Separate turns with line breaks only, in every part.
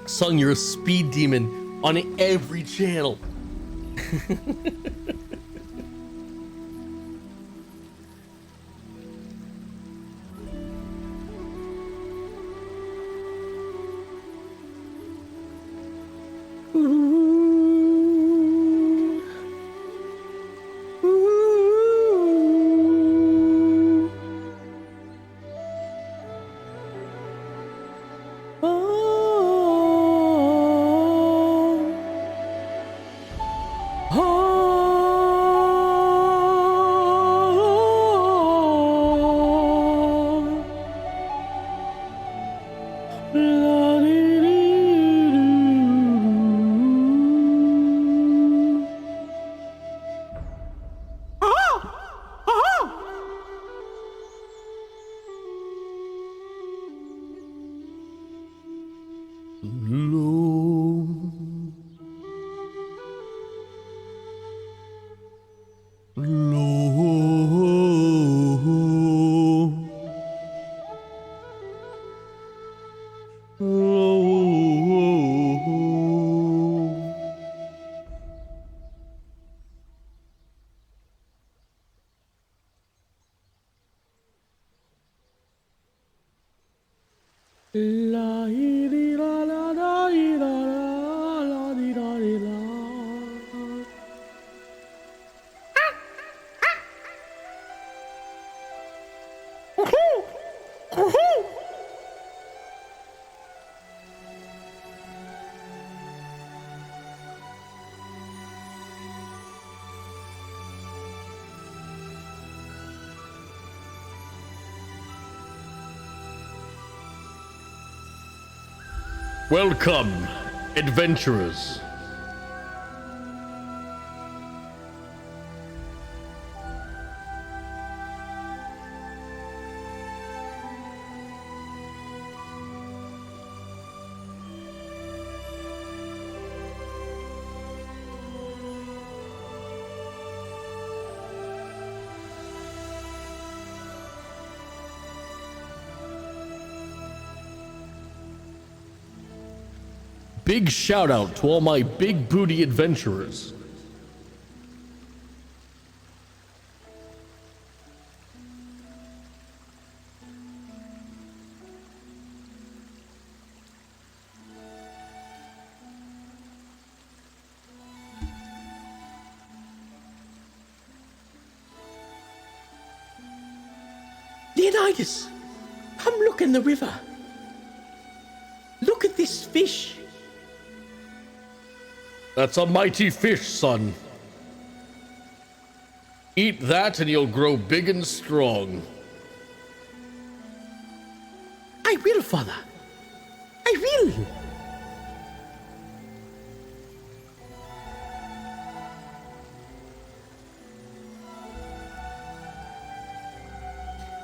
Sung, you're a speed demon on every channel. Welcome, adventurers. Big shout out to all my big booty adventurers.
Leonidas, come look in the river. Look at this fish.
That's a mighty fish, son. Eat that and you'll grow big and strong.
I will, father. I will.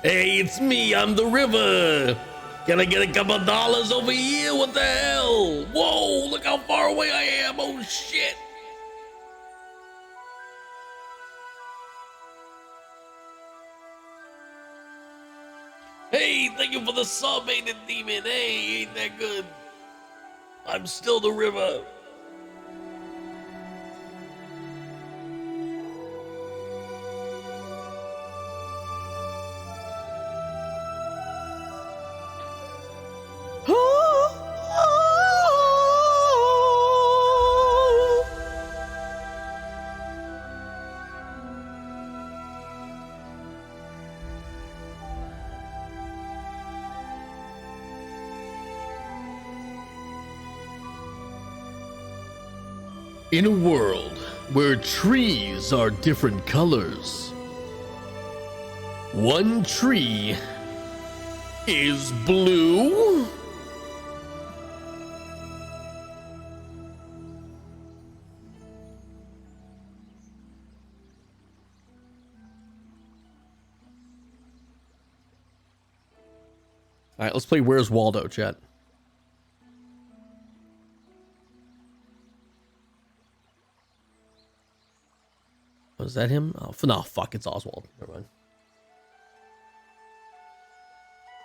Hey, it's me, I'm the river. Can I get a couple dollars over here? What the hell? Whoa, look how far away I am. Oh, shit. Hey, thank you for the sub, ain't it, demon? Hey, ain't that good? I'm still the river. In a world where trees are different colors, one tree is blue. All right, let's play Where's Waldo, chat. Was that him? Oh, no, fuck, it's Oswald. Never mind.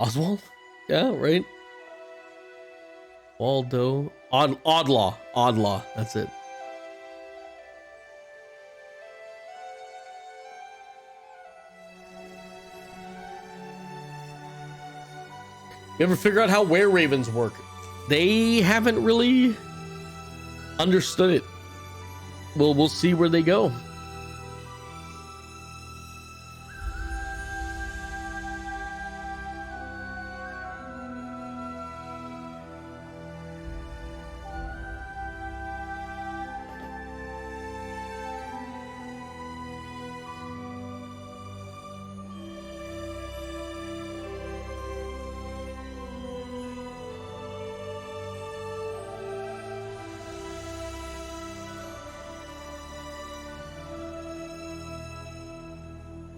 Oswald? Yeah, right. Waldo. Oddlaw. Oddlaw. That's it. You ever figure out how were-ravens work? They haven't really understood it. We'll see where they go.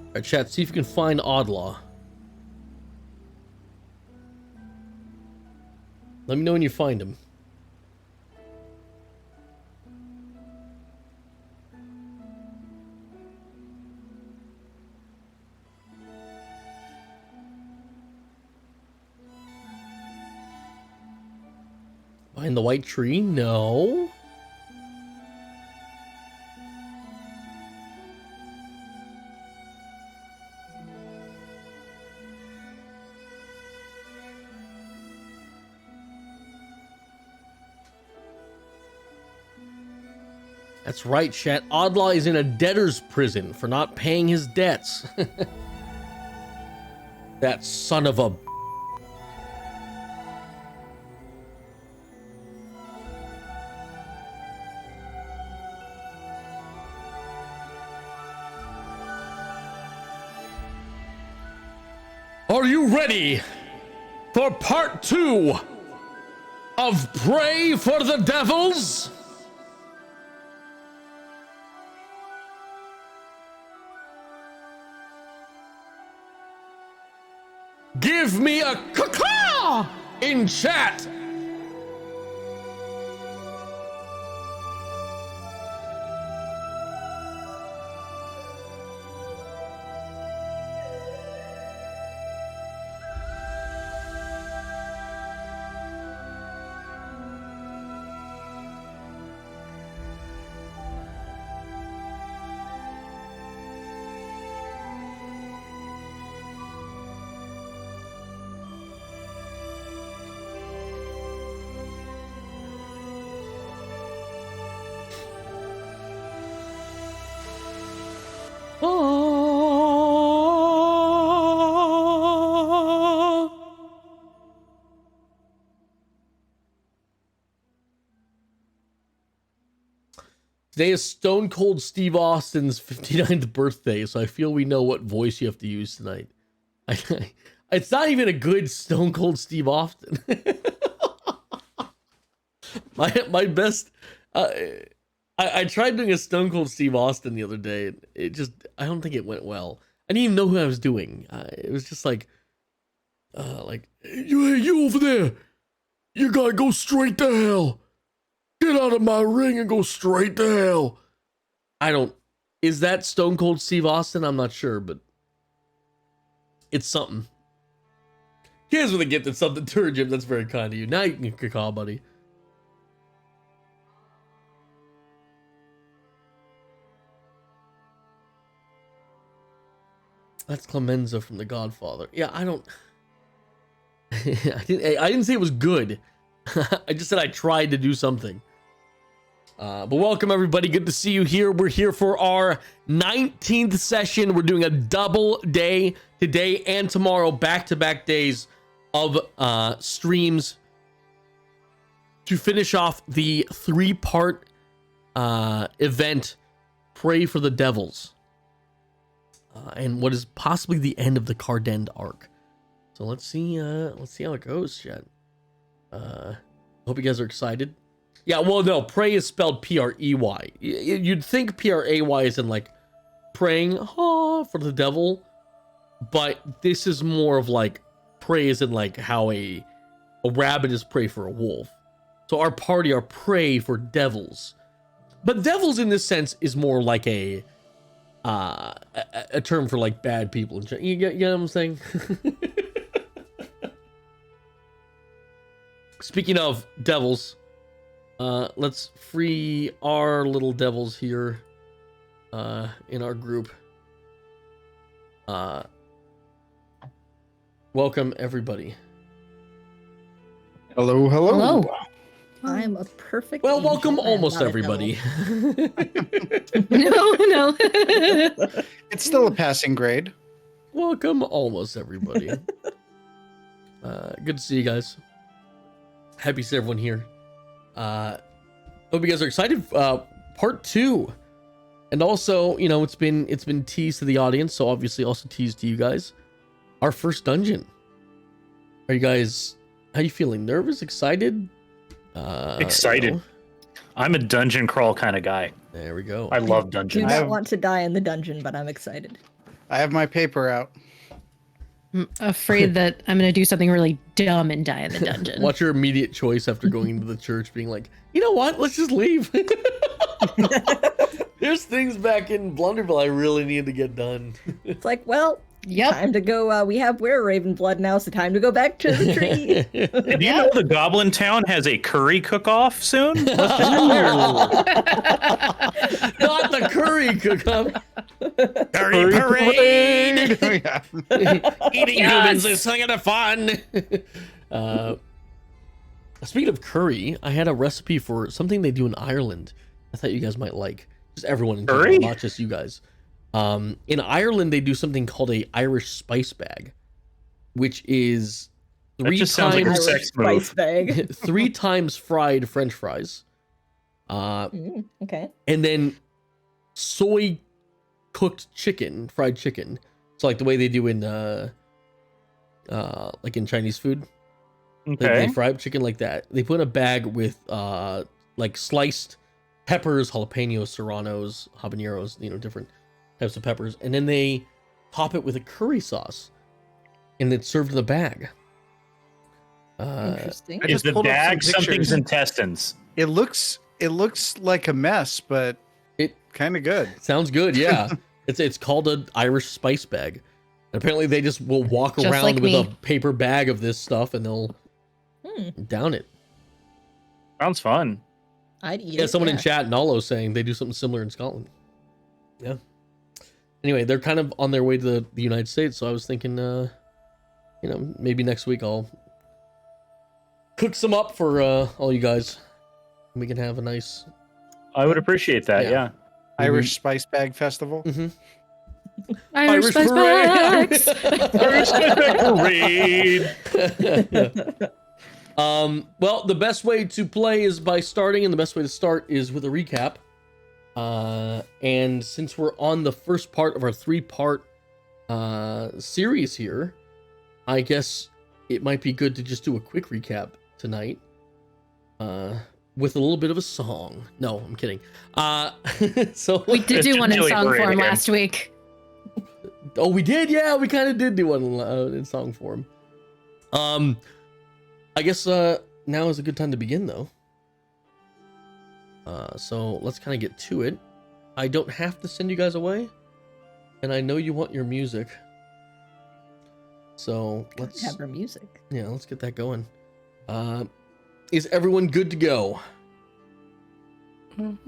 Alright, chat, see if you can find Oddlaw. Let me know when you find him. Behind the white tree? No. That's right, chat. Oddlaw is in a debtor's prison for not paying his debts. That son of a... Are you ready for part 2 of Pray for the Devils? Give me a caw in chat. Today is Stone Cold Steve Austin's 59th birthday, so I feel we know what voice you have to use tonight. It's not even a good Stone Cold Steve Austin. my best... I tried doing a Stone Cold Steve Austin the other day. It just... I don't think it went well. I didn't even know who I was doing. It was just like... hey, you over there! You gotta go straight to hell! Get out of my ring and go straight to hell. I don't... Is that Stone Cold Steve Austin? I'm not sure, but... It's something. Here's what I get that's something to Jim. That's very kind of you. Now you can caw, buddy. That's Clemenza from The Godfather. Yeah, I don't... I didn't say it was good. I just said I tried to do something. But welcome everybody, good to see you here. We're here for our 19th session. We're doing a double day today and tomorrow, back-to-back days of streams to finish off the 3-part event, Pray for the Devils, and what is possibly the end of the Cardend arc. So let's see how it goes, chat. Hope you guys are excited. Yeah, well, no, pray is spelled P-R-E-Y. You'd think P-R-A-Y is in, like, praying for the devil, but this is more of, like, pray is in, like, how a rabbit is prey for a wolf. So our party are pray for devils. But devils, in this sense, is more like a term for, like, bad people. You get what I'm saying? Speaking of devils, let's free our little devils here in our group. Welcome everybody.
Hello, hello.
Hello.
I'm a perfect.
Well,
angel.
welcome
I am
almost
not a
everybody.
No.
It's still a passing grade.
Welcome almost everybody. Good to see you guys. Happy to see everyone here. Hope you guys are excited. Part 2. And also, you know, it's been teased to the audience, so obviously also teased to you guys. Our first dungeon. Are you guys, how you feeling? Nervous? Excited?
Excited.
You know?
I'm a dungeon crawl kind of guy.
There we go.
I love
Do
dungeons.
not want to die in the dungeon, but I'm excited.
I have my paper out.
I'm afraid that I'm going to do something really dumb and die in the dungeon.
What's your immediate choice after going into the church being like, you know what? Let's just leave. There's things back in Blunderville I really need to get done.
It's like, well,
Yep.
time to go. We have Raven blood now, so time to go back to the tree.
Do you know the Goblin Town has a curry cook-off soon? Let's just
Not the curry cook-up. Curry parade. Eating humans is something of fun. Speaking of curry, I had a recipe for something they do in Ireland. I thought you guys might like. Just everyone in general,
Curry?
not just you guys. In Ireland, they do something called a Irish spice bag, which is
That just sounds like a
Irish
sex
spice
move.
bag.
3 times fried French fries,
Okay.
and then soy cooked chicken, fried chicken. So like the way they do in like in Chinese food.
Okay.
They fry up chicken like that. They put in a bag with like sliced peppers, jalapenos, serranos, habaneros, you know, different types of peppers, and then they top it with a curry sauce, and it's served in the bag.
Interesting.
I
Is
just
the
pulled up some
bag something's
pictures.
intestines?
It looks like a mess, but
It-
kind of good.
Sounds good, yeah. It's called an Irish spice bag. And apparently, they just will walk
Just
around
like
with
me.
a paper bag of this stuff, and they'll down it.
Sounds fun.
I'd eat
Yeah,
it.
someone in chat, Nolo, saying they do something similar in Scotland. Yeah. Anyway, they're kind of on their way to the United States, so I was thinking, you know, maybe next week I'll cook some up for all you guys. We can have a nice.
I would appreciate that.
Yeah.
Yeah.
Irish Spice Bag Festival.
Irish spice bags.
Parade.
Well, the best way to play is by starting, and the best way to start is with a recap. And since we're on the first part of our 3-part series here, I guess it might be good to just do a quick recap tonight. With a little bit of a song. No, I'm kidding. So
We did do one in
Chili
song
parade
form
again.
last week.
oh, we did. Yeah, we kind of did do one in song form. I guess now is a good time to begin, though. So let's kind of get to it. I don't have to send you guys away, and I know you want your music. So let's
Have her music.
let's get that going. Is everyone good to go?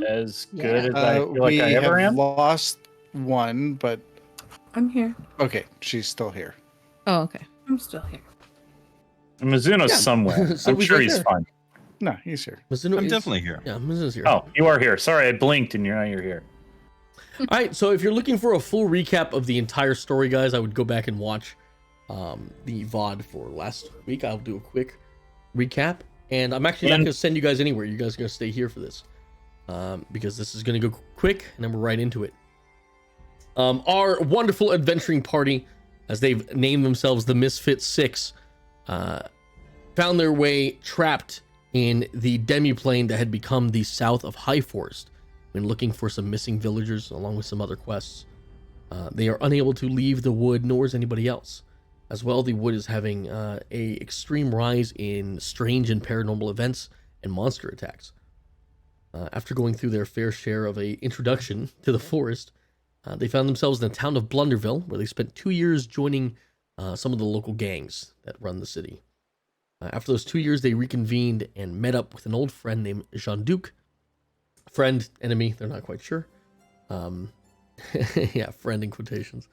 As
Yeah.
good as I feel like
We
I ever
have
am.
lost one, but
I'm here.
okay, she's still here.
Oh, okay.
I'm still here.
Mizuno's
Yeah.
somewhere.
So
I'm
we
sure
got
he's
there.
fine.
No, he's here.
Mizuno
I'm
is-
definitely here.
Yeah, Mizuno's here.
Oh, you are here. Sorry, I blinked and now you're here.
All right, so if you're looking for a full recap of the entire story, guys, I would go back and watch the VOD for last week. I'll do a quick recap, and I'm actually not
And-
going to send you guys anywhere. You guys are going to stay here for this because this is going to go quick, and then we're right into it. Our wonderful adventuring party, as they've named themselves the Misfit Six, found their way trapped in the demiplane that had become the south of High Forest when looking for some missing villagers along with some other quests. They are unable to leave the wood, nor is anybody else. As well, the wood is having a extreme rise in strange and paranormal events and monster attacks. After going through their fair share of a introduction to the forest, they found themselves in the town of Blunderville, where they spent 2 years joining some of the local gangs that run the city. After those 2 years, they reconvened and met up with an old friend named Jean-Duc. Friend, enemy, they're not quite sure. Yeah, friend in quotations.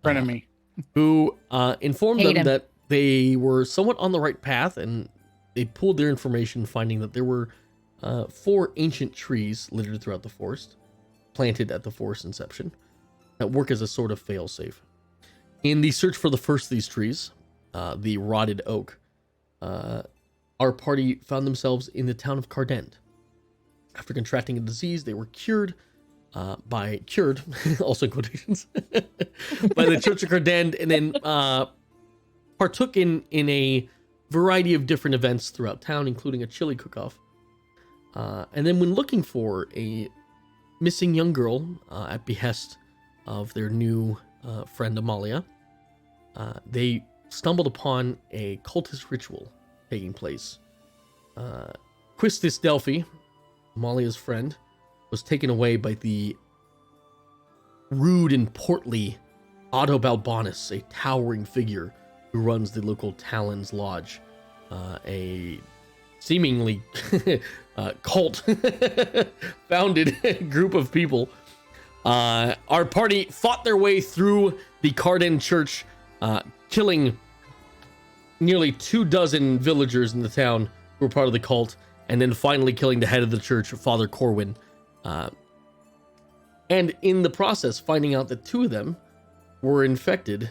Frenemy.
Who informed
Hate
them
him.
that they were somewhat on the right path, and they pulled their information, finding that there were 4 ancient trees littered throughout the forest, planted at the forest inception, that work as a sort of failsafe. In the search for the first of these trees, the rotted oak, our party found themselves in the town of Cardend. After contracting a disease, they were cured, also in quotations, by the Church of Cardend, and then partook in a variety of different events throughout town, including a chili cook-off. And then when looking for a missing young girl at behest of their new friend Amalia, they stumbled upon a cultist ritual taking place. Quistis Delphi, Amalia's friend, was taken away by the rude and portly Otto Balbonus, a towering figure who runs the local Talon's Lodge, a seemingly cult founded group of people. Our party fought their way through the Cardin Church, killing nearly 24 villagers in the town who were part of the cult, and then finally killing the head of the church, Father Corwin. And in the process, finding out that 2 of them were infected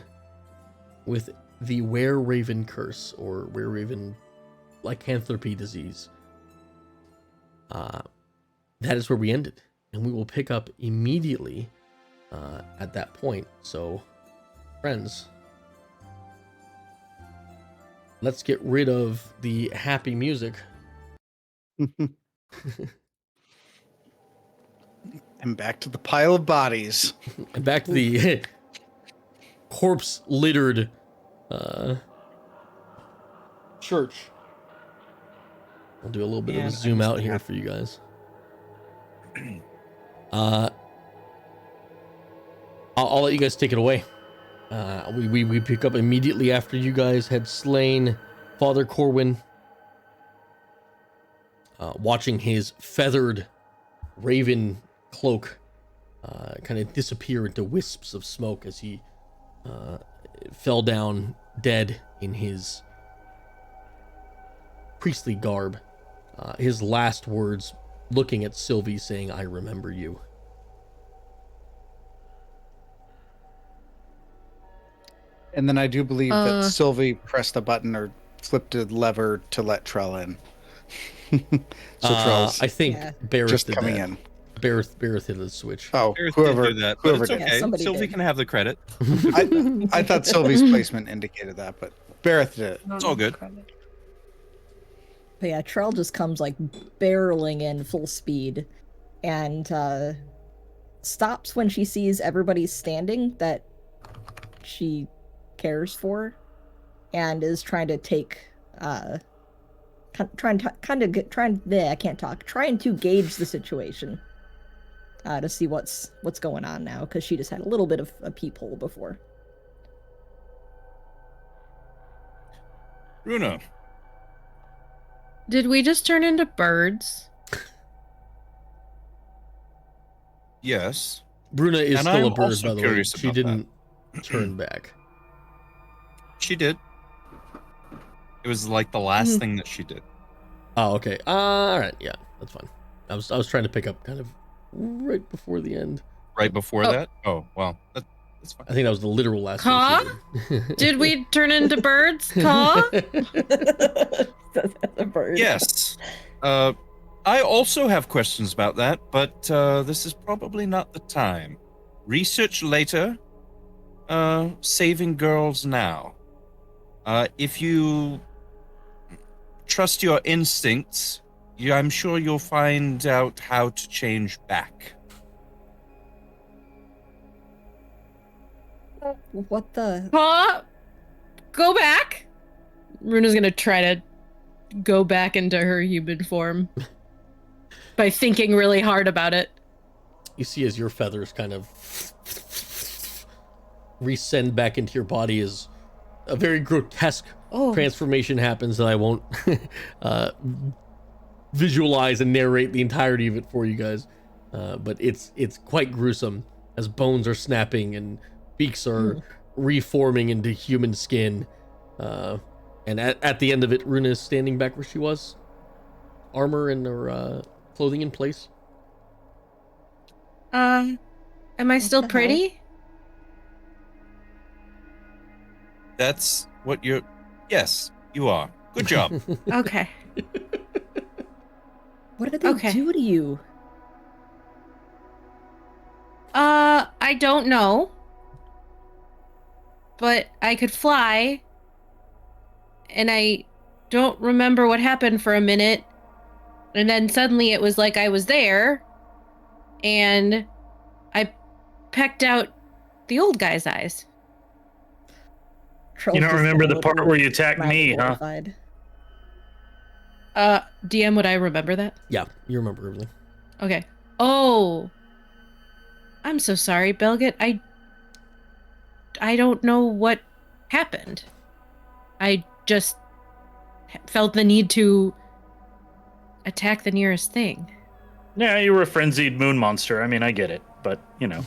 with the Were-Raven curse, or Were-Raven lycanthropy disease. That is where we ended, and we will pick up immediately at that point. So, friends, let's get rid of the happy music.
And back to the pile of bodies.
And back to the corpse-littered church. I'll do a little bit of a zoom out here for you guys. I'll let you guys take it away. We pick up immediately after you guys had slain Father Corwin, watching his feathered raven cloak kind of disappear into wisps of smoke as he fell down dead in his priestly garb. His last words looking at Sylvie saying, "I remember you."
And then I do believe that Sylvie pressed a button or flipped a lever to let Trell in. So Trell's
I think Barrett
just
did
coming
that.
in.
Barrett hit the switch.
Oh,
Gareth
whoever
did do that, but
whoever
it's
did.
okay.
somebody
Sylvie
did.
can have the credit.
I thought Sylvie's placement indicated that, but Barrett did it.
It's all good.
But yeah, Trell just comes like barreling in full speed and stops when she sees everybody standing that she cares for, and is trying to take trying to gauge the situation to see what's going on now, because she just had a little bit of a peephole before.
Bruno.
Did we just turn into birds?
Yes.
Bruna is
And
still
I'm
a bird,
also
by the way.
curious
She
about
didn't turn back.
She did. It was like the last thing that she did.
Oh, okay. All right. Yeah, that's fine. I was trying to pick up kind of right before the end.
Right before
Oh.
that? Oh, well. That's fine.
I think that was the literal last
Caw?
thing she did.
Did we turn into birds? Caw?
A bird.
Yes. I also have questions about that, but this is probably not the time. Research later. Saving girls now. If you trust your instincts, I'm sure you'll find out how to change back.
What the?
Caw? Go back? Runa's gonna try to go back into her human form by thinking really hard about it.
You see as your feathers kind of resend back into your body is a very grotesque transformation happens that I won't visualize and narrate the entirety of it for you guys. But it's quite gruesome as bones are snapping and beaks are reforming into human skin. And at the end of it, Runa is standing back where she was, armor and her clothing in place.
Am I still
the hell?
pretty?
That's what you're. Yes, you are. Good job.
Okay.
What did they
Okay.
do to you?
I don't know. But I could fly. And I don't remember what happened for a minute. And then suddenly it was like I was there. And I pecked out the old guy's eyes.
Trell's
You don't
just
remember
a
the
little
part where you attacked
mad
me,
and
huh?
horrified.
DM, would I remember that?
Yeah, you remember everything.
Okay. Oh. I'm so sorry, Belgit. I don't know what happened. I just felt the need to attack the nearest thing.
Yeah, you were a frenzied moon monster. I mean, I get it, but you know.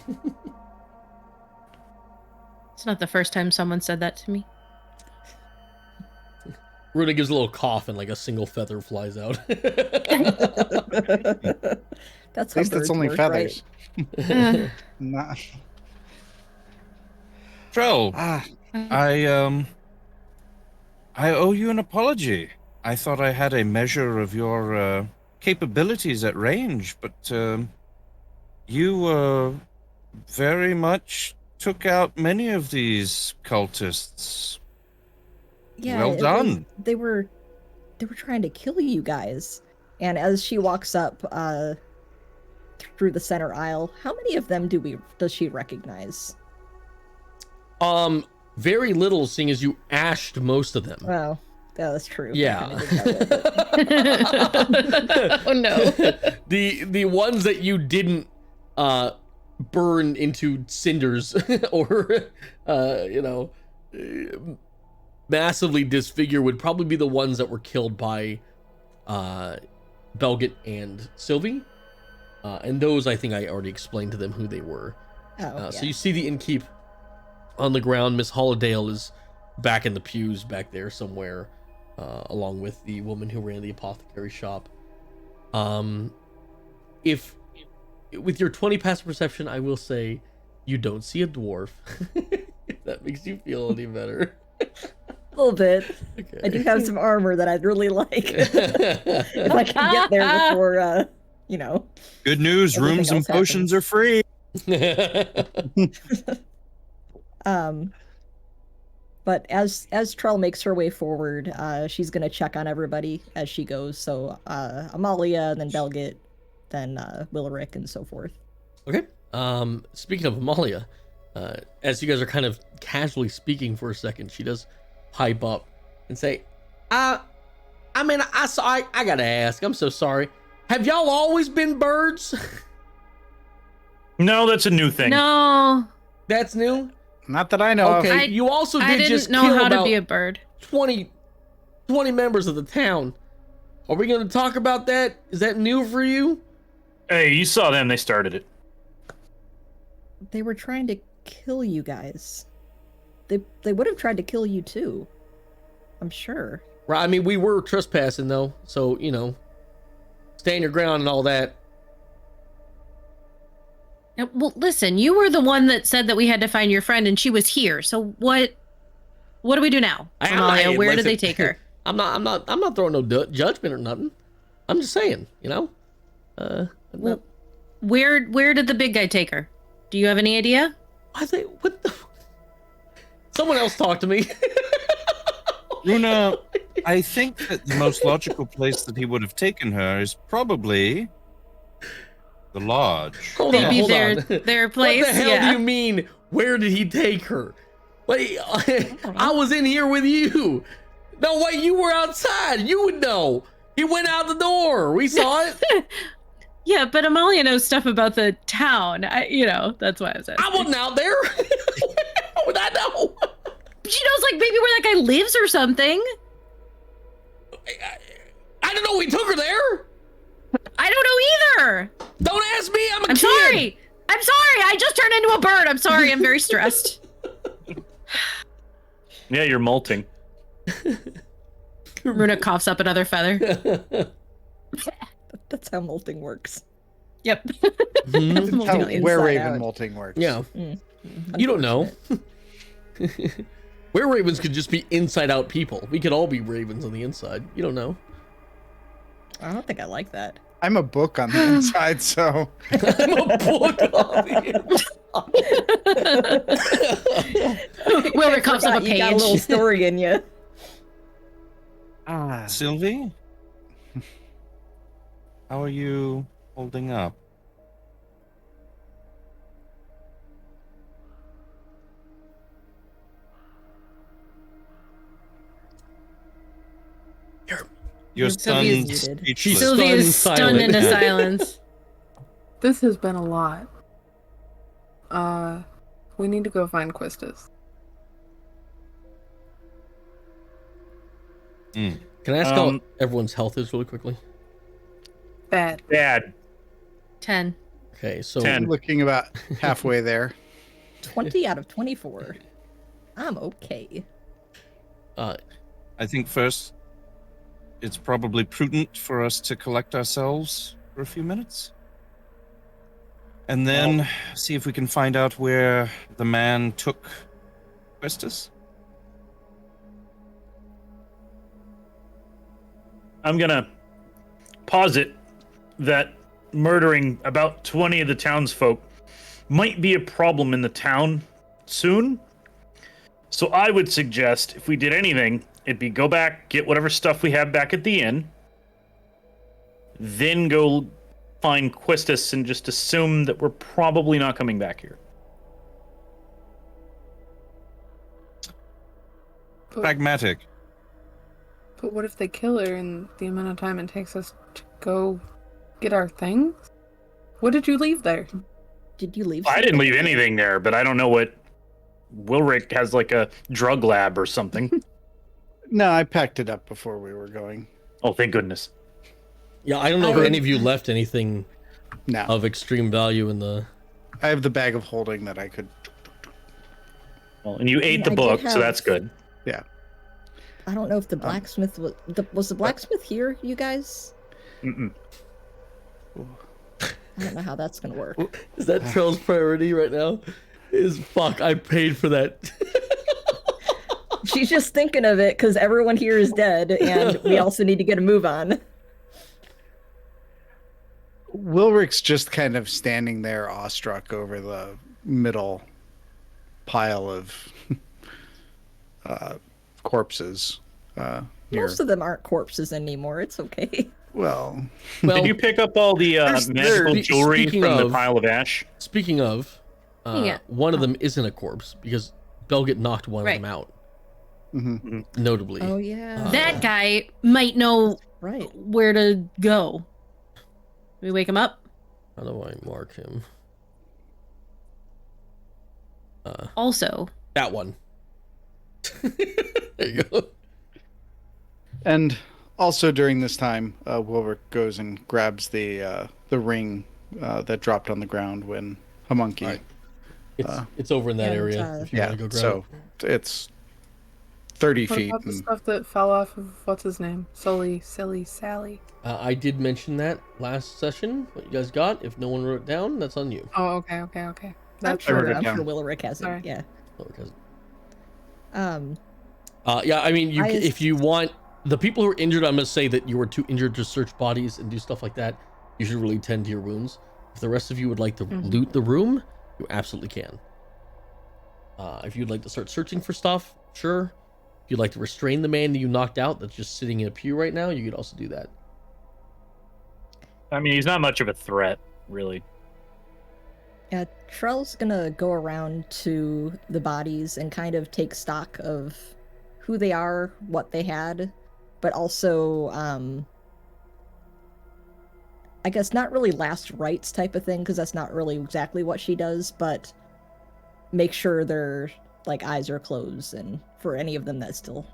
It's not the first time someone said that to me.
Runa gives a little cough and like a single feather flies out.
That's
At least
how
it's
birds
only
work,
feathers.
Uh,
Nah.
Trell,
Ah,
I owe you an apology. I thought I had a measure of your capabilities at range, but you very much took out many of these cultists.
Yeah,
Well
it was-
done.
they were trying to kill you guys. And as she walks up through the center aisle, how many of them does she recognize?
Very little, seeing as you ashed most of them.
Well, yeah, that's true.
Yeah.
oh no.
The ones that you didn't burn into cinders or massively disfigure would probably be the ones that were killed by Belgit and Sylvie. And those, I think I already explained to them who they were. So you see the innkeep on the ground. Miss Hollidale is back in the pews back there somewhere, along with the woman who ran the apothecary shop. If with your 20 passive perception, I will say you don't see a dwarf. If that makes you feel any better.
A little bit.
Okay.
I do have some armor that I'd really like. If I can get there before,
Good news,
Everything
rooms and
else
potions are free.
But as Trell makes her way forward, she's gonna check on everybody as she goes. So Amalia, then Belgit, then Willerick, and so forth.
Okay. Speaking of Amalia, as you guys are kind of casually speaking for a second, she does pipe up and say, I gotta ask, I'm so sorry. Have y'all always been birds?
No, that's a new thing.
No.
That's new?
not that I know
Okay,
of.
you also
I
did just
didn't know
kill
how to
about
be a bird.
20 members of the town. Are we going to talk about that? Is that new for you?
Hey, you saw them. They started it.
They were trying to kill you guys. They would have tried to kill you too. I'm sure.
Right, I mean, we were trespassing though, so, stand your ground and all that.
Well, listen, you were the one that said that we had to find your friend, and she was here. So what do we do now?
I- I'm
Amalia,
not-
where did
listen,
they take her?
I'm not throwing no judgment or nothing. I'm just saying,
Well, where did the big guy take her? Do you have any idea?
I think what the someone else talk to me.
Runa, I think that the most logical place that he would have taken her is probably the lodge.
Hold on,
Maybe
hold
their
on.
place.
What the hell
yeah.
do you mean? Where did he take her? Wait, I was in here with you. No, wait, you were outside. You would know. He went out the door. We saw it.
Yeah, but Amalia knows stuff about the town. That's why I was asking.
I wasn't out there. How would I know?
She knows, like, maybe where that guy lives or something.
I don't know. We took her there.
I don't know either.
Don't ask me. I'm a
I'm
kid.
sorry. I'm sorry. I just turned into a bird. I'm sorry. I'm very stressed.
Yeah, you're molting.
Runa coughs up another feather.
That's how molting works.
Yep.
Mhm.
Molting
How
on the
where
inside
Raven
out.
molting works.
Yeah.
Mm.
You don't know. Where ravens could just be inside out people. We could all be ravens on the inside. You don't know.
I don't think I like that.
I'm a book on the inside, so
I'm a book on the inside.
Wilbur coughs up a
You got a
page.
little story in you.
Sylvie? How are you holding up? Your
Sylvia's
son's
muted.
speechless.
She's
Sylvie is
Stunned
stunned into
silent.
silence.
This has been a lot. We need to go find Quistis.
Mm.
Can I ask how everyone's health is really quickly?
Bad.
Bad.
10.
Okay, so
10.
looking about halfway there.
20 out of 24. I'm okay.
I think first, it's probably prudent for us to collect ourselves for a few minutes. And then see if we can find out where the man took Questus.
I'm gonna posit that murdering about 20 of the townsfolk might be a problem in the town soon. So I would suggest if we did anything, it'd be go back, get whatever stuff we have back at the inn, then go find Quistis and just assume that we're probably not coming back here.
Pragmatic.
But what if they kill her in the amount of time it takes us to go get our things? What did you leave there?
Did you leave?
I didn't
something?
leave anything there, but I don't know what Wilrick has, like a drug lab or something.
No, I packed it up before we were going.
Oh, thank goodness.
yeah, I don't know if any of you left anything
No,
of extreme value in the.
I have the bag of holding that I could.
Well, and you ate
I
the
did
book, so
have-
that's good.
Yeah.
I don't know if the blacksmith was the blacksmith here, you guys?
Mm-mm.
I don't know how that's gonna work.
Is that Trell's priority right now? Is fuck, I paid for that.
She's just thinking of it because everyone here is dead, and we also need to get a move on.
Wilric's just kind of standing there awestruck over the middle pile of corpses. Near.
Most of them aren't corpses anymore. It's okay.
Well,
Well,
Did you pick up all the magical
there-
jewelry
speaking
from the
of-
pile of ash?
speaking of,
Yeah.
one of them isn't a corpse because Belget knocked one
Right.
of them out,
mhm.
notably.
Oh yeah.
That guy might know
Right.
where to go. We wake him up.
How do I mark him?
Also,
That one. There you go.
And also during this time, Wilric goes and grabs the ring that dropped on the ground when Homunky.
Right. It's over in that
and,
area. If you
Yeah,
want to go grab
so
it.
it's 30
What
feet.
about the
And,
stuff that fell off of what's his name? Silly Sally.
I did mention that last session. What you guys got? If no one wrote it down, that's on you.
Oh, okay.
I'm
That's
I wrote
sure.
it
I'm
down.
sure Willerick has it.
Sorry.
Yeah.
Oh, because-
Um.
yeah, I mean,
I-
if you want the people who are injured, I'm gonna say that you were too injured to search bodies and do stuff like that. You should really tend to your wounds. If the rest of you would like to loot the room, you absolutely can. If you'd like to start searching for stuff, sure. If you'd like to restrain the man that you knocked out that's just sitting in a pew right now, you could also do that.
I mean, he's not much of a threat, really.
Yeah, Trell's gonna go around to the bodies and kind of take stock of who they are, what they had, but also, I guess not really last rites type of thing, because that's not really exactly what she does, but make sure they're like eyes are closed, and for any of them that still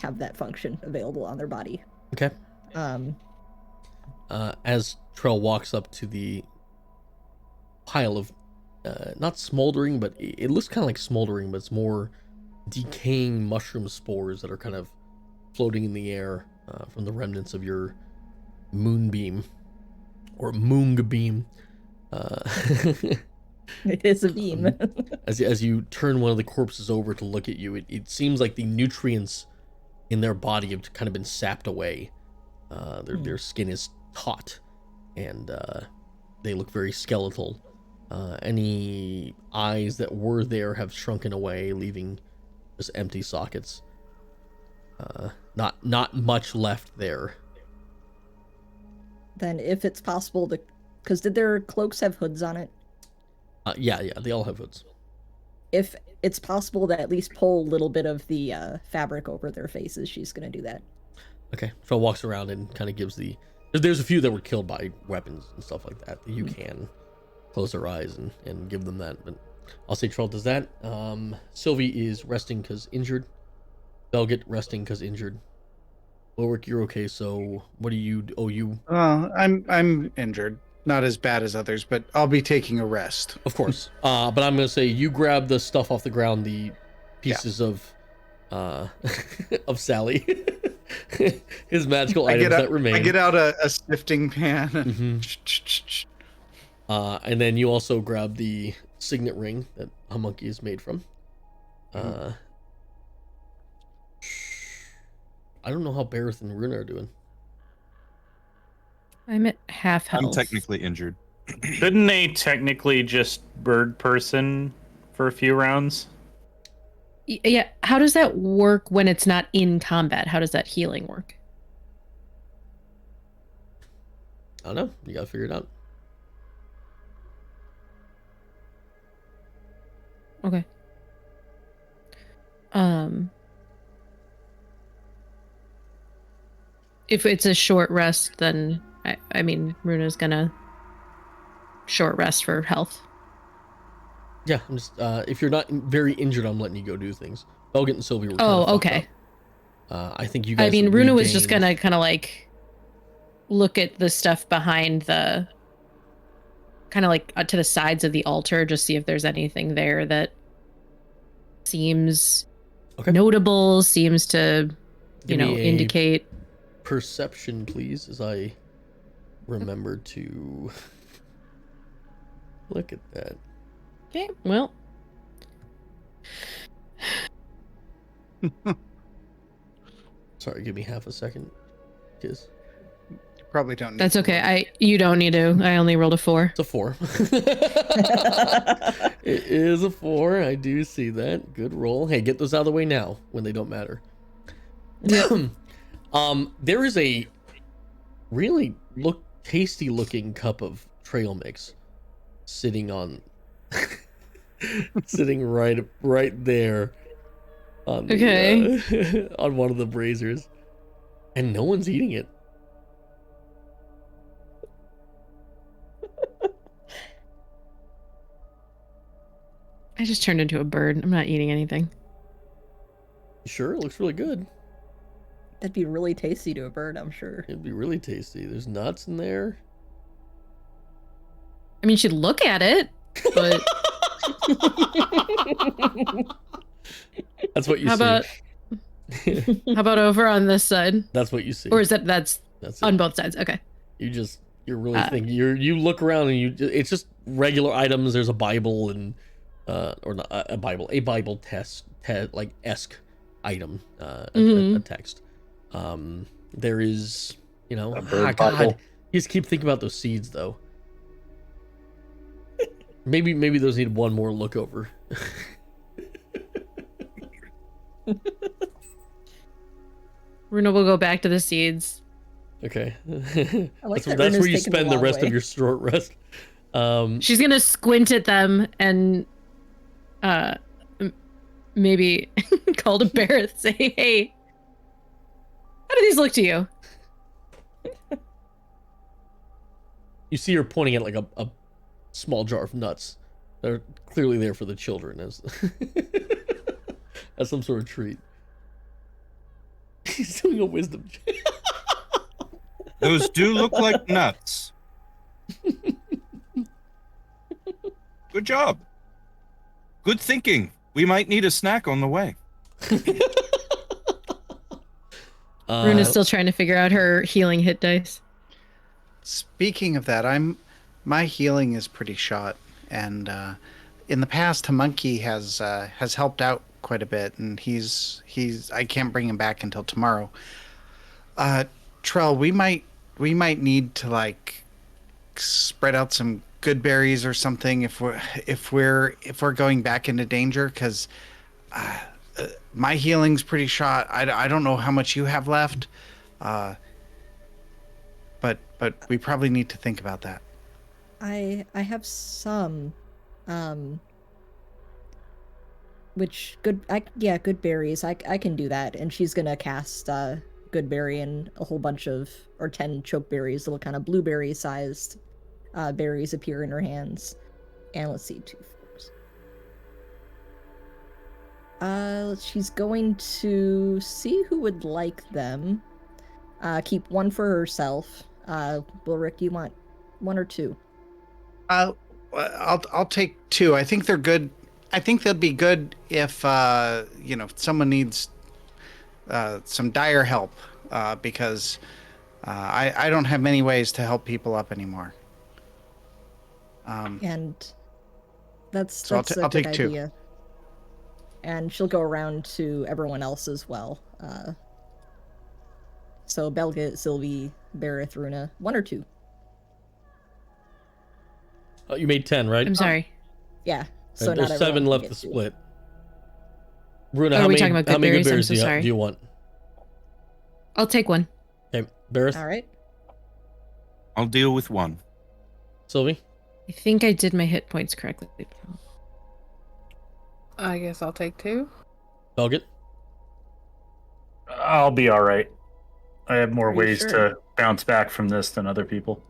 have that function available on their body.
Okay.
Um,
As Trell walks up to the pile of not smoldering, but it looks kind of like smoldering, but it's more decaying mushroom spores that are kind of floating in the air from the remnants of your moonbeam or moonbeam.
it is a beam.
As you turn one of the corpses over to look at you, it seems like the nutrients in their body have kind of been sapped away. Their skin is taut, and they look very skeletal. Any eyes that were there have shrunken away, leaving just empty sockets. Not much left there.
Then if it's possible to, because did their cloaks have hoods on it?
Yeah, they all have hoods.
If it's possible to at least pull a little bit of the fabric over their faces, she's gonna do that.
Okay, Trell walks around and kind of gives the... There's a few that were killed by weapons and stuff like that. You can close their eyes and give them that. But I'll say Trell does that. Sylvie is resting because injured. Belgit resting because injured. Ulrich, you're okay, so what do you... Oh, you...
I'm injured. Not as bad as others, but I'll be taking a rest.
Of course. But I'm going to say you grab the stuff off the ground, the pieces of Sally. His magical items that remain.
I get out a sifting pan.
And then you also grab the signet ring that a monkey is made from. I don't know how Bareth and Runa are doing.
I'm at half health.
I'm technically injured.
Shouldn't they technically just bird person for a few rounds?
Yeah, how does that work when it's not in combat? How does that healing work?
I don't know. You gotta figure it out.
Okay. If it's a short rest, then I mean, Runa's gonna short rest for health.
Yeah, I'm just if you're not very injured, I'm letting you go do things. Belgit and Sylvie were
Okay.
I think you guys...
I mean, Runa was just gonna kind of like look at the stuff behind the... kind of like to the sides of the altar, just see if there's anything there that seems notable, seems to, indicate...
Perception, please, as I remember to look at that.
Okay, well.
Sorry, give me half a second. Kiss.
Probably don't need
That's
to
okay. You don't need to. I only rolled a 4.
It's a 4. It is a 4. I do see that. Good roll. Hey, get those out of the way now when they don't matter. There is a really tasty looking cup of trail mix sitting on sitting right there on the, on one of the braziers, and no one's eating it.
I just turned into a bird. I'm not eating anything.
Sure, it looks really good.
That'd be really tasty to a bird, I'm sure.
It'd be really tasty. There's nuts in there.
I mean, she'd look at it, but...
That's what you see.
How about over on this side?
That's what you see.
Or is that's on both sides? Okay.
You're really thinking. You look around and it's just regular items. There's a Bible and or not a Bible test like esque item, a text. There is, God, you just keep thinking about those seeds though. Maybe those need one more look over.
Runa will go back to the seeds.
Okay.
Like
that's where you spend the rest of your short rest.
She's gonna squint at them and maybe call to Bareth, say, hey, how do these look to you?
You see her pointing at like a small jar of nuts. They're clearly there for the children. As as some sort of treat. He's doing a wisdom check.
Those do look like nuts. Good job. Good thinking. We might need a snack on the way.
Runa's still trying to figure out her healing hit dice.
Speaking of that, my healing is pretty shot, and in the past, Homunky has helped out quite a bit, and he's I can't bring him back until tomorrow. Trell, we might need to like spread out some good berries or something if we're going back into danger, because my healing's pretty shot. I don't know how much you have left, but we probably need to think about that.
I have some, which good berries. I can do that, and she's gonna cast good berry and a whole bunch of 10 choke berries, little kind of blueberry sized berries appear in her hands, and let's see, 2 4s. She's going to see who would like them. Keep one for herself. Wilrick, do you want 1 or 2?
I'll take 2. I think they're good. I think they'd be good if someone needs some dire help, because I don't have many ways to help people up anymore.
And that's
So
a
I'll
good
take 2.
idea. And she'll go around to everyone else as well. So Belgit, Sylvie, Bareth, Runa, 1 or 2?
Oh, you made 10, right?
I'm sorry.
Yeah. So
There's
not
7
everyone
left
can
to
get 2.
split. Runa,
Are
how
we
many,
talking about
how
good
many good
berries? I'm
berries
so sorry.
do you want?
I'll take 1.
Okay, Bareth,
All right.
I'll deal with 1.
Sylvie.
I think I did my hit points correctly.
I guess I'll take 2.
Belgit.
I'll be all right. I have more
Are you
ways
sure?
to bounce back from this than other people.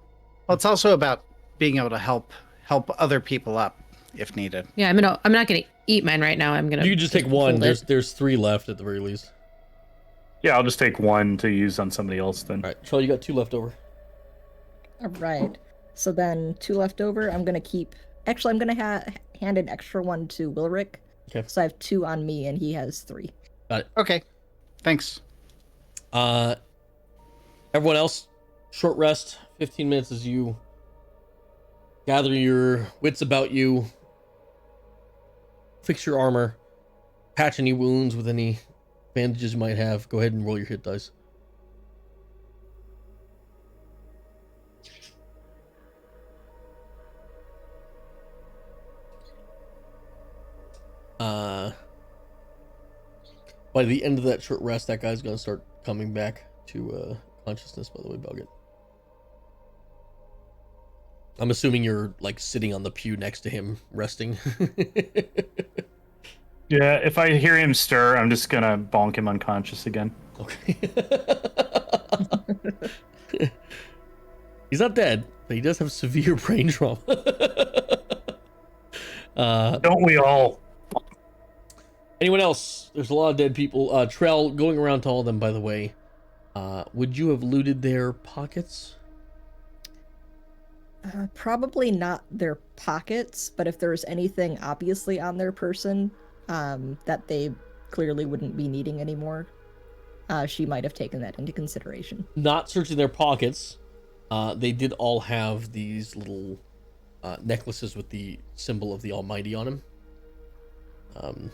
Well, it's also about being able to help other people up if needed.
Yeah, I'm not gonna eat mine right now. I'm gonna.
You can just take 1.
hold it.
There's 3 left at the very least.
Yeah, I'll just take 1 to use on somebody else then.
All right, Troll, you got 2 left over.
All right. So then 2 left over. I'm going to keep... Actually, I'm going to hand an extra 1 to Wilrick.
Okay.
So I have 2 on me, and he has 3.
Got it.
Okay, thanks.
Everyone else, short rest, 15 minutes as you gather your wits about you, fix your armor, patch any wounds with any bandages you might have. Go ahead and roll your hit dice. By the end of that short rest, that guy's gonna start coming back to consciousness, by the way, Belgit. I'm assuming you're like sitting on the pew next to him, resting.
Yeah, if I hear him stir, I'm just gonna bonk him unconscious again.
Okay. He's not dead, but he does have severe brain trauma.
Don't we all?
Anyone else? There's a lot of dead people. Trell, going around to all of them, by the way. Would you have looted their pockets?
Probably not their pockets, but if there was anything obviously on their person that they clearly wouldn't be needing anymore, she might have taken that into consideration.
Not searching their pockets. They did all have these little necklaces with the symbol of the Almighty on them.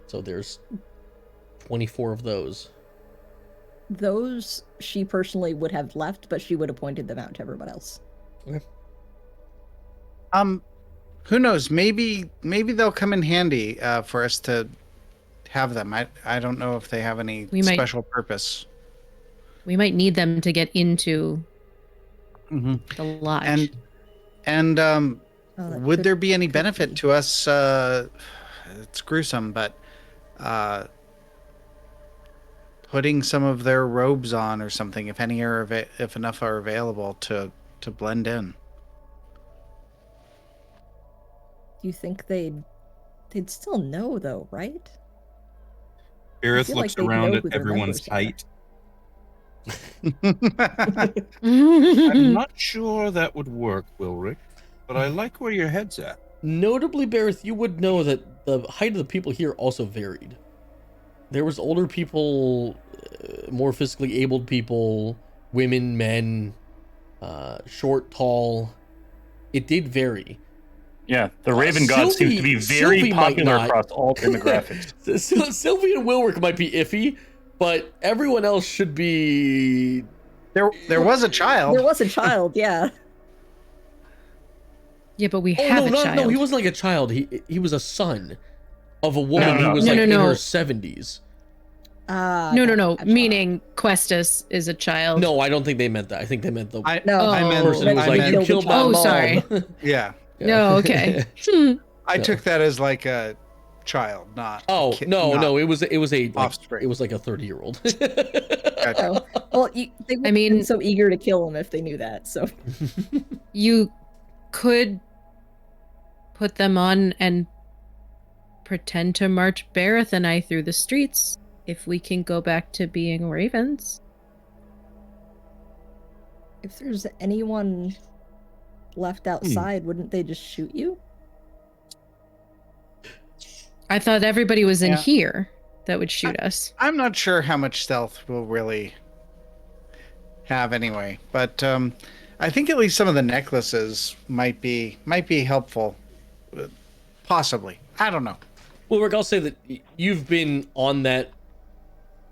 So there's 24 of those.
Those she personally would have left, but she would have pointed them out to everyone else.
Okay.
Who knows? Maybe they'll come in handy for us to have them. I don't know if they have any special purpose.
We might need them to get into
Mm-hmm.
the lodge.
And would
could-
there be any
could
benefit
be.
to us? It's gruesome, but putting some of their robes on or something, if any are if enough are available to blend in.
Do you think they'd still know though, right?
Gareth
feel like
looks
they'd
around
know
at
who their
everyone's
members
height. I'm not sure that would work, Wilrick, but I like where your head's at.
Notably, Bareth, you would know that the height of the people here also varied. There was older people, more physically abled people, women, men, short, tall. It did vary.
Yeah, the Raven God seems to be very
Sylvie might
popular
not.
across all demographics.
Sylvie and Wilrick might be iffy, but everyone else should be.
There was a child.
There was a child, yeah.
Yeah, but we
Oh
have
no,
a child.
no, he wasn't like a child. He was a son of a woman
No,
who was
no,
like
no,
in
no.
her 70s.
No. Meaning Questus is a child.
No, I don't think they meant that. I think they meant the
No,
I meant,
person who was
I
like,
meant-
"You killed my
Oh,
mom."
sorry.
yeah.
No, okay.
I took that as like a child, not.
Oh
a kid,
no,
not
no, it was a like,
offspring.
it was like a 30-year-old.
Oh, well, they would have been so eager to kill him if they knew that. So
You could put them on and pretend to march Bareth and I through the streets if we can go back to being ravens.
if there's anyone left outside, wouldn't they just shoot you?
I thought everybody was in
Yeah.
here that would shoot us.
I'm not sure how much stealth we'll really have anyway, but I think at least some of the necklaces might be helpful. Possibly. I don't know.
Well, Rick, I'll say that you've been on that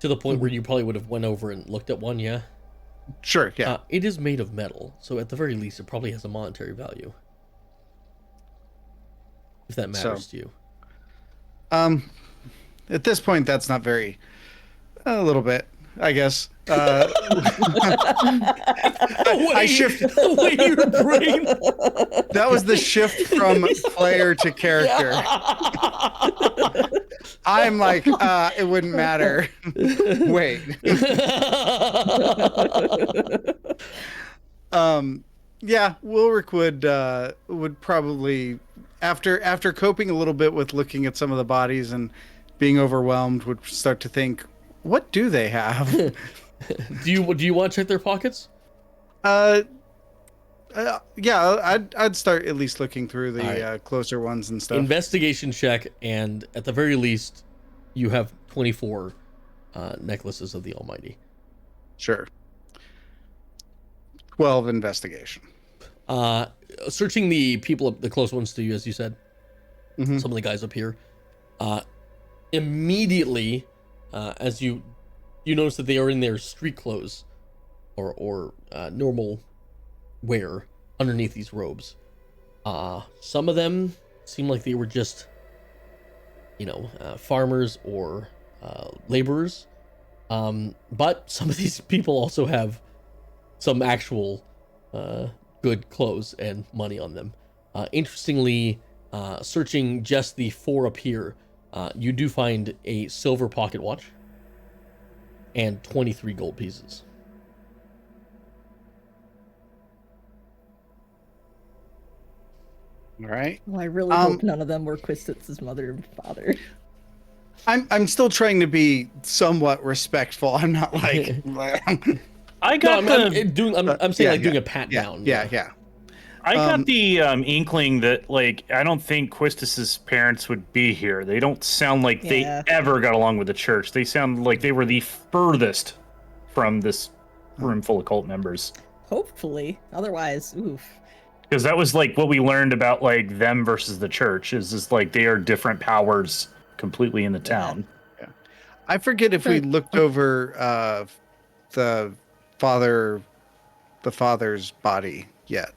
to the point where you probably would have went over and looked at one, yeah?
Sure, yeah.
It is made of metal, so at the very least, it probably has a monetary value. If that matters to you.
At this point, that's not very. A little bit, I guess. I shift.
The way your brain.
That was the shift from player to character. I'm like, it wouldn't matter. Wait. Yeah, Wilrick would probably after coping a little bit with looking at some of the bodies and being overwhelmed, would start to think, what do they have?
Do you want to check their pockets?
Yeah, I'd start at least looking through the
Alright.
closer ones and stuff.
Investigation check, and at the very least, you have 24 necklaces of the Almighty.
Sure. 12 investigation.
Searching the people, the close ones to you, as you said,
Mhm.
some of the guys up here. Immediately, as you notice that they are in their street clothes, or normal wear underneath these robes. Some of them seem like they were just, farmers or laborers. But some of these people also have some actual good clothes and money on them. Interestingly, searching just the four up here, you do find a silver pocket watch and 23 gold pieces.
All right.
Well, I really hope none of them were Quistit's mother and father.
I'm still trying to be somewhat respectful. I'm not like.
I got
I'm saying doing a pat down.
Yeah.
I got the inkling that, like, I don't think Quistis's parents would be here. They don't sound like they ever got along with the church. They sound like they were the furthest from this room full of cult members.
Hopefully. Otherwise, oof.
Because that was, like, what we learned about, like, them versus the church is like, they are different powers completely in the town.
Yeah. I forget if we looked over the father's body yet.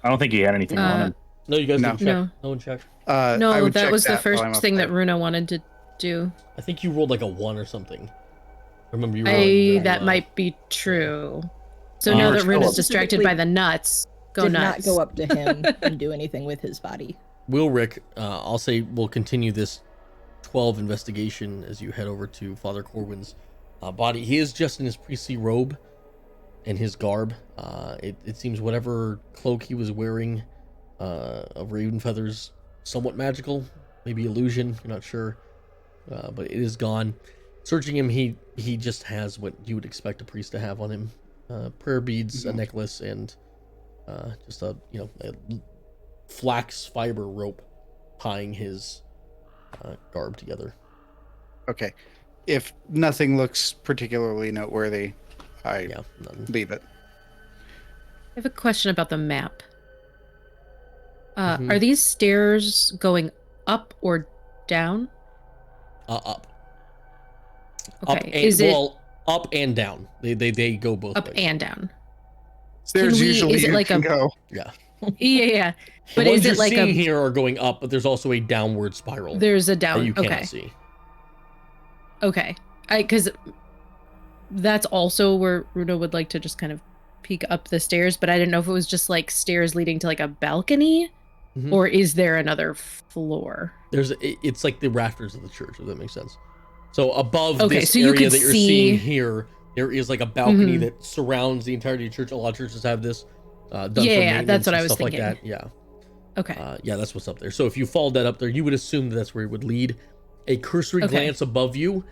I don't think he had anything on him.
No, you guys didn't check.
No.
No one checked.
I
No,
would
that
check
was the
while
first
I'm
thing that
upstairs.
Runa wanted to do.
I think you rolled like a 1 or something. Remember you rolled
That might be true. So now that Runa's distracted by the nuts, go
Did
nuts.
not go up to him and do anything with his body.
Wilrick, I'll say we'll continue this 12 investigation as you head over to Father Corwin's body. He is just in his priestly robe and his garb. It seems whatever cloak he was wearing of raven feathers, somewhat magical, maybe illusion, you're not sure, but it is gone. Searching him, he just has what you would expect a priest to have on him: prayer beads, a necklace, and just a a flax fiber rope tying his garb together.
Okay. If nothing looks particularly noteworthy, I
None.
leave it.
I have a question about the map.
Mhm.
Are these stairs going up or down?
Up.
Okay.
Up and down. They go both
Up
ways.
and down?
There's
we-
usually
is it
you
like
can
a-
go.
Yeah.
Yeah.
The
But
ones
is
you're
it like
seeing
a?
here are going up, but there's also a downward spiral
There's a
that
down.
you cannot
Okay.
see.
Okay. Because that's also where Runo would like to just kind of peek up the stairs, but I didn't know if it was just like stairs leading to like a balcony,
Mhm.
or is there another floor?
It's like the rafters of the church, if that makes sense. So above
Okay,
this
so you
area
could
that you're
see-
seeing here, there is like a balcony
Mhm.
that surrounds the entirety of the church. A lot of churches have this done for
Yeah,
maintenance
that's what
and
I was
stuff like
thinking.
that. Yeah.
Okay.
Yeah, that's what's up there. So if you followed that up there, you would assume that's where it would lead. A cursory
Okay.
glance above you,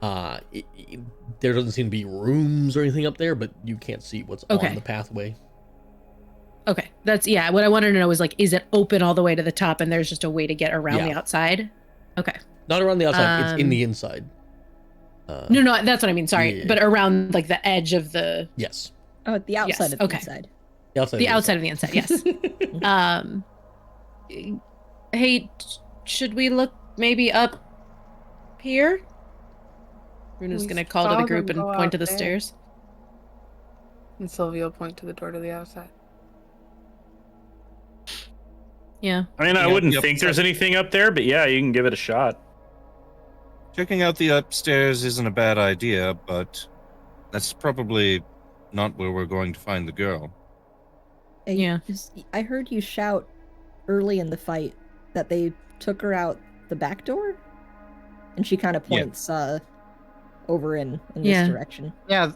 there doesn't seem to be rooms or anything up there, but you can't see what's
Okay.
on the pathway.
Okay. That's what I wanted to know is like, is it open all the way to the top and there's just a way to get around
Yeah.
the outside? Okay.
Not around the outside, it's in
Um,
the inside.
No, that's what I mean. Sorry,
yeah.
but around like the edge of the
Yes.
Oh, the outside
Yes,
of the
okay.
inside.
The outside.
the outside of the inside. Yes. Hey, should we look maybe up here? Runa's
We
gonna call to
saw
the
them
group and
go
point
out
to the
there.
stairs.
And Sylvia will point to the door to the outside.
Yeah.
I mean, I
Yeah,
wouldn't
the
think
upside-
there's anything up there, but yeah, you can give it a shot.
Checking out the upstairs isn't a bad idea, but that's probably not where we're going to find the girl.
Yeah.
I heard you shout early in the fight that they took her out the back door, and she kind of
Yeah.
points over in
Yeah.
this direction.
Yeah,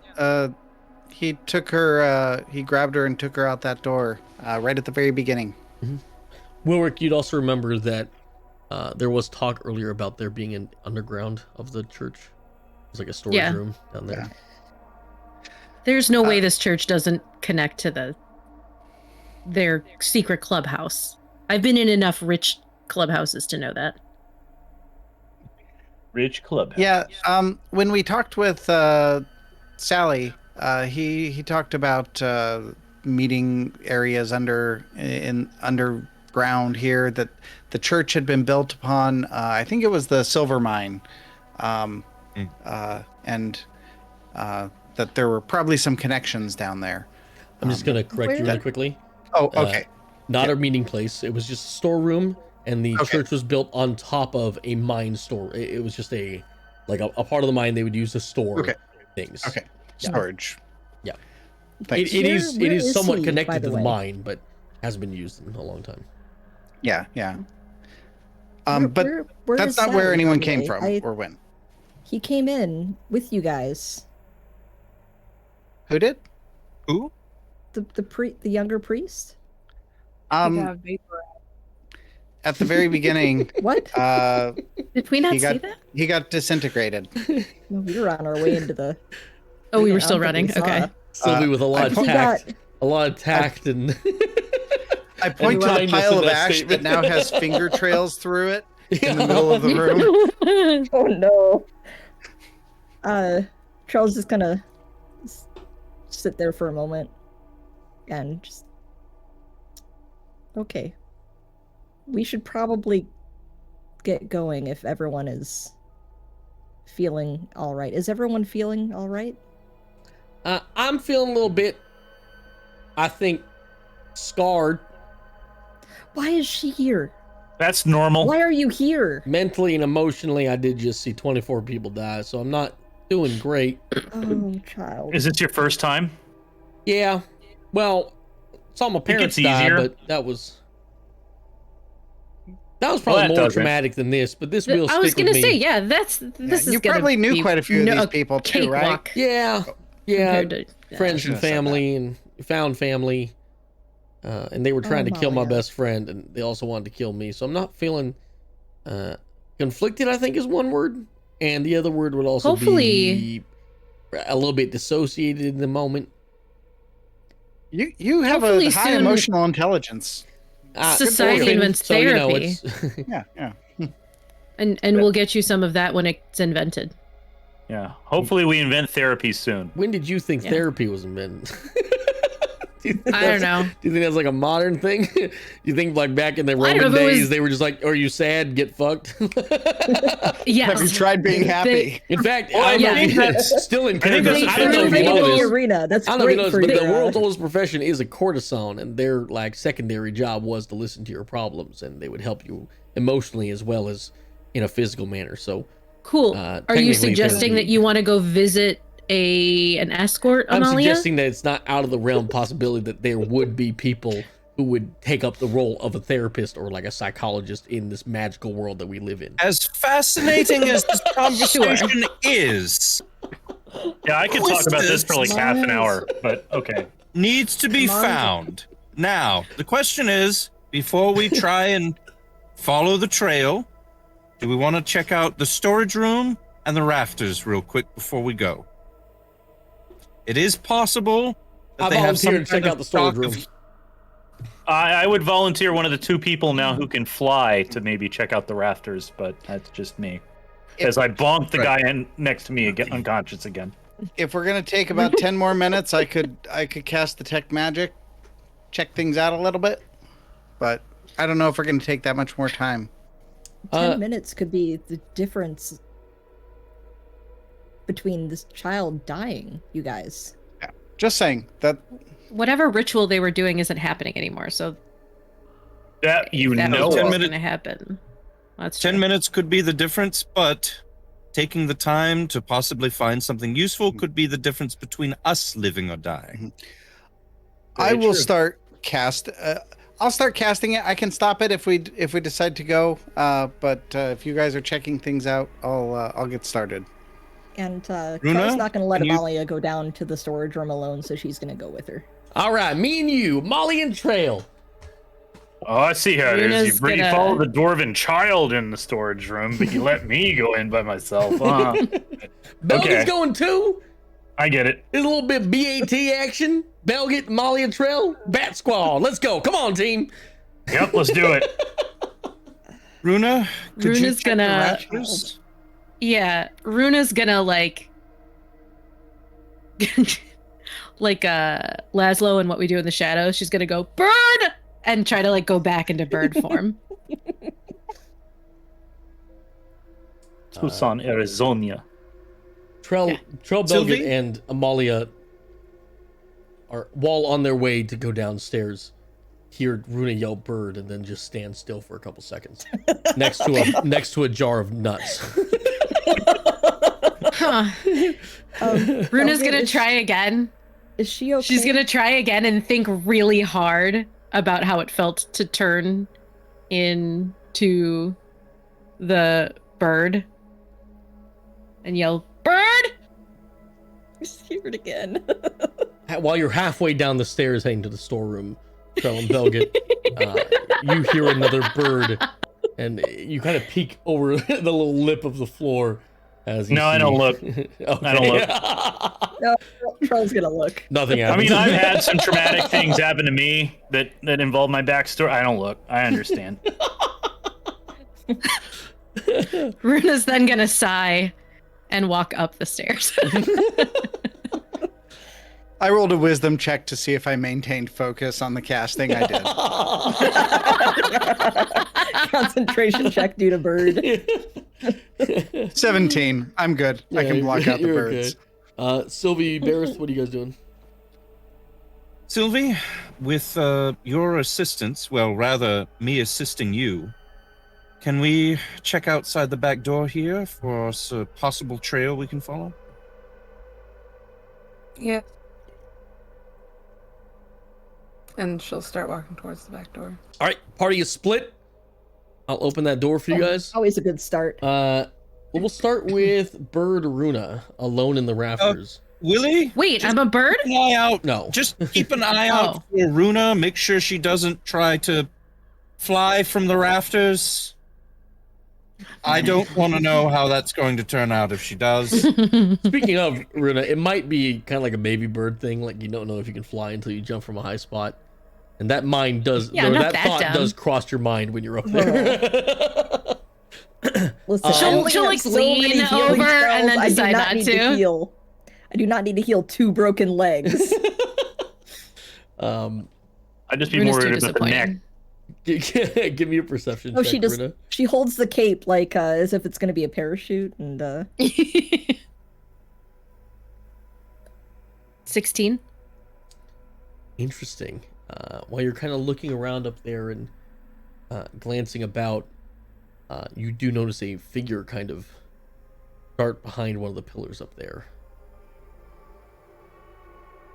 he took her, he grabbed her and took her out that door right at the very beginning.
Wilrick, you'd also remember that there was talk earlier about there being an underground of the church. It's like a storage
Yeah.
room down there.
There's no way this church doesn't connect to their secret clubhouse. I've been in enough rich clubhouses to know that.
Rich club.
Yeah, when we talked with Sally, he talked about meeting areas underground here that the church had been built upon. I think it was the silver mine, and that there were probably some connections down there.
I'm just going to correct you
where-
really quickly.
Oh, okay.
Not a meeting place. It was just a storeroom, and the
Okay.
church was built on top of a mine store. It was just a part of the mine they would use to store
Okay.
things.
Okay.
Yeah.
Storage.
Yeah.
Thanks.
It
Where-
is
where is
somewhat
he, by
connected
the
to the
way?
mine, but hasn't been used in a long time.
Yeah.
Where-
But
where
that's
is
not where
Sally,
anyone
by the
came
way?
from or when.
He came in with you guys.
Who did?
Who?
The younger priest.
Yeah, vapor.
At the very beginning,
What?
Did we not
He
see
got-
that?
he got disintegrated.
No, we were on our way into the.
Oh, we
Yeah,
were
I
still
don't think
running.
we saw.
Okay.
Sylvie with a lot of
He
tact,
got.
a lot of tact, and
I point to the
kindness
pile
in
of
that
ash
statement.
that now has finger trails through it in the middle of the room.
Oh no. Charles is gonna sit there for a moment and just. Okay. We should probably get going if everyone is feeling all right. Is everyone feeling all right?
I'm feeling a little bit, I think, scarred
Why is she here?
That's normal.
Why are you here?
mentally and emotionally. I did just see 24 people die, so I'm not doing great.
Oh, child.
Is this your first time?
Yeah, well, saw my parents
gets
die,
easier.
but that was
Well,
probably
that
more
doesn't.
traumatic than this. But this will
I was
stick with
gonna
me.
say, yeah, this is
you
gonna
probably knew
be
quite a few of
no-
these people too, right?
cakewalk
Yeah,
compared to-
friends
shouldn't
and
have said
family and found family, and they were trying to kill my
Malia.
best friend, and they also wanted to kill me. So I'm not feeling conflicted, I think is one word. and the other word would also
Hopefully-
be a little bit dissociated in the moment.
You have
Hopefully
a high
soon-
emotional intelligence.
Society
orphan,
invents
so, you know,
therapy.
Yeah, yeah.
And we'll get you some of that when it's invented.
Yeah. Hopefully we invent therapy soon.
when did you think
Yeah.
therapy was invented? Do you think
I don't
that's-
know.
Do you think that's like a modern thing? You think like back in the
I don't
Roman
know if it
days,
was-
they were just like, "Are you sad? Get fucked."
Yes.
Have you tried being happy?
In fact,
Well,
I don't know
I
if
think
it's still in
I think
Canada.
that's
I don't know if
essentially
you
what
know
it
the
this.
is.
arena. That's
I don't know if you
great
know this,
for
but the
you.
world's oldest profession is a courtesan, and their like secondary job was to listen to your problems, and they would help you emotionally as well as in a physical manner. So,
Cool.
Uh,
Are you
technically
suggesting
therapy-
that you want to go visit an escort,
I'm
Amalia?
suggesting that it's not out of the realm possibility that there would be people who would take up the role of a therapist or like a psychologist in this magical world that we live in.
As fascinating as this conversation is,
Yeah, I could talk about this for like half an hour, but okay.
needs to be found. Now, the question is, before we try and follow the trail, do we want to check out the storage room and the rafters real quick before we go? It is possible that
I
they have some
volunteer to check
kind
out
of
the storage
stock
room.
of-
I would volunteer one of the two people now who can fly to maybe check out the rafters, but that's just me. As I bonk the guy next to me again, unconscious again.
If we're gonna take about 10 more minutes, I could cast detect magic, check things out a little bit, but I don't know if we're gonna take that much more time.
10 minutes could be the difference between this child dying, you guys.
Just saying that.
Whatever ritual they were doing isn't happening anymore. So
That you
that
know.
was
10
what's
minutes-
going to happen. That's
10
true.
minutes could be the difference, but taking the time to possibly find something useful could be the difference between us living or dying.
I will
true.
start I'll start casting it. I can stop it if we decide to go. But if you guys are checking things out, I'll get started.
And
Runa,
Char's not going to let
can you-
Amalia go down to the storage room alone, so she's going to go with her.
All right, me and you, Molly and Trail.
Oh, I see how it is.
Runa's
You
gonna-
follow the dwarven child in the storage room, but you let me go in by myself.
Belga's
Okay.
going too.
I get it.
There's a little bit BAT action. Belgit, Molly, and Trail. Bat Squad. Let's go. Come on, team.
Yep, let's do it.
Runa, could you
Runa's
check the
gonna-
rafters?
Yeah, Runa's gonna like Laszlo and What We Do in the Shadows. She's gonna go bird and try to like go back into bird form.
Tucson, Arizona.
Trail, Belgit,
Sylvie?
and Amalia are while on their way to go downstairs. Hear Runa yell "bird" and then just stand still for a couple seconds next to a jar of nuts.
Huh. Runa's
okay,
gonna
is-
try again.
Is she okay?
She's gonna try again and think really hard about how it felt to turn into the bird and yell "bird."
Hear it again.
While you're halfway down the stairs heading to the storeroom, Trail and Belgit, you hear another bird, and you kind of peek over the little lip of the floor. As you
No, I
see-
don't look.
Okay.
I don't look.
No, Charles gonna look.
Nothing
I
happens.
mean, I've had some traumatic things happen to me that involve my backstory. I don't look. I understand.
Runa's then gonna sigh and walk up the stairs.
I rolled a wisdom check to see if I maintained focus on the casting. I did.
Concentration check due to bird.
17. I'm good. I can block out the
You're
birds.
okay. Sylvie, Barris, what are you guys doing?
Sylvie, with your assistance, well, rather me assisting you, can we check outside the back door here for a possible trail we can follow?
Yeah. And she'll start walking towards the back door.
All right, party is split. I'll open that door for you guys.
Always a good start.
We'll start with Bird Runa, alone in the rafters.
Willie,
Wait, I'm a bird?
keep an eye out.
No.
Just keep an eye out
Oh.
for Runa. Make sure she doesn't try to fly from the rafters. I don't want to know how that's going to turn out if she does.
Speaking of, Runa, it might be kind of like a baby bird thing. Like you don't know if you can fly until you jump from a high spot. And that mind does,
Yeah,
or
not
that
that
thought
dumb.
does cross your mind when you're up there.
Listen, I
She'll-
only
she'll,
have
like,
so many
lean
healing
over and
spells,
then
I do
decide
not
not
need
to.
heal. I do not need to heal 2 broken legs.
I'd just be
Runa's
more
too
worried about the neck.
disappointing.
Give me a perception
Oh,
check,
she just
Runa.
she holds the cape like as if it's gonna be a parachute, and
16.
Interesting. While you're kind of looking around up there and glancing about, you do notice a figure kind of start behind one of the pillars up there.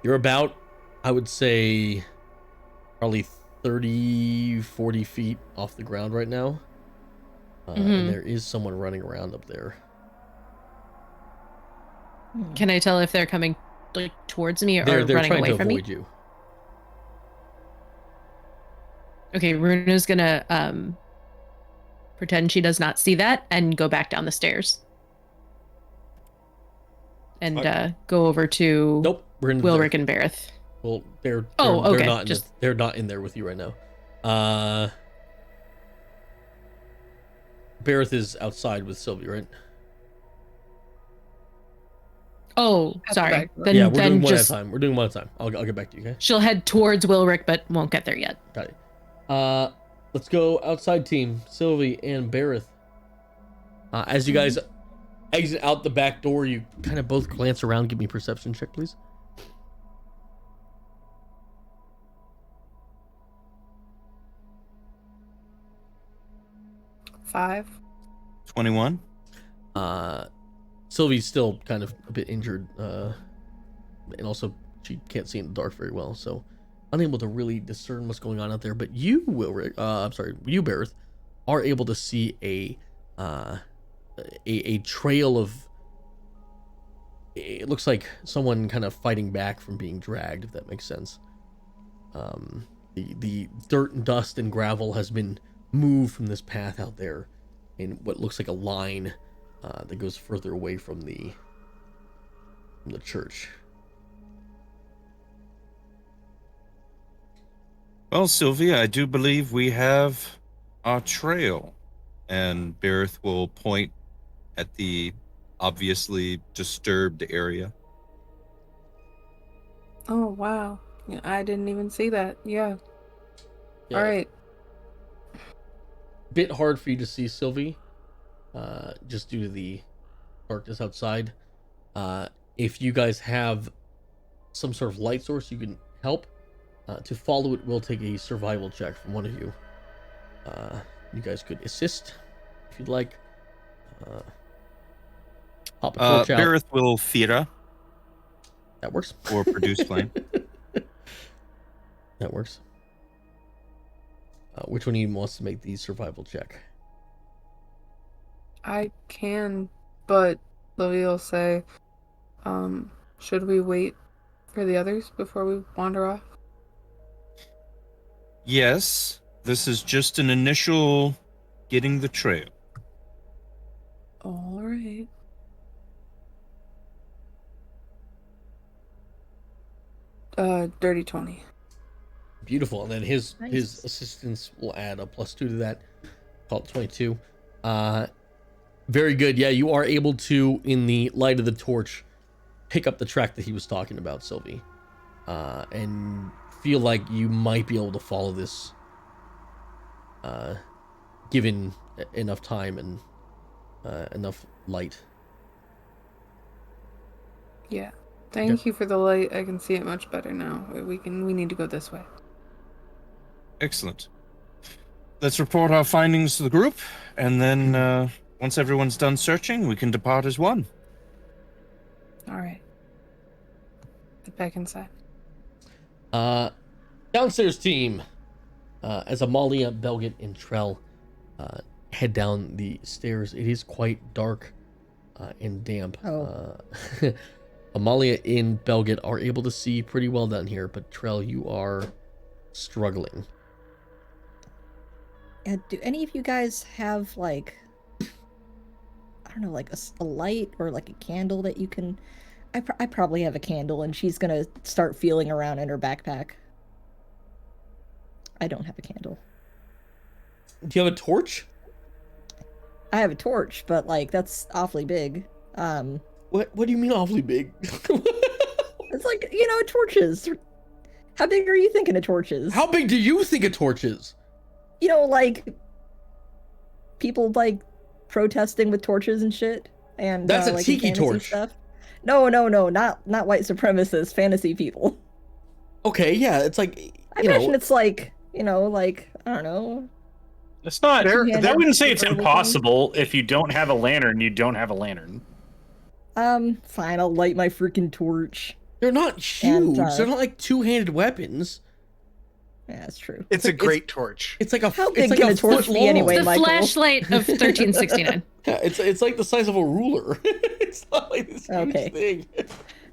You're about, I would say, probably 30, 40 feet off the ground right now. And there is someone running around up there.
Can I tell if they're coming like towards me or
They're
running
trying
away
to
from
avoid
me?
you.
Okay, Runa's gonna pretend she does not see that and go back down the stairs. And go over to
Nope, we're in
Wilrick and Bareth.
Well, they're
okay,
not in
just-
they're not in there with you right now. Bareth is outside with Sylvie, right?
Oh,
At the
sorry.
back.
Then,
Yeah, we're
then
doing one
just
at a time. We're doing one at a time. I'll get back to you, okay?
she'll head towards Wilrick, but won't get there yet.
Got it. Let's go outside team, Sylvie and Bareth. As you guys exit out the back door, you kind of both glance around. Give me a perception check, please.
Five.
21.
Sylvie's still kind of a bit injured, and also she can't see in the dark very well, so unable to really discern what's going on out there. But you, you, Bareth, are able to see a trail of. It looks like someone kind of fighting back from being dragged, if that makes sense. The dirt and dust and gravel has been moved from this path out there in what looks like a line that goes further away from the church.
Well, Sylvia, I do believe we have our trail. And Bareth will point at the obviously disturbed area.
Oh, wow. Yeah, I didn't even see that. Yeah.
Yeah,
All right.
bit hard for you to see, Sylvie, just due to the darkness outside. If you guys have some sort of light source, you can help. To follow it will take a survival check from one of you. You guys could assist if you'd like. Pop a torch out.
Bareth will Thera
That works.
or produce flame.
That works. Which one of you wants to make the survival check?
I can, but Livy will say, should we wait for the others before we wander off?
Yes, this is just an initial getting the trail.
All right. Dirty 20.
Beautiful. And then his
Nice.
assistance will add a +2 to that. Call it 22. Very good. Yeah, you are able to, in the light of the torch, pick up the track that he was talking about, Sylvie. And feel like you might be able to follow this given enough time and enough light.
Yeah. Thank you for the light. I can see it much better now. We need to go this way.
Excellent. Let's report our findings to the group, and then once everyone's done searching, we can depart as one.
All right. Get back inside.
Downstairs team, as Amalia, Belgit, and Trell head down the stairs, it is quite dark and damp.
Oh.
Amalia and Belgit are able to see pretty well down here, but Trell, you are struggling.
Do any of you guys have like don't know, like a light or like a candle that you can. I probably have a candle, and she's gonna start feeling around in her backpack. I don't have a candle.
Do you have a torch?
I have a torch, but like that's awfully big.
What do you mean awfully big?
It's like, torches. How big are you thinking a torch is?
How big do you think a torch is?
Like people like protesting with torches and shit. And
that's a
like
tiki torch.
Stuff. No, not white supremacists, fantasy people.
Okay, yeah, it's like
I imagine it's like, like I don't know.
It's not. I wouldn't say it's
Everything.
impossible. If you don't have a lantern, you don't have a lantern.
Fine, I'll light my freaking torch.
They're not huge. They're not like two-handed weapons.
Yeah, that's true.
It's a great torch.
It's like a
How big
it's like
can
a
a torch
foot
be
long.
anyway,
The
Michael?
flashlight of 1369.
Yeah, it's like the size of a ruler. It's not like this huge
Okay.
thing.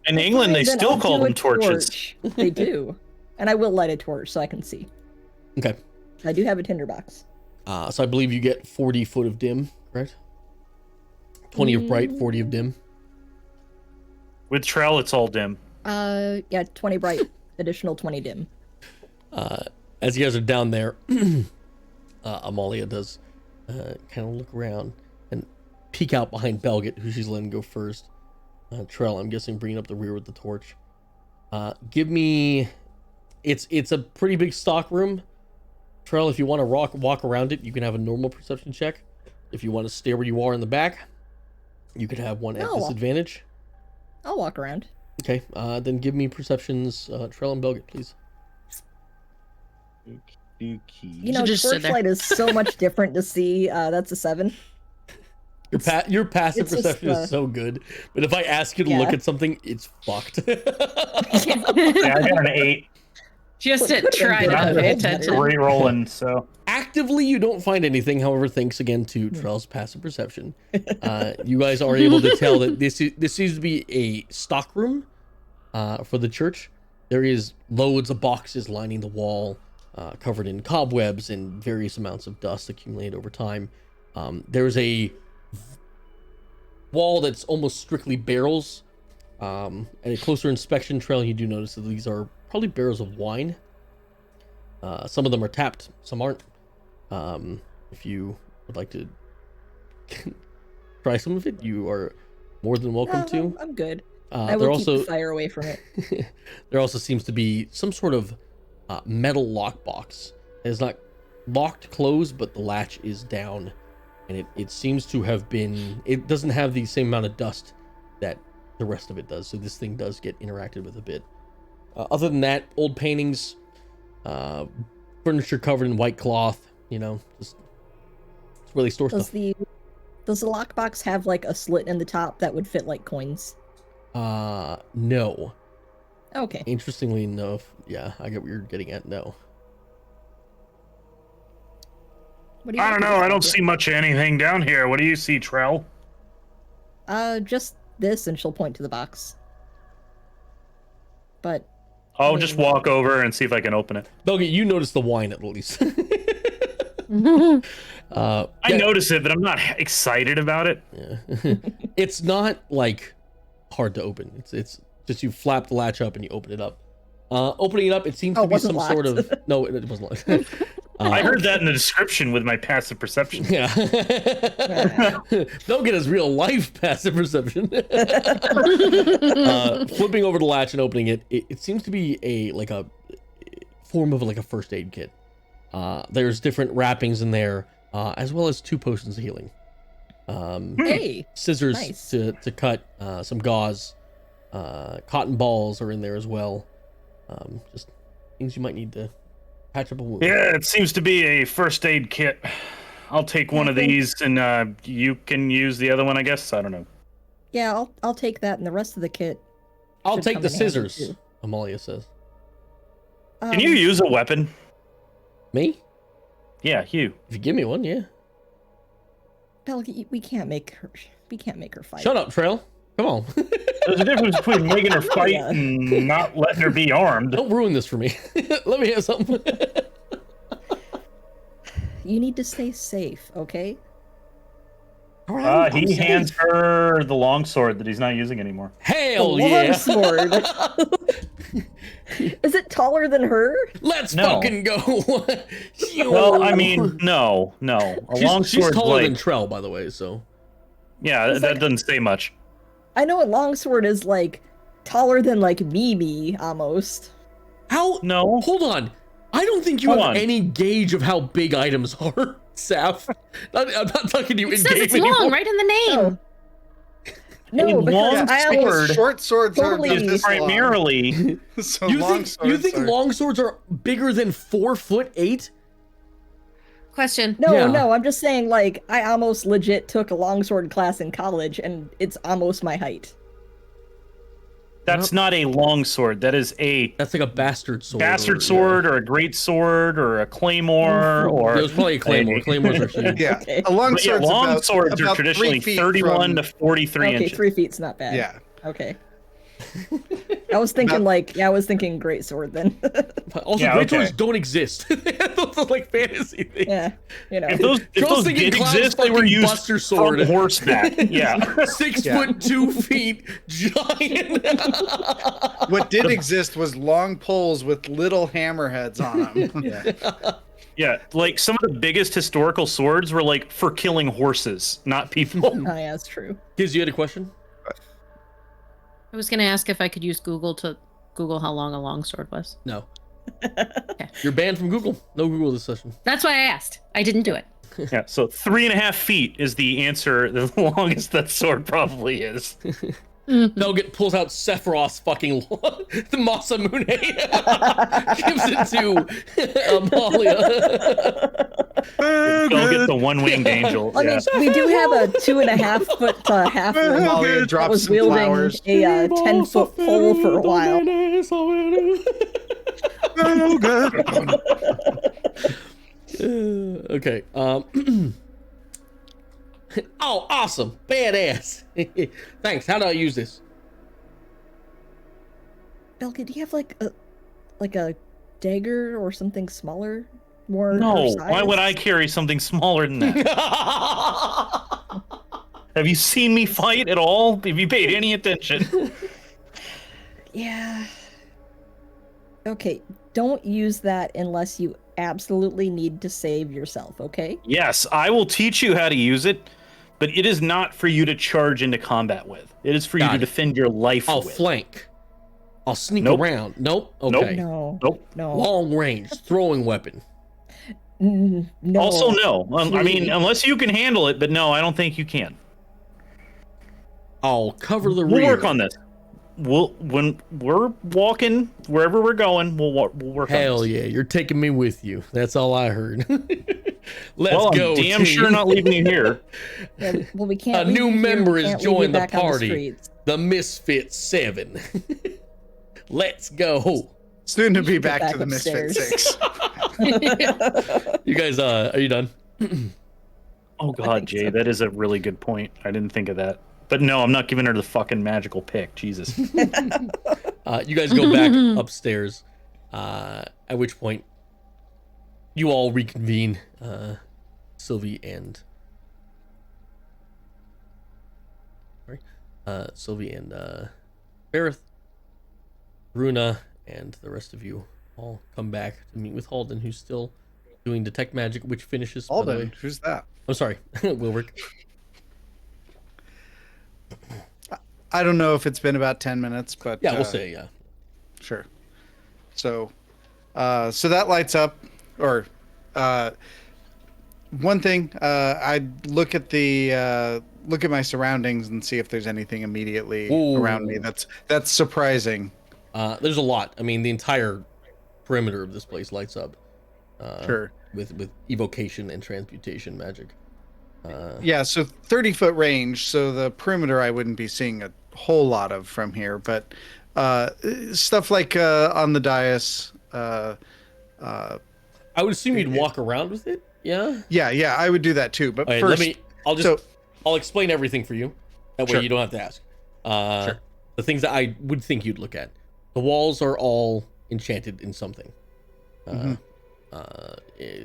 In England, they
Then
still
I'll
call
do
them
a
torches.
torch. They do. And I will light a torch so I can see.
Okay.
I do have a tinderbox.
So I believe you get 40 foot of dim, correct? 20 of bright, 40 of dim.
With Trell, it's all dim.
Yeah, 20 bright, additional 20 dim.
As you guys are down there, Amalia does kind of look around and peek out behind Belgit, who she's letting go first. Trell, I'm guessing, bringing up the rear with the torch. Give me... It's a pretty big stock room. Trell, if you want to walk around it, you can have a normal perception check. If you want to stay where you are in the back, you could have one at disadvantage.
I'll walk around.
Okay, then give me perceptions, Trell and Belgit, please.
just sit there.
Torchlight is so much different to see. That's a 7.
Your passive
it's just,
perception is so good, but if I ask you to look at something, it's fucked.
Yeah, I got an 8.
Just to try to pay attention.
Re-rolling, so.
Actively, you don't find anything. However, thanks again to Trell's passive perception, you guys are able to tell that this seems to be a stock room for the church. There is loads of boxes lining the wall, covered in cobwebs and various amounts of dust accumulated over time. There's a wall that's almost strictly barrels. At a closer inspection, Trell, you do notice that these are probably barrels of wine. Some of them are tapped, some aren't. If you would like to try some of it, you are more than welcome to.
I'm good. I will keep the fire away from it.
There also seems to be some sort of metal lockbox. It is not locked closed, but the latch is down. And it seems to have been... It doesn't have the same amount of dust that the rest of it does. So this thing does get interacted with a bit. Other than that, old paintings, furniture covered in white cloth, just it's where they store stuff.
Does the lockbox have like a slit in the top that would fit like coins?
No.
Okay.
Interestingly enough, yeah, I get what you're getting at. No.
I don't know. I don't see much of anything down here. What do you see, Trell?
Just this, and she'll point to the box. But
I'll just walk over and see if I can open it.
Belgi, you notice the wine at least.
I notice it, but I'm not excited about it.
Yeah. It's not like hard to open. It's just you flap the latch up and you open it up. Opening it up, it seems to be some sort of... No, it wasn't locked.
I heard that in the description with my passive perception.
Yeah. Don't get his real life passive perception. Flipping over the latch and opening it, it seems to be a form of like a first aid kit. There's different wrappings in there, as well as 2 potions of healing.
Hey,
scissors
nice.
to cut, some gauze, cotton balls are in there as well. Just things you might need to patch up a wound.
Yeah, it seems to be a first aid kit. I'll take one of these, and you can use the other one, I guess. I don't know.
Yeah, I'll take that, and the rest of the kit.
I'll
should
take
come
the
in handy,
scissors,
too.
Amalia says.
Can you use a weapon?
Me?
Yeah, you.
If you give me one, yeah.
Belgi, we can't make her fight.
Shut up, Trail. Come on.
There's a difference between making her fight and not letting her be armed.
Don't ruin this for me. Let me have something.
You need to stay safe, okay?
He hands her the longsword that he's not using anymore.
Hell
The
yeah!
longsword. Is it taller than her?
Let's
No.
fucking go!
Well, I mean, no. A
she's
longsword,
taller
like,
than Trell, by the way. So
yeah,
It's
that
like-
doesn't say much.
I know a longsword is like taller than like Mimi almost.
how?
No.
Hold on. I don't think you
Hold
have
on.
any gauge of how big items are, Saf. I'm not talking to you
It
in
says
game
it's
anymore.
long right in the name.
Oh. No,
A
because
long
I
sword
almost
Short swords
Totally.
are
Is
this long.
primarily
So
You
long
think you
swords
think
are-
longswords are bigger than 4'8"?
Question.
No,
Yeah.
no, I'm just saying like I almost legit took a longsword class in college and it's almost my height.
that's not a longsword. That is a
That's like a bastard sword.
bastard sword or a great sword or a claymore or
Yeah, it was probably a claymore. Claymores are huge.
Yeah,
Okay.
a long
But yeah,
sword's
long
about,
swords are
about
traditionally
3 feet
31
from,
to 43
Okay,
inches.
3 feet's not bad.
Yeah,
Okay. I was thinking I was thinking great sword then.
Also,
Yeah,
great
okay.
swords don't exist. Those are like fantasy things.
Yeah, you know.
If those
Girls thinking
did
Cloud's
exist, they were
fucking
used
Buster sword.
on horseback. Yeah.
6
Yeah.
foot 2 feet, giant.
what did exist was long poles with little hammerheads on them.
Yeah.
Yeah, like some of the biggest historical swords were like for killing horses, not people.
Oh yeah, that's true.
Giz, you had a question?
I was gonna ask if I could use Google to Google how long a longsword was.
No. You're banned from Google. No Google this session.
That's why I asked. I didn't do it.
Yeah, so 3.5 feet is the answer. The longest that sword probably is.
Velget pulls out Sephiroth's fucking the Masamune, gives it to Amalia.
They'll get the one-winged angel.
I mean,
Yeah.
we do have a 2.5 foot halfling
Amalia
that
drops
was
some
wielding
flowers.
a 10-foot pole for a while.
Okay. Oh, awesome. Badass. Thanks. How do I use this?
Belka, do you have like a dagger or something smaller? More
No,
her
why would I
size?
carry something smaller than that? Have you seen me fight at all? Have you paid any attention?
Yeah. Okay, don't use that unless you absolutely need to save yourself, okay?
Yes, I will teach you how to use it, but it is not for you to charge into combat with. It is for you
Got
to
it.
defend your life
I'll
with.
flank. I'll sneak
Nope.
around. Nope.
Nope.
Okay.
No.
Nope.
No.
Long range throwing weapon.
No.
Also, no. I mean,
Please.
unless you can handle it, but no, I don't think you can.
I'll cover the
We'll
rear.
work on this. When we're walking wherever we're going, we'll work on
Hell
this.
yeah, you're taking me with you. That's all I heard. Let's
Well,
go.
I'm damn
team.
sure not leaving you here.
Yeah, well, we can't.
A
leave
new
you here,
member
we
has
can't leave you
joined the
back on
party.
streets.
The Misfit 7. Let's go.
Soon to be
Get
back
back
to the Misfit
upstairs.
6.
You guys, are you done?
Oh God,
think
Jay,
so.
that is a really good point. I didn't think of that. But no, I'm not giving her the fucking magical pick. Jesus.
You guys go back upstairs. At which point, you all reconvene. Sylvie and Bareth, Runa, and the rest of you all come back to meet with Halden, who's still doing detect magic, which finishes. By the way.
Alden, who's that?
I'm sorry, Wilrick.
I don't know if it's been about 10 minutes, but
Yeah, we'll say yeah.
Sure. So, so that lights up, or one thing. I'd look at my surroundings and see if there's anything immediately around me
Ooh.
that's surprising.
There's a lot. I mean, the entire perimeter of this place lights up.
Sure.
With evocation and transmutation magic.
Yeah, so 30-foot range. So the perimeter I wouldn't be seeing a whole lot of from here, but stuff like on the dais.
I would assume you'd walk around with it. Yeah.
Yeah, I would do that too. But
Okay,
first,
I'll explain everything for you. That way
Sure.
you don't have to ask.
Sure.
The things that I would think you'd look at. The walls are all enchanted in something.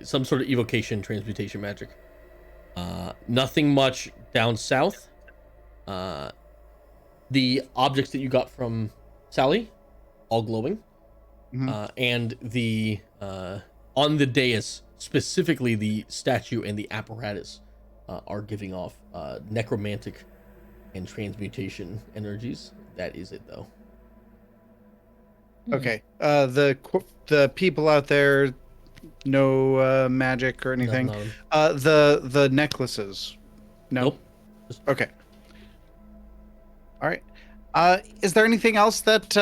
Some sort of evocation, transmutation magic. Nothing much down south, the objects that you got from Sally, all glowing, and the on the dais, specifically the statue and the apparatus, are giving off necromantic and transmutation energies. That is it, though.
Okay. The people out there, no magic or anything.
Nothing on them.
The necklaces. No.
Nope.
Okay. All right. Is there anything else that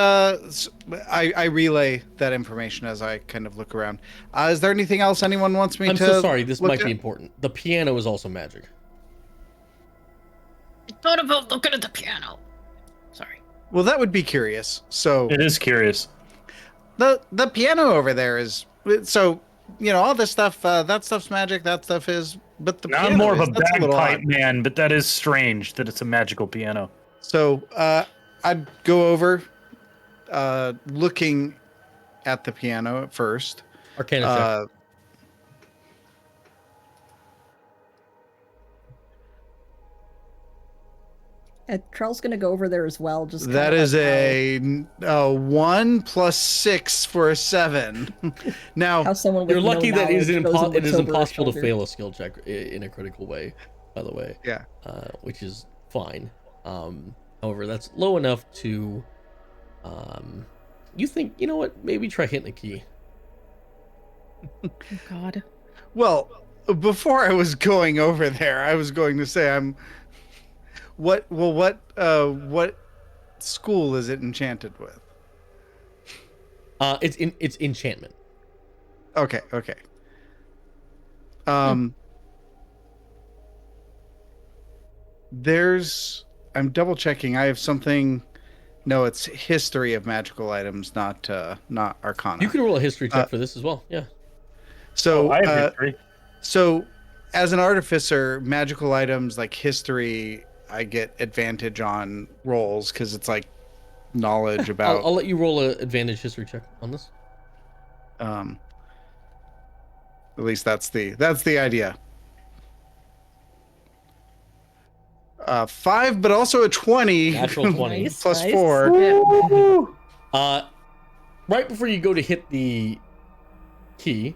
I relay that information as I kind of look around? Is there anything else anyone wants me
I'm
to?
so sorry. This
look
might be
at?
important. The piano is also magic.
I thought about looking at the piano. Sorry.
Well, that would be curious. So
It is curious.
the piano over there is so all this stuff. That stuff's magic. That stuff is. But the
Now
piano
I'm more of
is,
a
that's little
bagpipe
odd.
man, but that is strange that it's a magical piano.
So I'd go over, looking at the piano at first.
Arcana
Trell's gonna go over there as well. Just
That
kinda
is
like
a 1 + 6 for a 7. Now,
how someone with
You're lucky
no
that it is,
knowledge goes and
it is
looks over her
impossible to
shoulder.
fail a skill check in a critical way, by the way.
Yeah.
Which is fine. However, that's low enough to, you think, you know what? Maybe try hitting a key.
Oh, God.
well, before I was going over there, I was going to say what school is it enchanted with?
It's enchantment.
Okay. I'm double checking. I have something. No, it's history of magical items, not arcana.
You can roll a history check for this as well. Yeah.
So,
I have history.
so as an artificer, magical items like history, I get advantage on rolls because it's like knowledge about.
I'll let you roll a advantage history check on this.
At least that's the idea. 5, but also a 20.
Natural 20.
Nice,
plus
nice.
4.
Right before you go to hit the key,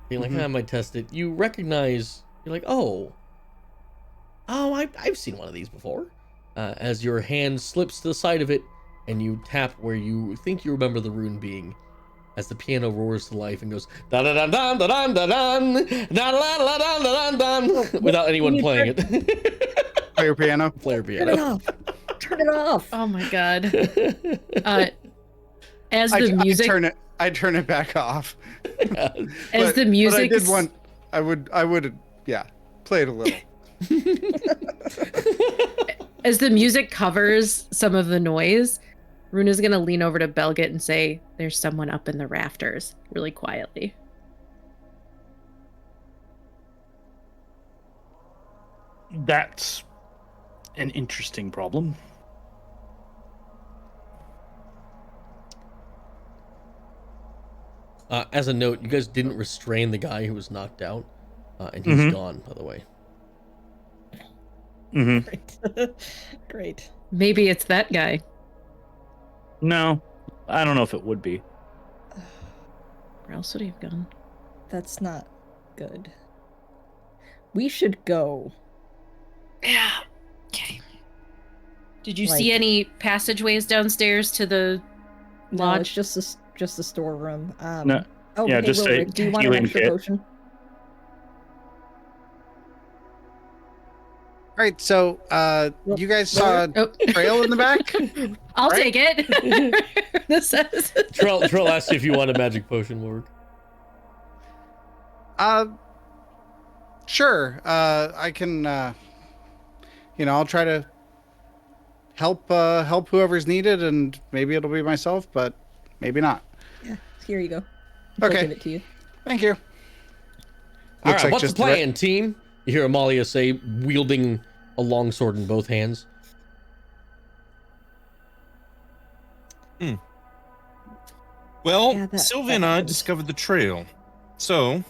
being like,
Mhm.
I might test it. You recognize, you're like, oh, I've seen one of these before. As your hand slips to the side of it, and you tap where you think you remember the rune being, as the piano roars to life and goes da da da da da da da da da da da da without anyone playing it.
Player piano.
Player
Turn it
piano.
off. Turn it off.
Oh, my God. As
I
the music,
I turn it back off.
as the music,
But I did want. I would. Yeah, play it a little.
as the music covers some of the noise, Runa's gonna lean over to Belgit and say, "There's someone up in the rafters," really quietly.
That's an interesting problem.
As a note, you guys didn't restrain the guy who was knocked out, and he's gone, by the way.
Mm-hmm.
Great. Great.
Maybe it's that guy.
No, I don't know if it would be.
Where else would he have gone?
That's not good. We should go.
Yeah. Okay. Did you
Like-
see any passageways downstairs to the
No,
lodge?
it's just a storeroom.
No.
Oh,
Yeah,
hey,
just say
Wilrick, do you want an
healing
extra
kit.
potion?
All right, so you guys saw a
Oh.
trail in the back?
I'll
Right?
take it. This says.
Trell asked you if you want a magic potion, Warwick.
Sure. I can. I'll try to help whoever's needed, and maybe it'll be myself, but maybe not.
Yeah, here you go. I'll
Okay.
give it to you.
Thank you.
All
Looks
right,
like
what's the
just
plan, team? You hear Amalia say, wielding a longsword in both hands.
Well,
Yeah, that-
Sylvia and I
that-
discovered the trail. So,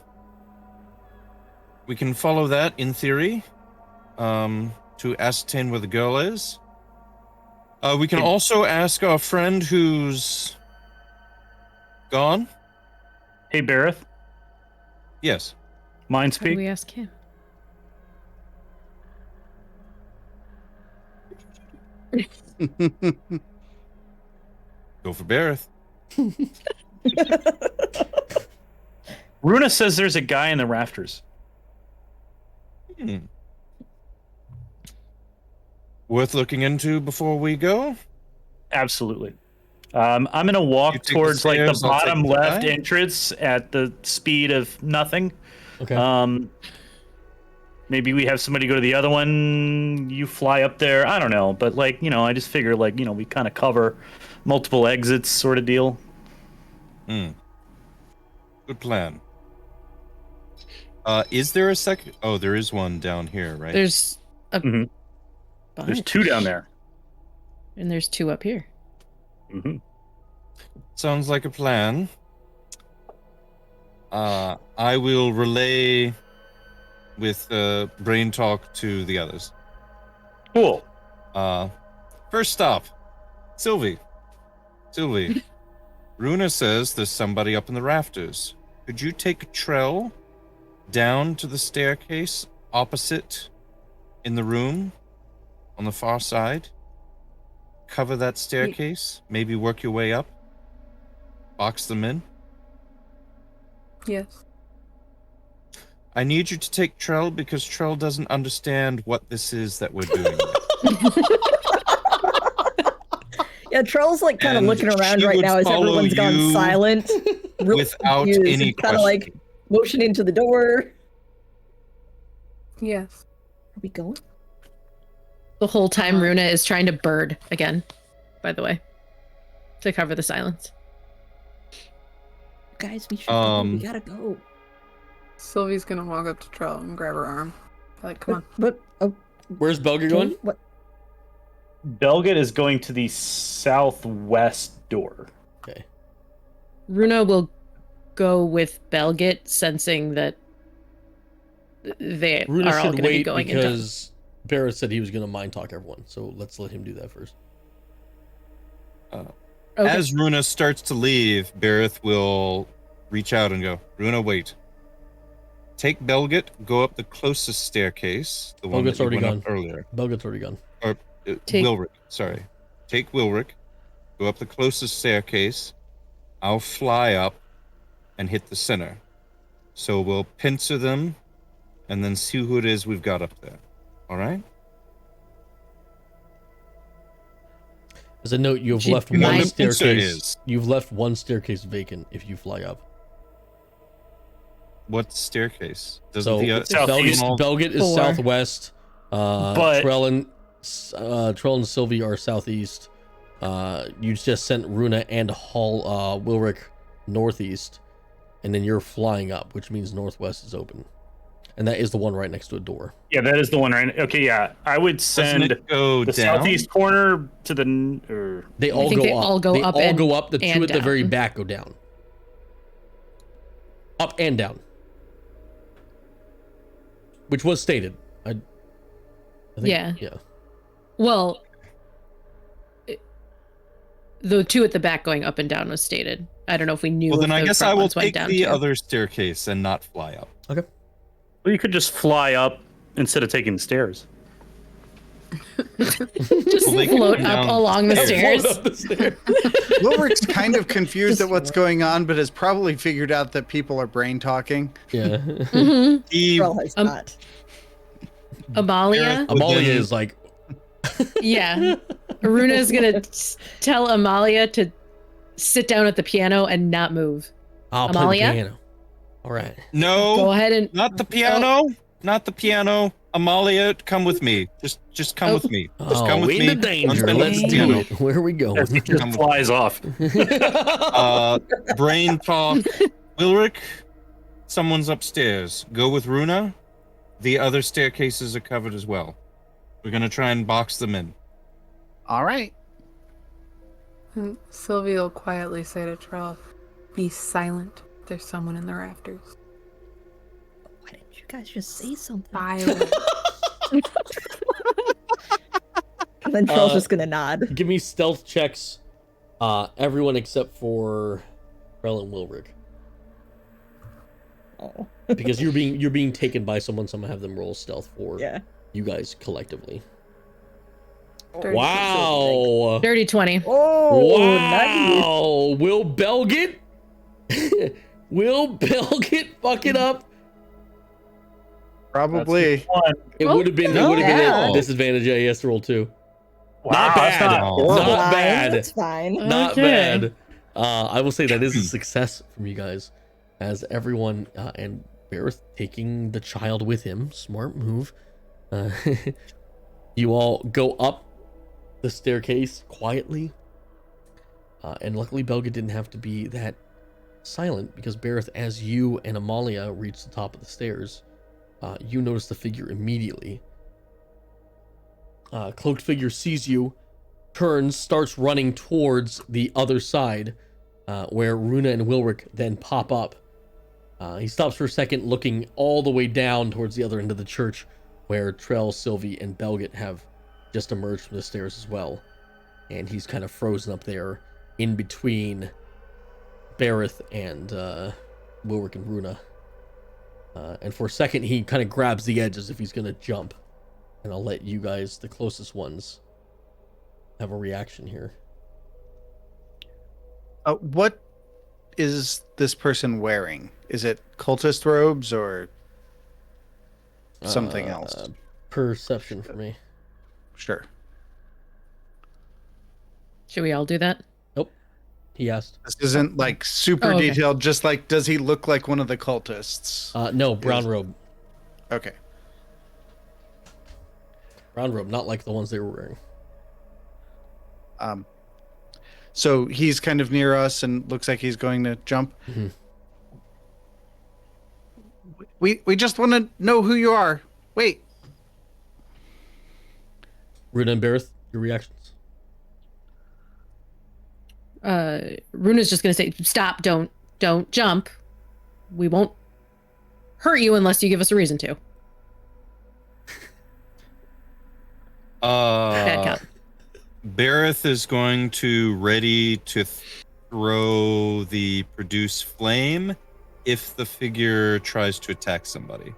we can follow that in theory. to ascertain where the girl is. We can also ask our friend who's gone.
Hey, Bareth.
Yes.
Mind
How do
speak.
we ask him?
Go for Bareth.
Runa says there's a guy in the rafters.
Worth looking into before we go?
Absolutely. I'm gonna
You
walk
take the
towards like the
stairs, I'll take
bottom
the
left
guy.
entrance at the speed of nothing.
Okay.
Maybe we have somebody go to the other one. You fly up there. I don't know, but like I just figure like we kind of cover multiple exits, sort of deal.
Good plan. Is there a second? Oh, there is one down here, right?
There's a
Mhm. There's two down there.
and there's two up here.
Mm-hmm.
Sounds like a plan. I will relay with brain talk to the others.
Cool.
First stop, Sylvie. Sylvie, Runa says there's somebody up in the rafters. Could you take Trell down to the staircase opposite in the room on the far side? Cover that staircase. Maybe work your way up. Box them in.
Yes.
I need you to take Trell because Trell doesn't understand what this is that we're doing.
Yeah, Trell's like kind of
And
looking around
she
right
would
now as
follow
everyone's gone
you
silent. Really
without
confused,
any
kind of like
question.
motioning to the door.
Yes.
Are we going?
The whole time Runa is trying to bird again, by the way, to cover the silence.
Guys, we should go. We
Um,
gotta go.
Sylvie's gonna walk up to Trell and grab her arm. Like, come on.
But
Where's Belga
okay,
going?
what?
Belgit is going to the southwest door.
Okay.
Runa will go with Belgit, sensing that they
Runa
are all
should
going to be
wait
going into.
because Barrett said he was going to mind talk everyone. So let's let him do that first.
Okay.
As Runa starts to leave, Bareth will reach out and go, Runa, wait. Take Belgit, go up the closest staircase, the one
Belgit's
that you
already
went up
gone.
earlier.
Belga's already gone.
Take-
Wilrick, sorry. Take Wilrick, go up the closest staircase. I'll fly up and hit the center. So we'll pincer them and then see who it is we've got up there. All right?
As a note, you have
Should
left
mine-
one
The pincer
staircase.
is-
You've left one staircase vacant if you fly up.
What staircase? Does
So
the
Southeast.
Belgit is
4.
southwest.
But-
Trell and Sylvie are southeast. You just sent Runa and Wilrick northeast, and then you're flying up, which means northwest is open, and that is the one right next to a door.
Yeah, that is the one right. Okay, yeah, I would
Doesn't
send
it go
the
down?
southeast corner to the. Or
They all
think
go
they
up.
all go
they
up
all
and-
go up. The two
and
at the very
down.
back go down. Up and down. Which was stated. I think,
Yeah.
Yeah.
Well, the two at the back going up and down was stated. I don't know if we knew.
Well,
if
then I
the
guess
front
I will
ones went
take
down
the
too.
other staircase and not fly up.
Okay.
well, you could just fly up instead of taking the stairs.
Just
Well, they can
float
come
up
down
along the
the
stairs.
Float up the stairs.
Wilrick's kind of confused at what's going on, but has probably figured out that people are brain talking.
Yeah.
Mhm.
He,
Trell has not.
Amalia.
Well,
Amalia
then-
is like,
Yeah. Aruna is gonna tell Amalia to sit down at the piano and not move.
I'll
Amalia?
play the piano. All right.
Go
no,
ahead and
not the piano. Not the piano. Amalia, come with me. Just come
Oh.
with me. Just come with
into
me.
danger.
Until
Let's
it's
do
piano.
it. Where are we going?
As he just
Come with-
flies off.
Brain talk. Wilrick, someone's upstairs. Go with Runa. The other staircases are covered as well. We're gonna try and box them in.
All right.
And Sylvie will quietly say to Trell, "Be silent. There's someone in the rafters."
Why didn't you guys just say something?
Silent.
And then Trell's just gonna nod.
Give me stealth checks. Everyone except for Trell and Wilrick.
Oh.
Because you're being taken by someone, so I'm gonna have them roll stealth for
Yeah.
you guys collectively.
Dirty
Wow.
Dirty 20.
Oh, nice.
Wow. Will Belgit? Will Belgit fuck it up?
Probably.
It
Oh,
would have been
yeah.
a disadvantage. Yeah, he has to roll 2.
Wow,
Not
that's
bad.
not horrible.
Not
Fine,
bad.
That's fine.
Not
Okay.
bad. I will say that is a success from you guys, as everyone and Bareth taking the child with him. Smart move. You all go up the staircase quietly, and luckily Belga didn't have to be that silent, because Bareth, as you and Amalia reach the top of the stairs, you notice the figure immediately. Cloaked figure sees you, turns, starts running towards the other side, where Runa and Wilrick then pop up. He stops for a second, looking all the way down towards the other end of the church, where Trell, Sylvie, and Belgit have just emerged from the stairs as well. And he's kind of frozen up there in between Bareth and Wilrick and Runa. And for a second, he kind of grabs the edge as if he's going to jump. And I'll let you guys, the closest ones, have a reaction here.
What is this person wearing? Is it cultist robes or something else?
Perception for me.
Sure.
Should we all do that?
Nope. He asked.
This isn't like super
Oh, okay.
detailed, just like, does he look like one of the cultists?
No, brown robe.
Okay.
Brown robe, not like the ones they were wearing.
So he's kind of near us and looks like he's going to jump.
Mhm.
We just want to know who you are. Wait.
Runa and Bareth, your reactions?
Runa's just gonna say, "Stop! Don't jump. We won't hurt you unless you give us a reason to." Bad cop.
Bareth is going to ready to throw the produce flame if the figure tries to attack somebody.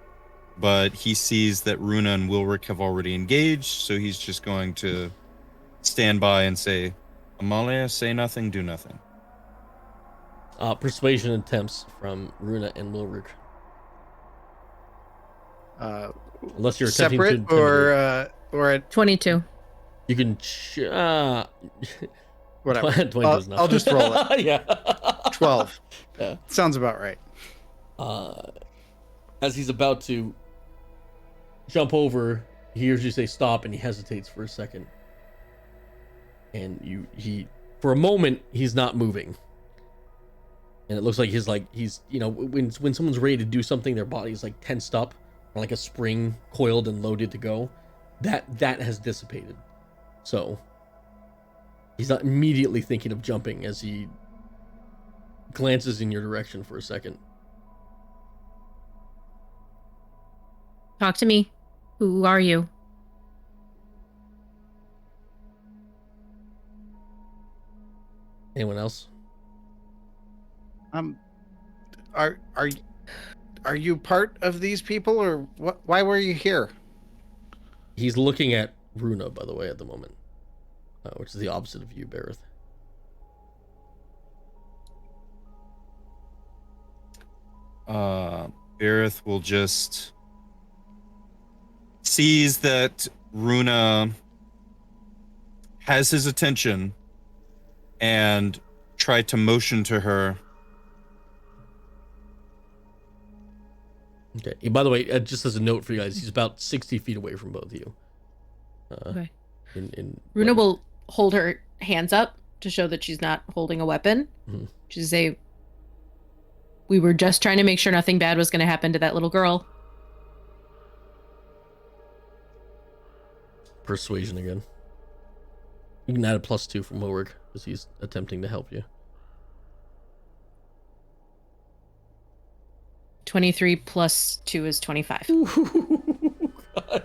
But he sees that Runa and Wilrick have already engaged, so he's just going to stand by and say, Amalia, say nothing, do nothing.
Persuasion attempts from Runa and Wilrick. Unless you're attempting to
Separate
intimidate.
or at
22.
You can
whatever.
22 is enough.
I'll just roll it.
Yeah.
12.
Yeah.
Sounds about right.
As he's about to jump over, he hears you say stop, and he hesitates for a second. And he for a moment he's not moving. And it looks like he's you know, when someone's ready to do something, their body's like tensed up, or like a spring coiled and loaded to go. That has dissipated. So he's not immediately thinking of jumping as he glances in your direction for a second.
Talk to me. Who are you?
Anyone else?
Are you part of these people, or what? Why were you here?
He's looking at Runa, by the way, at the moment, which is the opposite of you, Bareth.
Bareth will just sees that Runa has his attention and try to motion to her.
Okay. By the way, just as a note for you guys, he's about 60 feet away from both of you.
Okay.
Runa
Runa will hold her hands up to show that she's not holding a weapon.
Mhm.
She'll say, "We were just trying to make sure nothing bad was going to happen to that little girl."
Persuasion again. You can add a +2 from Wilrick because he's attempting to help you.
23 plus 2 is 25.
God.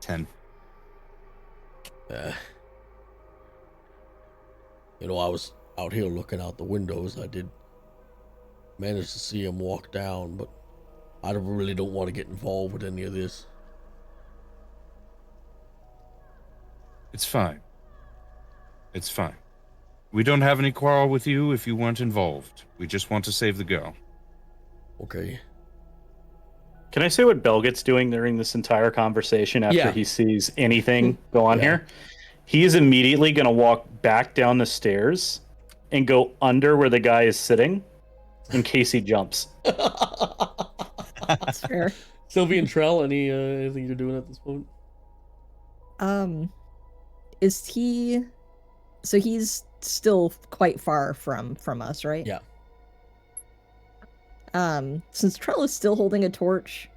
10.
You know, I was out here looking out the windows. I did manage to see him walk down, but I really don't want to get involved with any of this.
It's fine. It's fine. We don't have any quarrel with you if you weren't involved. We just want to save the girl.
Okay.
Can I say what Belget's doing during this entire conversation after he sees anything go on here? He is immediately going to walk back down the stairs and go under where the guy is sitting in case he jumps.
That's fair.
Sylvie and Trell, anything you're doing at this point?
Is he... So he's still quite far from us, right?
Yeah.
Since Trell is still holding a torch,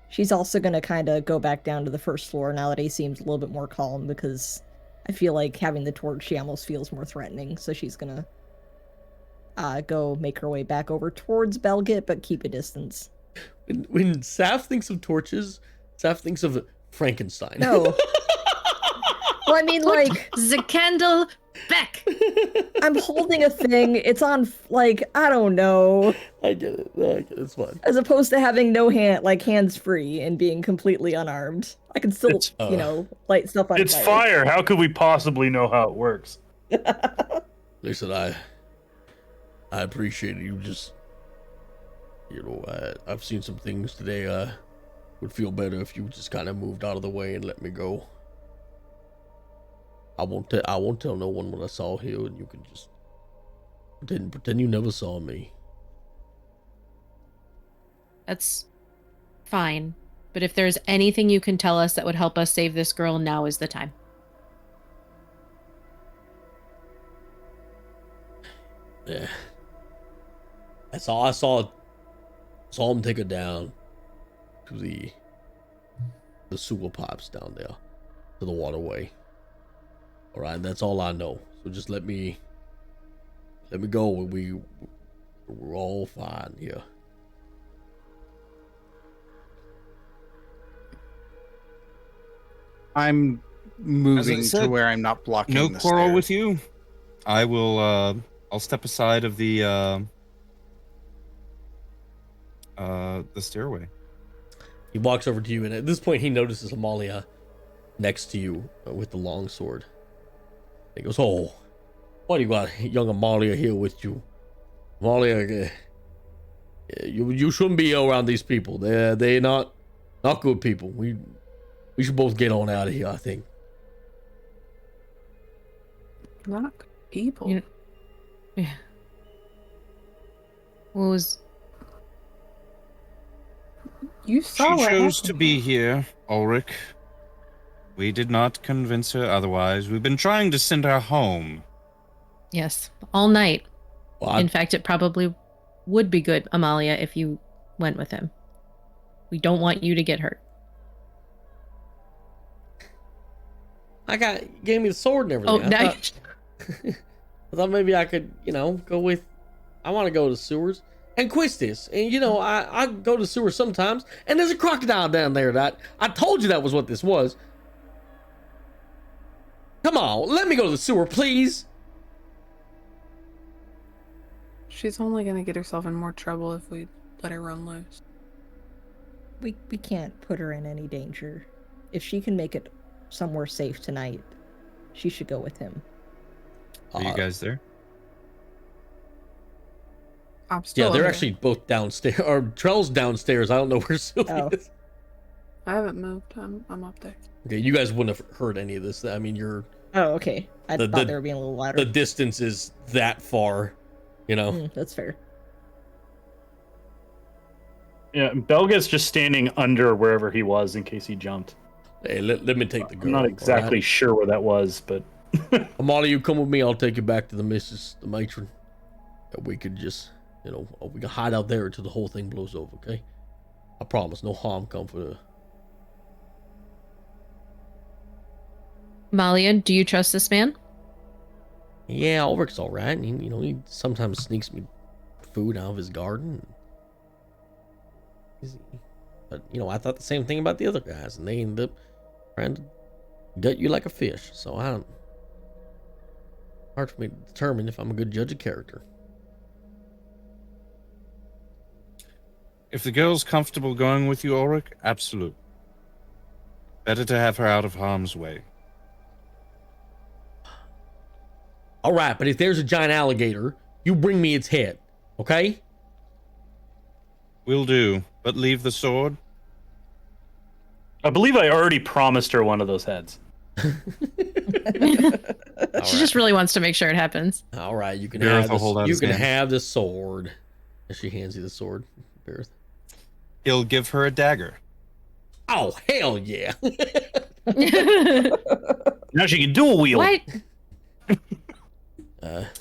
she's also gonna kind of go back down to the first floor now that he seems a little bit more calm, because I feel like having the torch, she almost feels more threatening, so she's gonna go make her way back over towards Belget, but keep a distance.
When Saf thinks of torches, Saf thinks of Frankenstein.
No. Well, I mean, like...
The candle back!
I'm holding a thing, it's on, like, I don't know.
I get it. It's fine.
As opposed to having no hands free and being completely unarmed. I can still, light stuff on
It's fire. How could we possibly know how it works?
Listen, I appreciate you just, I've seen some things today. Would feel better if you just kind of moved out of the way and let me go. I won't tell no one what I saw here, and you can just pretend you never saw me.
That's fine. But if there's anything you can tell us that would help us save this girl, now is the time.
Yeah. I saw him take her down to the sewer pipes down there, to the waterway. All right, that's all I know. So just let me go. We're all fine here.
I'm moving
said,
to where I'm not blocking
No
the
quarrel
stairs.
with you. I will, I'll step aside of the stairway.
He walks over to you, and at this point, he notices Amalia next to you with the long sword. He goes, "Oh, why do you got young Amalia here with you? Amalia, you shouldn't be around these people. They're not good people. We should both get on out of here, I think."
Not good people.
Yeah. What was...
You saw
She
what
chose to
happened.
be here, Ulrich. We did not convince her otherwise. We've been trying to send her home.
Yes, all night.
Well,
In fact, it probably would be good, Amalia, if you went with him. We don't want you to get hurt.
Gave me the sword and
Oh,
everything.
now
I thought maybe I could, go with. I want to go to sewers and Quistis, and I go to sewers sometimes, and there's a crocodile down there. That I told you that was what this was. Come on, let me go to the sewer, please.
She's only gonna get herself in more trouble if we let her run loose.
We can't put her in any danger. If she can make it somewhere safe tonight, she should go with him.
Are you guys there?
I'm still
Yeah, they're
under.
actually both downstairs. Or Trell's downstairs. I don't know where Sylvie is.
I haven't moved. I'm up there.
Okay, you guys wouldn't have heard any of this. I mean,
Oh, okay. I
The-
thought
the-
they were being a little louder.
the distance is that far,
That's fair.
Yeah, Belga's just standing under wherever he was in case he jumped.
Hey, let me take the girl.
I'm not exactly sure where that was, but
Amalia, you come with me. I'll take you back to the matron. And we could just, we can hide out there until the whole thing blows over, okay? I promise, no harm come for her.
Amalia, do you trust this man?
Yeah, Ulrich's all right. He sometimes sneaks me food out of his garden. But I thought the same thing about the other guys, and they ended up trying to gut you like a fish. So I don't. Hard for me to determine if I'm a good judge of character.
If the girl's comfortable going with you, Ulrich, absolutely. Better to have her out of harm's way.
All right, but if there's a giant alligator, you bring me its head, okay?
Will do, but leave the sword.
I believe I already promised her one of those heads.
She just really wants to make sure it happens.
All right, you can
Gareth
have
will hold out
you
his
can
hand.
have the sword. And she hands you the sword, Gareth.
He'll give her a dagger.
Oh, hell yeah.
Now she can dual wield.
Why?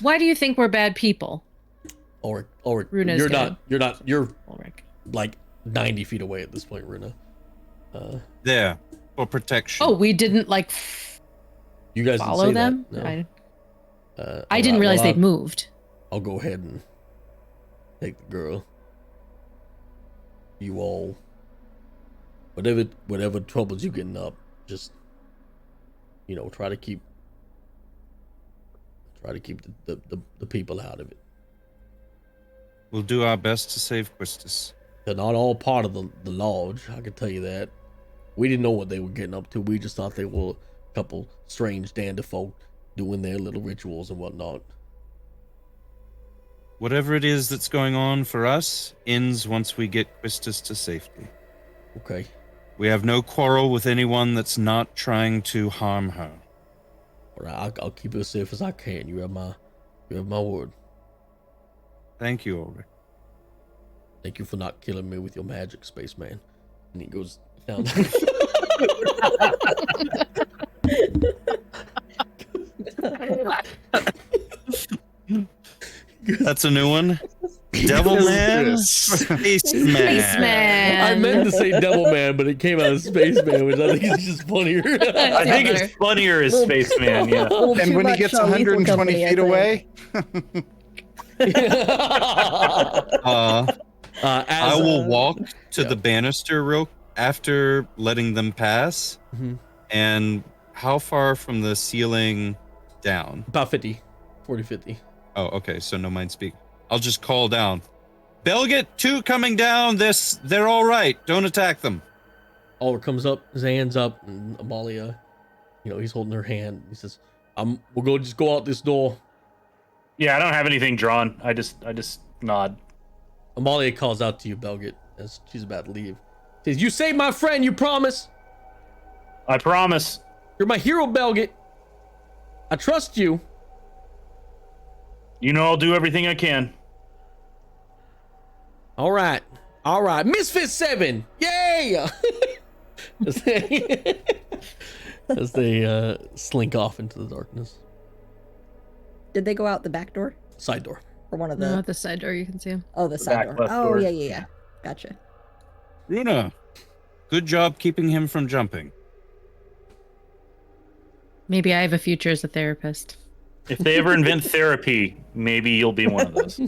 Why do you think we're bad people?
Or
Runa's
you're
dead.
you're
Ulrich?
like 90 feet away at this point, Runa.
There, for protection.
Oh, we didn't
You guys
follow
didn't say
them?
that, no.
I
All
didn't
right,
realize
well,
they'd moved.
I'll go ahead and take the girl. You all, whatever troubles you getting up, just try to keep the people out of it.
We'll do our best to save Quistis.
They're not all part of the lodge, I can tell you that. We didn't know what they were getting up to. We just thought they were a couple strange dander folk doing their little rituals and whatnot.
Whatever it is that's going on for us ends once we get Quistis to safety.
Okay.
We have no quarrel with anyone that's not trying to harm her.
All right, I'll keep it as safe as I can. You have my word.
Thank you, Ulrich.
Thank you for not killing me with your magic, spaceman. And he goes down.
That's a new one. Devil Man, Spaceman.
Spaceman.
I meant to say Devil Man, but it came out as Spaceman, which I think is just funnier.
I think it's funnier as Spaceman, yeah.
And when he gets 120 feet away,
I will walk to the banister real after letting them pass.
Mhm.
And how far from the ceiling down?
About 40, 50.
Oh, okay. So no mind speak. I'll just call down. Belgit, 2 coming down. They're all right. Don't attack them.
Oliver comes up, his hand's up, and Amalia, he's holding her hand. He says, we'll just go out this door.
Yeah, I don't have anything drawn. I just nod.
Amalia calls out to you, Belgit, as she's about to leave. Says, you saved my friend, you promise?
I promise.
You're my hero, Belgit. I trust you.
You know I'll do everything I can.
All right. Misfit 7. Yay! as they slink off into the darkness.
Did they go out the back door?
Side door.
Or one of the...
No, at the side door you can see him.
Oh, the side
back
door.
left
Oh,
door.
yeah. Gotcha.
Runa, good job keeping him from jumping.
Maybe I have a future as a therapist.
If they ever invent therapy, maybe you'll be one of those.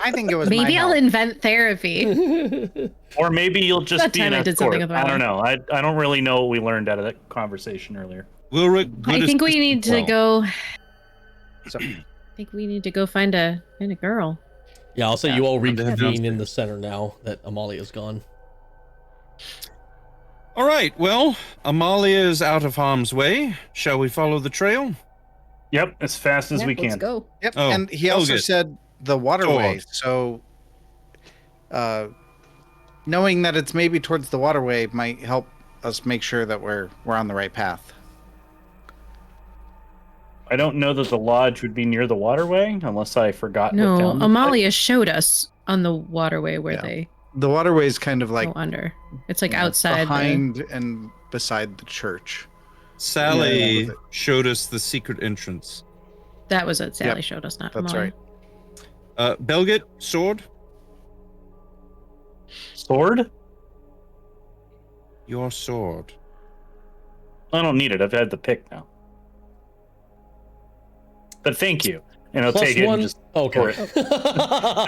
I think it was
Maybe
my
I'll
help.
invent therapy.
Or maybe you'll just
That
be
time
an
I did something
escort.
with my
I don't
life.
know. I don't really know what we learned out of that conversation earlier.
Wilrick, good
I think we
assistant
need to
well.
go.
So,
I think we need to go find a girl.
Yeah, I'll say you all
I'm to head
reconvene in the
downstairs.
center now that Amalia's gone.
All right, well, Amalia is out of harm's way. Shall we follow the trail?
Yep, as fast as
Yeah,
we
let's
can.
go.
yep.
Oh,
And he also
Belgit.
said the waterway. So, knowing that it's maybe towards the waterway might help us make sure that we're on the right path.
I don't know that the lodge would be near the waterway unless I forgot. what
No,
town-
Amalia showed us on the waterway where
Yeah.
they
The waterway is kind of like
go under. It's like
you know,
outside.
behind and beside the church.
Sally
Yeah.
showed us the secret entrance.
That was what Sally
Yep,
showed us, not
That's
Amalia.
right.
Belgit, sword?
Sword?
Your sword.
I don't need it. I've had the pick now. But thank you. And I'll
Plus
take it
one.
and just
Okay. I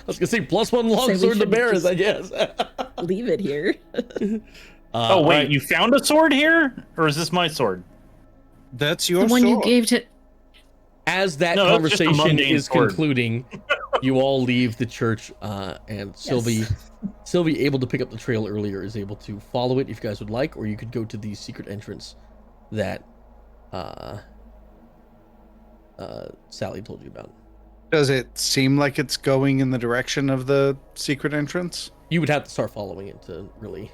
was gonna say +1 longsword to bears, I guess.
Leave it here.
Oh wait,
right.
you found a sword here, or is this my sword?
That's
The
your
one you
sword.
gave to.
As that
No, that's just a
conversation
mundane
is
sword.
concluding, you all leave the church, and Sylvie, able to pick up the trail earlier, is able to follow it if you guys would like, or you could go to the secret entrance that Sally told you about.
Does it seem like it's going in the direction of the secret entrance?
You would have to start following it to really.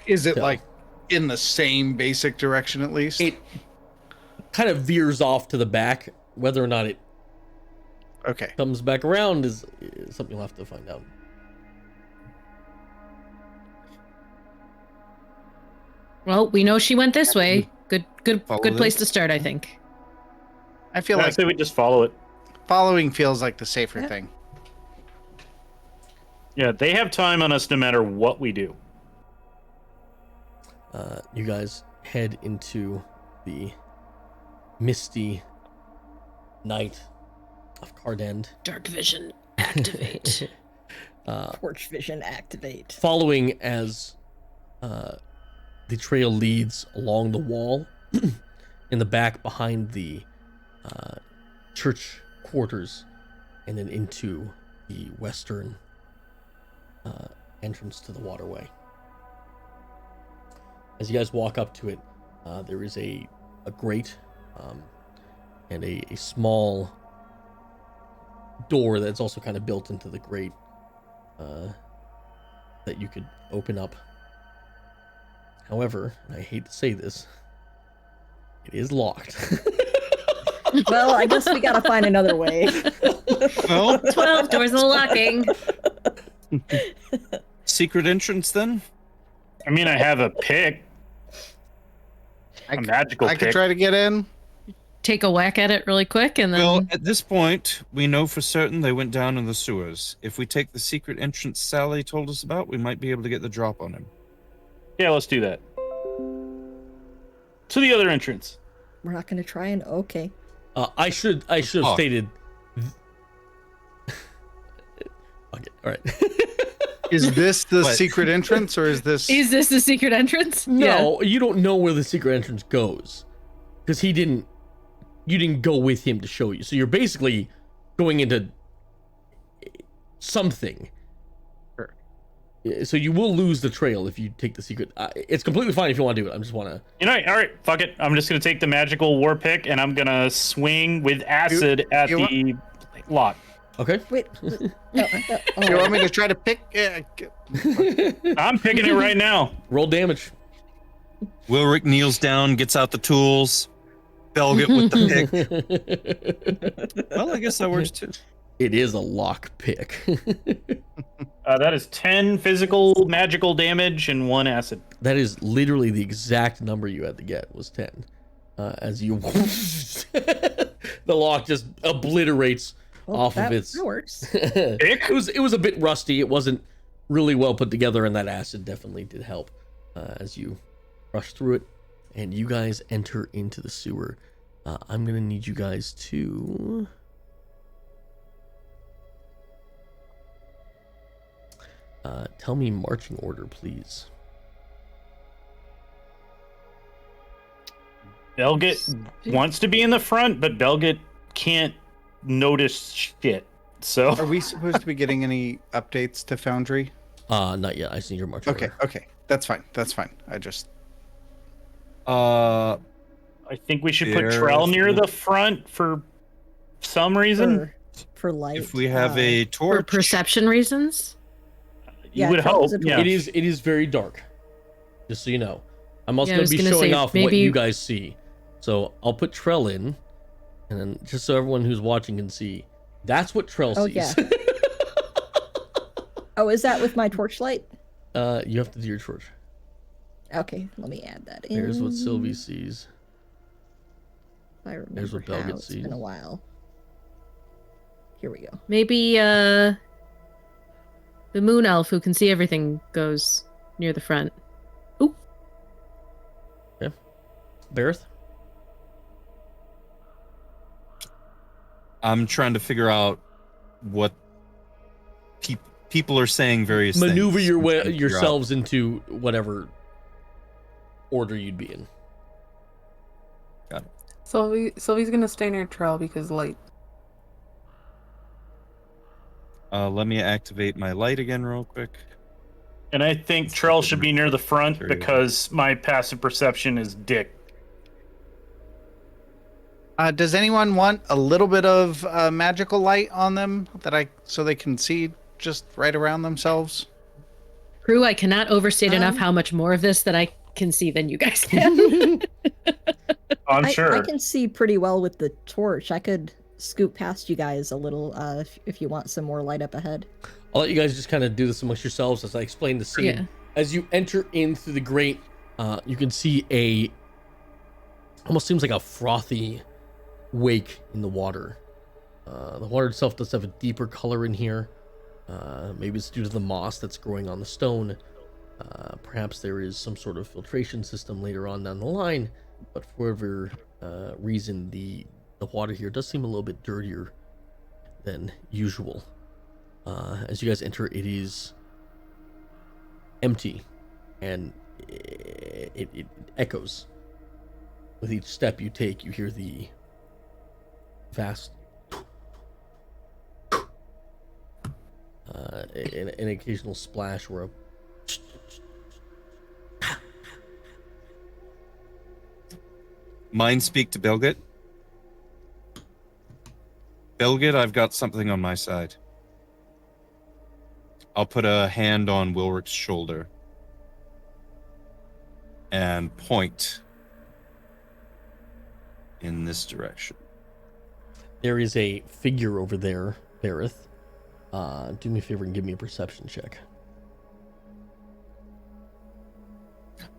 Is it
tell.
like in the same basic direction at least?
It kind of veers off to the back. Whether or not it
Okay.
comes back around is something you'll have to find out.
Well, we know she went this way. Good
Follow
place
this.
to start, I think.
I feel
I
like
say we just follow it.
following feels like the safer thing.
Yeah, they have time on us no matter what we do.
You guys head into the misty night of Cardend.
Dark vision, activate.
Torch vision activate.
Following as the trail leads along the wall in the back behind the church quarters, and then into the western entrance to the waterway. As you guys walk up to it, there is a grate and a small door that's also kind of built into the grate that you could open up. However, and I hate to say this, it is locked.
Well, I guess we gotta find another way.
Well,
12 doors are locking.
secret entrance then?
I mean, I have a pick. A magical
I
pick.
could try to get in.
Take a whack at it really quick and then.
Well, at this point, we know for certain they went down in the sewers. If we take the secret entrance Sally told us about, we might be able to get the drop on him.
Yeah, let's do that. To the other entrance.
We're not gonna try and okay.
I should have
Oh.
stated. Okay, all right.
Is this the
What?
secret entrance or is this?
Is this the secret entrance?
No, you don't know where the secret entrance goes, because you didn't go with him to show you. So you're basically going into something.
Sure.
So you will lose the trail if you take the secret. It's completely fine if you want to do it. I just want to.
You know, all right, fuck it. I'm just gonna take the magical war pick and I'm gonna swing with acid at
you
the lock.
Okay.
Wait.
You want me to try to pick?
I'm picking it right now.
Roll damage.
Wilrick kneels down, gets out the tools. Belgit with the pick. Well, I guess that works too.
It is a lock pick.
That is 10 physical magical damage and 1 acid.
That is literally the exact number you had to get was 10. As you, the lock just obliterates off of its.
That works.
It was a bit rusty. It wasn't really well put together, and that acid definitely did help as you rush through it. And you guys enter into the sewer. I'm gonna need you guys to. Tell me marching order, please.
Belgit wants to be in the front, but Belgit can't notice shit. So
Are we supposed to be getting any updates to Foundry?
Not yet. I just need your marching
Okay,
order.
okay. That's fine. That's fine. I just.
I think we should put
There-
Trell near the front for some reason.
For light.
If we have a
For
torch,
perception reasons?
You
Yeah,
would
Trell
hope.
is a
Yeah.
It is very dark. Just so you know. I'm also
Yeah, I
going
was
to be
gonna
showing
say,
off what
maybe-
you guys see. So I'll put Trell in, and then just so everyone who's watching can see, that's what Trell
Oh,
sees.
yeah. Oh, is that with my torchlight?
You have to do your torch.
Okay, let me add that in.
Here's what Sylvie sees.
I remember
there's what
how.
Belgit
It's
sees.
been a while. Here we go.
Maybe the moon elf who can see everything goes near the front. Ooh.
Bareth?
I'm trying to figure out what people are saying various
Maneuver
things.
your
I'm
way
trying to figure out-
yourselves into whatever order you'd be in.
Got it.
Sylvie's gonna stay near Trell because light.
Let me activate my light again real quick.
And I think Trell should be near the front
Carry over.
because my passive perception is dick.
Does anyone want a little bit of magical light on them so they can see just right around themselves?
Crew, I cannot overstate enough how much more of this that I can see than you guys can.
I'm
I
sure.
can see pretty well with the torch. I could scoot past you guys a little if you want some more light up ahead.
I'll let you guys just kind of do this amongst yourselves as I explain the scene.
Yeah.
As you enter into the grate, you can see almost seems like a frothy wake in the water. The water itself does have a deeper color in here. Maybe it's due to the moss that's growing on the stone. Perhaps there is some sort of filtration system later on down the line, but for whatever reason, the water here does seem a little bit dirtier than usual. As you guys enter, it is empty, and it echoes. With each step you take, you hear the vast an occasional splash or a
Mind speak to Belgit. Belgit, I've got something on my side. I'll put a hand on Wilric's shoulder and point in this direction.
There is a figure over there, Bareth. Do me a favor and give me a perception check.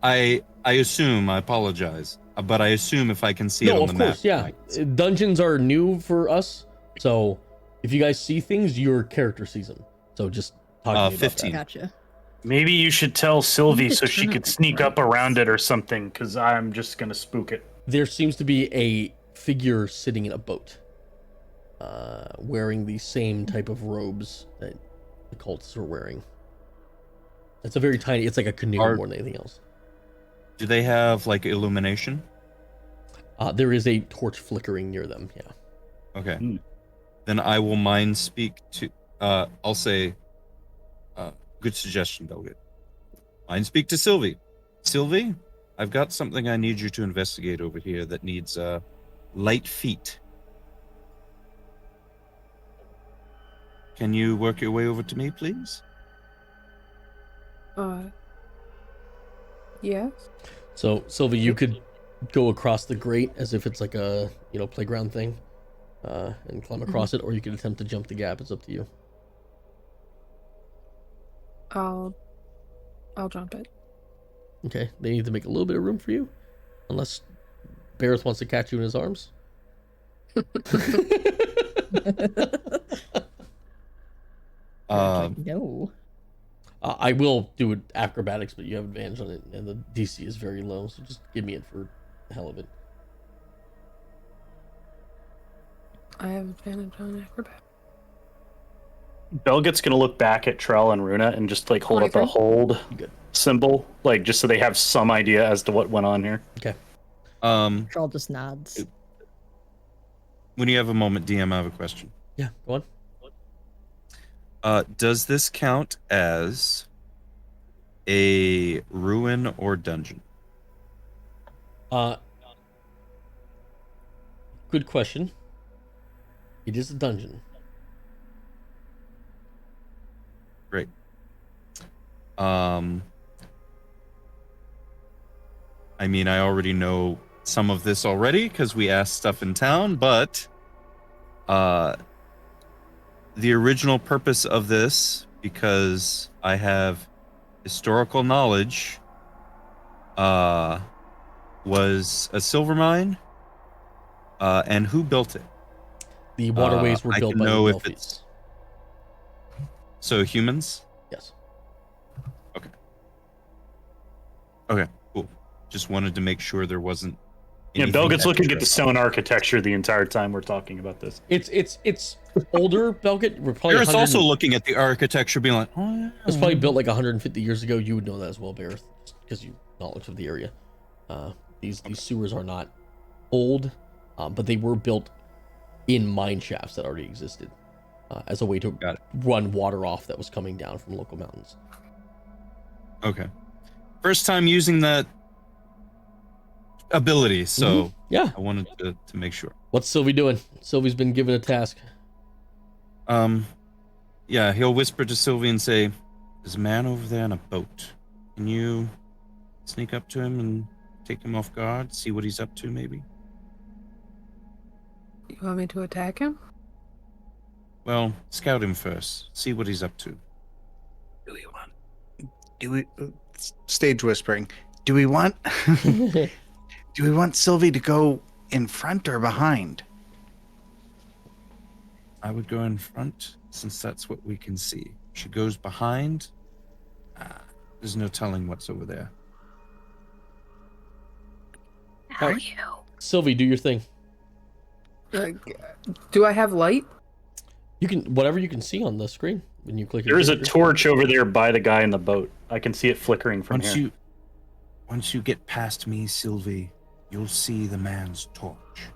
I assume, I apologize, but I assume if I can see it on the map.
Yeah. Dungeons are new for us, so if you guys see things, your character sees them. So just talk to me
15.
about
Gotcha.
Maybe you should tell Sylvie
to
so she
turn
could
up the
sneak up
brightness.
around it or something, because I'm just going to spook it.
that. There seems to be a figure sitting in a boat, wearing the same type of robes that the cultists are wearing. It's a very tiny, it's like a canoe more than anything else.
Do they have, like, illumination?
There is a torch flickering near them, yeah.
Okay. Then I will mind speak to, I'll say, good suggestion, Belgit. Mind speak to Sylvie. Sylvie, I've got something I need you to investigate over here that needs, light feet. Can you work your way over to me, please?
Yes.
So, Sylvie, you could go across the grate as if it's like a, playground thing, and climb across it, or you could attempt to jump the gap. It's up to you.
I'll jump it.
Okay, they need to make a little bit of room for you, unless Bareth wants to catch you in his arms.
No.
I will do it acrobatics, but you have advantage on it, and the DC is very low, so just give me it for the hell of it.
I have advantage on acrobat.
Belgit's going to look back at Trell and Runa and just, like, hold up a
23.
hold
Good.
symbol, like, just so they have some idea as to what went on here.
Okay.
Carl just nods.
When you have a moment, DM, I have a question.
Yeah, go on.
Does this count as a ruin or dungeon?
Good question. It is a dungeon.
Great. I mean, I already know some of this already because we asked stuff in town, but the original purpose of this, because I have historical knowledge, was a silver mine, and who built it?
The waterways were
I
built
can
by the
know if
Delphies.
it's- So humans?
Yes.
Okay, cool. Just wanted to make sure there wasn't
Yeah,
anything
Belget's looking at
extra.
the stone architecture the entire time we're talking about this.
It's older, Belget. We're probably
Barrett's
100
also looking at the architecture, being like, "Oh, yeah."
It was probably built like 150 years ago. You would know that as well, Barrett, because you knowledge of the area. These sewers are not old, but they were built in mine shafts that already existed as a way to run water off that was coming down from local mountains.
Okay. First time using that ability, so
yeah,
I wanted to make sure.
What's Sylvie doing? Sylvie's been given a task.
Yeah, he'll whisper to Sylvie and say, "There's a man over there in a boat. Can you sneak up to him and take him off guard? See what he's up to, maybe?"
You want me to attack him?
Well, scout him first. See what he's up to.
Do we stage whispering? Do we want do we want Sylvie to go in front or behind?
I would go in front, since that's what we can see. She goes behind. There's no telling what's over there.
How you? Sylvie, do your thing.
Do I have light?
You can whatever you can see on the screen when you click.
There is a torch over there by the guy in the boat. I can see it flickering from here.
Once you get past me, Sylvie, you'll see the man's torch.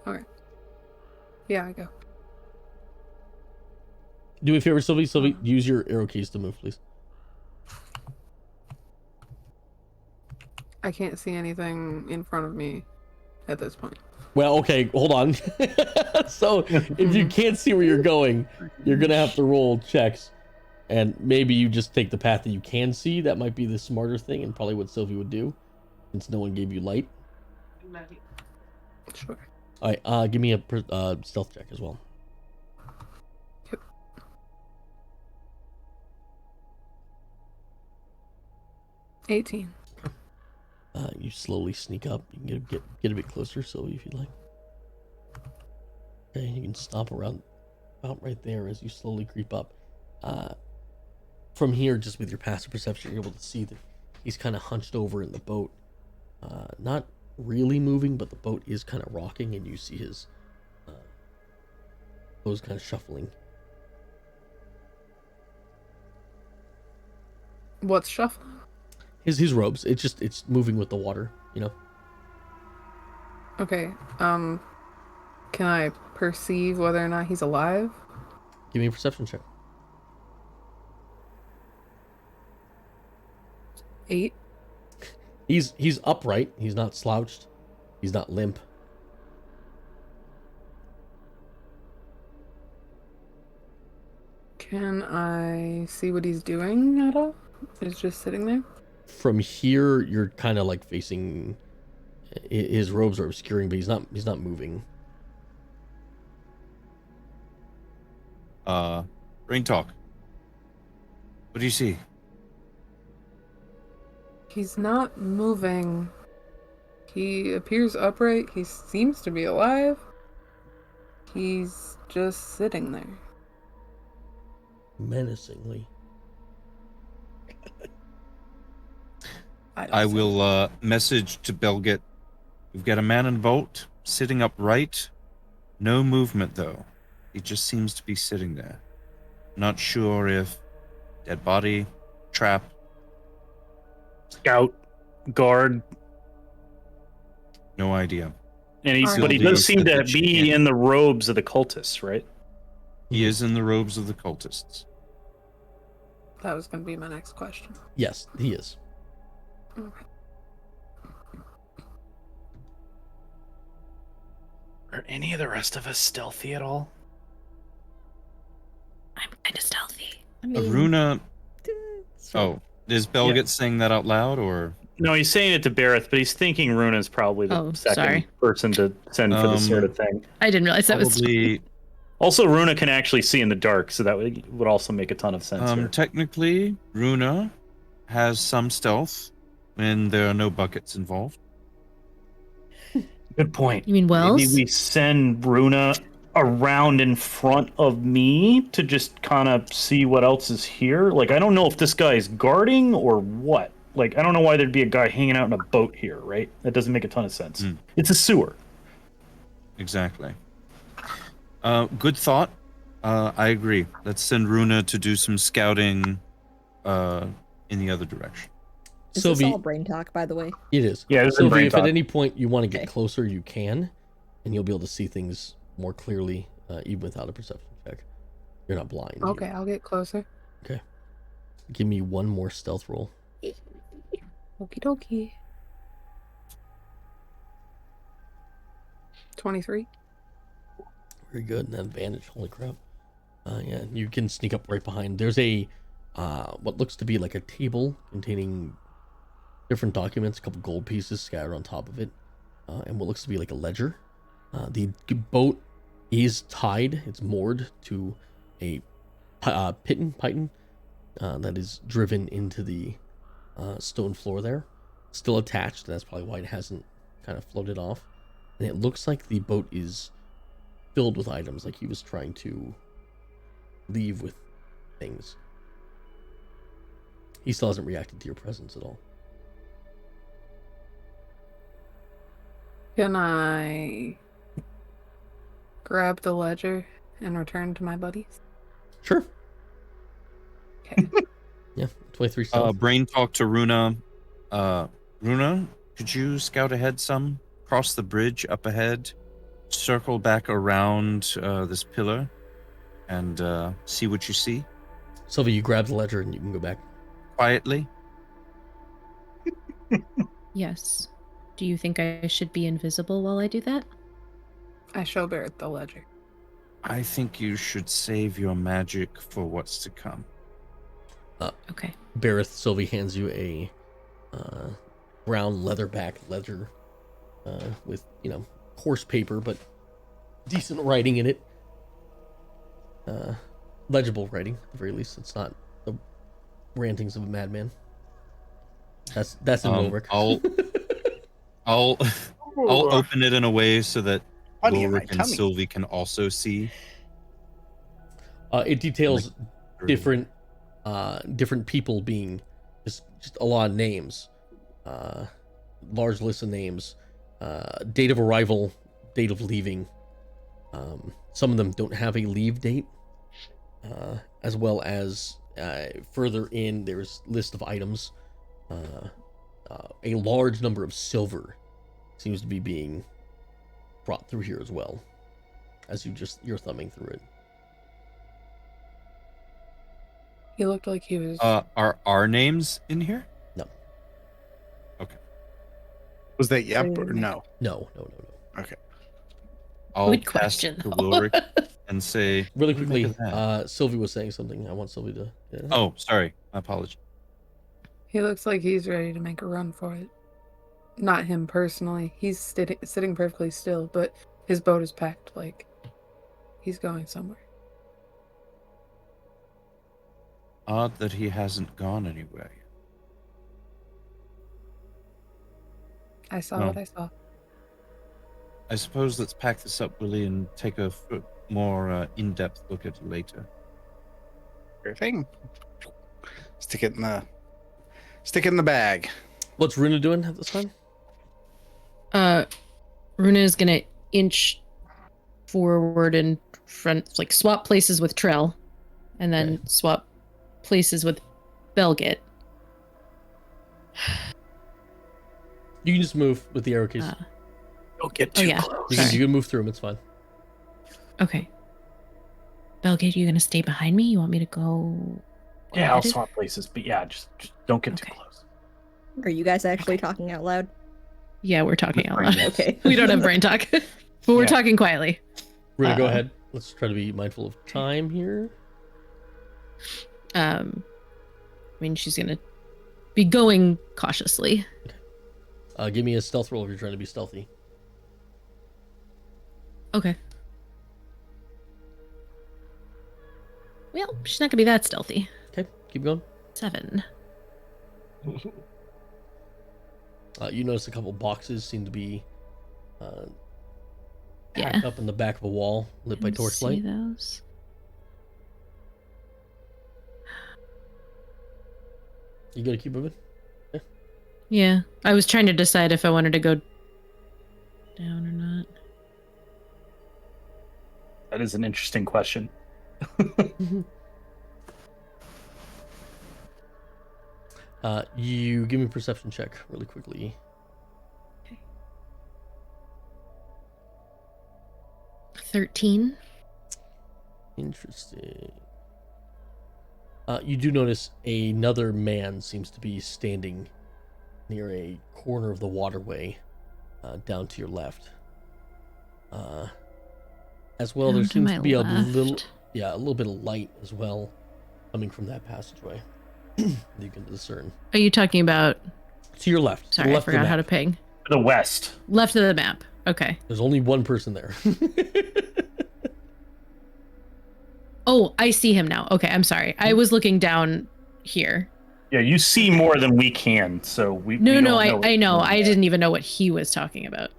Alright. Yeah, I go.
Do me a favor, Sylvie. Sylvie, use your arrow keys to move, please.
I can't see anything in front of me at this point.
Well, okay, hold on. So, if you can't see where you're going, you're gonna have to roll checks, and maybe you just take the path that you can see. That might be the smarter thing, and probably what Sylvie would do, since no one gave you light.
Sure.
All right, give me a stealth check as well.
Yep. 18.
You slowly sneak up. You can get a bit closer, Sylvie, if you'd like. Okay, you can stop around about right there as you slowly creep up. From here, just with your passive perception, you're able to see that he's kind of hunched over in the boat. Not really moving, but the boat is kind of rocking, and you see his clothes kind of shuffling.
What's shuffling?
His robes. It's moving with the water, you know.
Okay. Can I perceive whether or not he's alive?
Give me a perception check.
8.
He's upright. He's not slouched. He's not limp.
Can I see what he's doing at all? He's just sitting there?
From here, you're kind of like facing. His robes are obscuring, but he's not moving.
Rain talk. What do you see?
He's not moving. He appears upright. He seems to be alive. He's just sitting there.
Menacingly.
I will message to Belget. We've got a man in a boat, sitting upright. No movement, though. He just seems to be sitting there. Not sure if dead body, trap.
Scout, guard.
No idea.
And
Alright.
but he does seem to be in the robes of the cultists, right?
He is in the robes of the cultists.
That was going to be my next question.
Yes, he is.
Okay.
Are any of the rest of us stealthy at all?
I'm kind of stealthy.
I mean,
Aruna.
sure.
Oh, is Belget
Yeah.
saying that out loud, or?
No, he's saying it to Bareth, but he's thinking Runa's probably the
Oh,
second
sorry.
person to send for this sort of thing.
I didn't realize that was.
Probably.
Also, Runa can actually see in the dark, so that would also make a ton of sense here.
Technically, Runa has some stealth when there are no buckets involved.
Good point.
You mean Wells?
Maybe we send Runa around in front of me to just kind of see what else is here. Like, I don't know if this guy is guarding or what.
Like, I don't know why there'd be a guy hanging out in a boat here, right? That doesn't make a ton of sense. It's a sewer.
Exactly. Good thought. I agree. Let's send Runa to do some scouting in the other direction.
Is
Sylvie,
this all brain talk, by the way?
it is.
Yeah, this is
Sylvie,
brain
if at
talk.
any point you want to get
Okay.
closer, you can, and you'll be able to see things more clearly, even without a perception check. You're not blind.
Okay, I'll get closer.
Okay. Give me one more stealth roll.
Okie dokie. 23.
Very good. And advantage. Holy crap. Yeah, you can sneak up right behind. There's a what looks to be like a table containing different documents, a couple gold pieces scattered on top of it, and what looks to be like a ledger. The boat is tied. It's moored to a python that is driven into the stone floor there. Still attached. That's probably why it hasn't kind of floated off. And it looks like the boat is filled with items, like he was trying to leave with things. He still hasn't reacted to your presence at all.
Can I grab the ledger and return to my buddies?
Sure.
Okay.
Yeah, 23 stealth.
Brain talk to Runa. Runa, could you scout ahead some? Cross the bridge up ahead, circle back around this pillar, and see what you see
Sylvie, you grab the ledger and you can go back.
quietly.
Yes. Do you think I should be invisible while I do that?
I show Barrett the ledger.
I think you should save your magic for what's to come.
Okay.
Bareth, Sylvie hands you a brown leatherback ledger with, coarse paper, but decent writing in it. Legible writing, at the very least. It's not the rantings of a madman. That's in Ulrich.
I'll open it in a way so that
Funny in my
Ulrich and
tummy.
Sylvie can also see.
It details different people being just a lot of names, large list of names, date of arrival, date of leaving. Some of them don't have a leave date, as well as further in there's list of items. A large number of silver seems to be being brought through here as well, as you're thumbing through it.
He looked like he was.
Are our names in here?
No.
Okay.
Was that yep or no?
No.
Okay.
I'll
Good
pass
question,
to
though.
Ulrich and say
Really
"What do you
quickly,
make of that?"
Sylvie was saying something. I want Sylvie to. Yeah.
Oh, sorry. My apologies.
He looks like he's ready to make a run for it. Not him personally. He's sitting perfectly still, but his boat is packed like he's going somewhere.
Odd that he hasn't gone anywhere.
I saw
No.
what I saw.
I suppose let's pack this up, Willie, and take a more in-depth look at it later.
Sure thing. Stick it in the bag.
What's Runa doing at this time?
Runa is gonna inch forward in front, like swap places with Trell, and then swap places with Belgit.
You can just move with the arrow keys.
Don't get
Oh,
too
yeah.
close.
You can move through them. It's fine.
Okay. Belgit, you gonna stay behind me? You want me to go?
Yeah, I'll
ahead?
swap places, but yeah, just don't get too
Okay.
close.
Are you guys actually talking out loud?
Yeah, we're talking out loud.
Okay.
We don't have brain talk, but we're
Yeah.
talking quietly.
Runa, go
Uh,
ahead. Let's try to be mindful of time here.
I mean, she's gonna be going cautiously.
Give me a stealth roll if you're trying to be stealthy.
Okay. Well, she's not gonna be that stealthy.
Okay, keep going.
7.
You notice a couple boxes seem to be
Yeah.
packed up in the back of a wall, lit by
Can see
torchlight.
those.
You gonna keep moving?
Yeah. I was trying to decide if I wanted to go down or not.
That is an interesting question.
You give me a perception check really quickly.
Okay. 13.
Interesting. You do notice another man seems to be standing near a corner of the waterway, down to your left. As well,
Down
there
to
seems
my
to be a
left.
little bit of light as well, coming from that passageway. You can discern.
Are you talking about?
To your left. To the
Sorry, I
left of the
forgot how to
map.
ping.
To the west.
Left of the map. Okay.
There's only one person there.
Oh, I see him now. Okay, I'm sorry. I was looking down here.
Yeah, you see more than we can, so we
No,
we
no,
don't
I know.
what-
I didn't even know what he was talking about.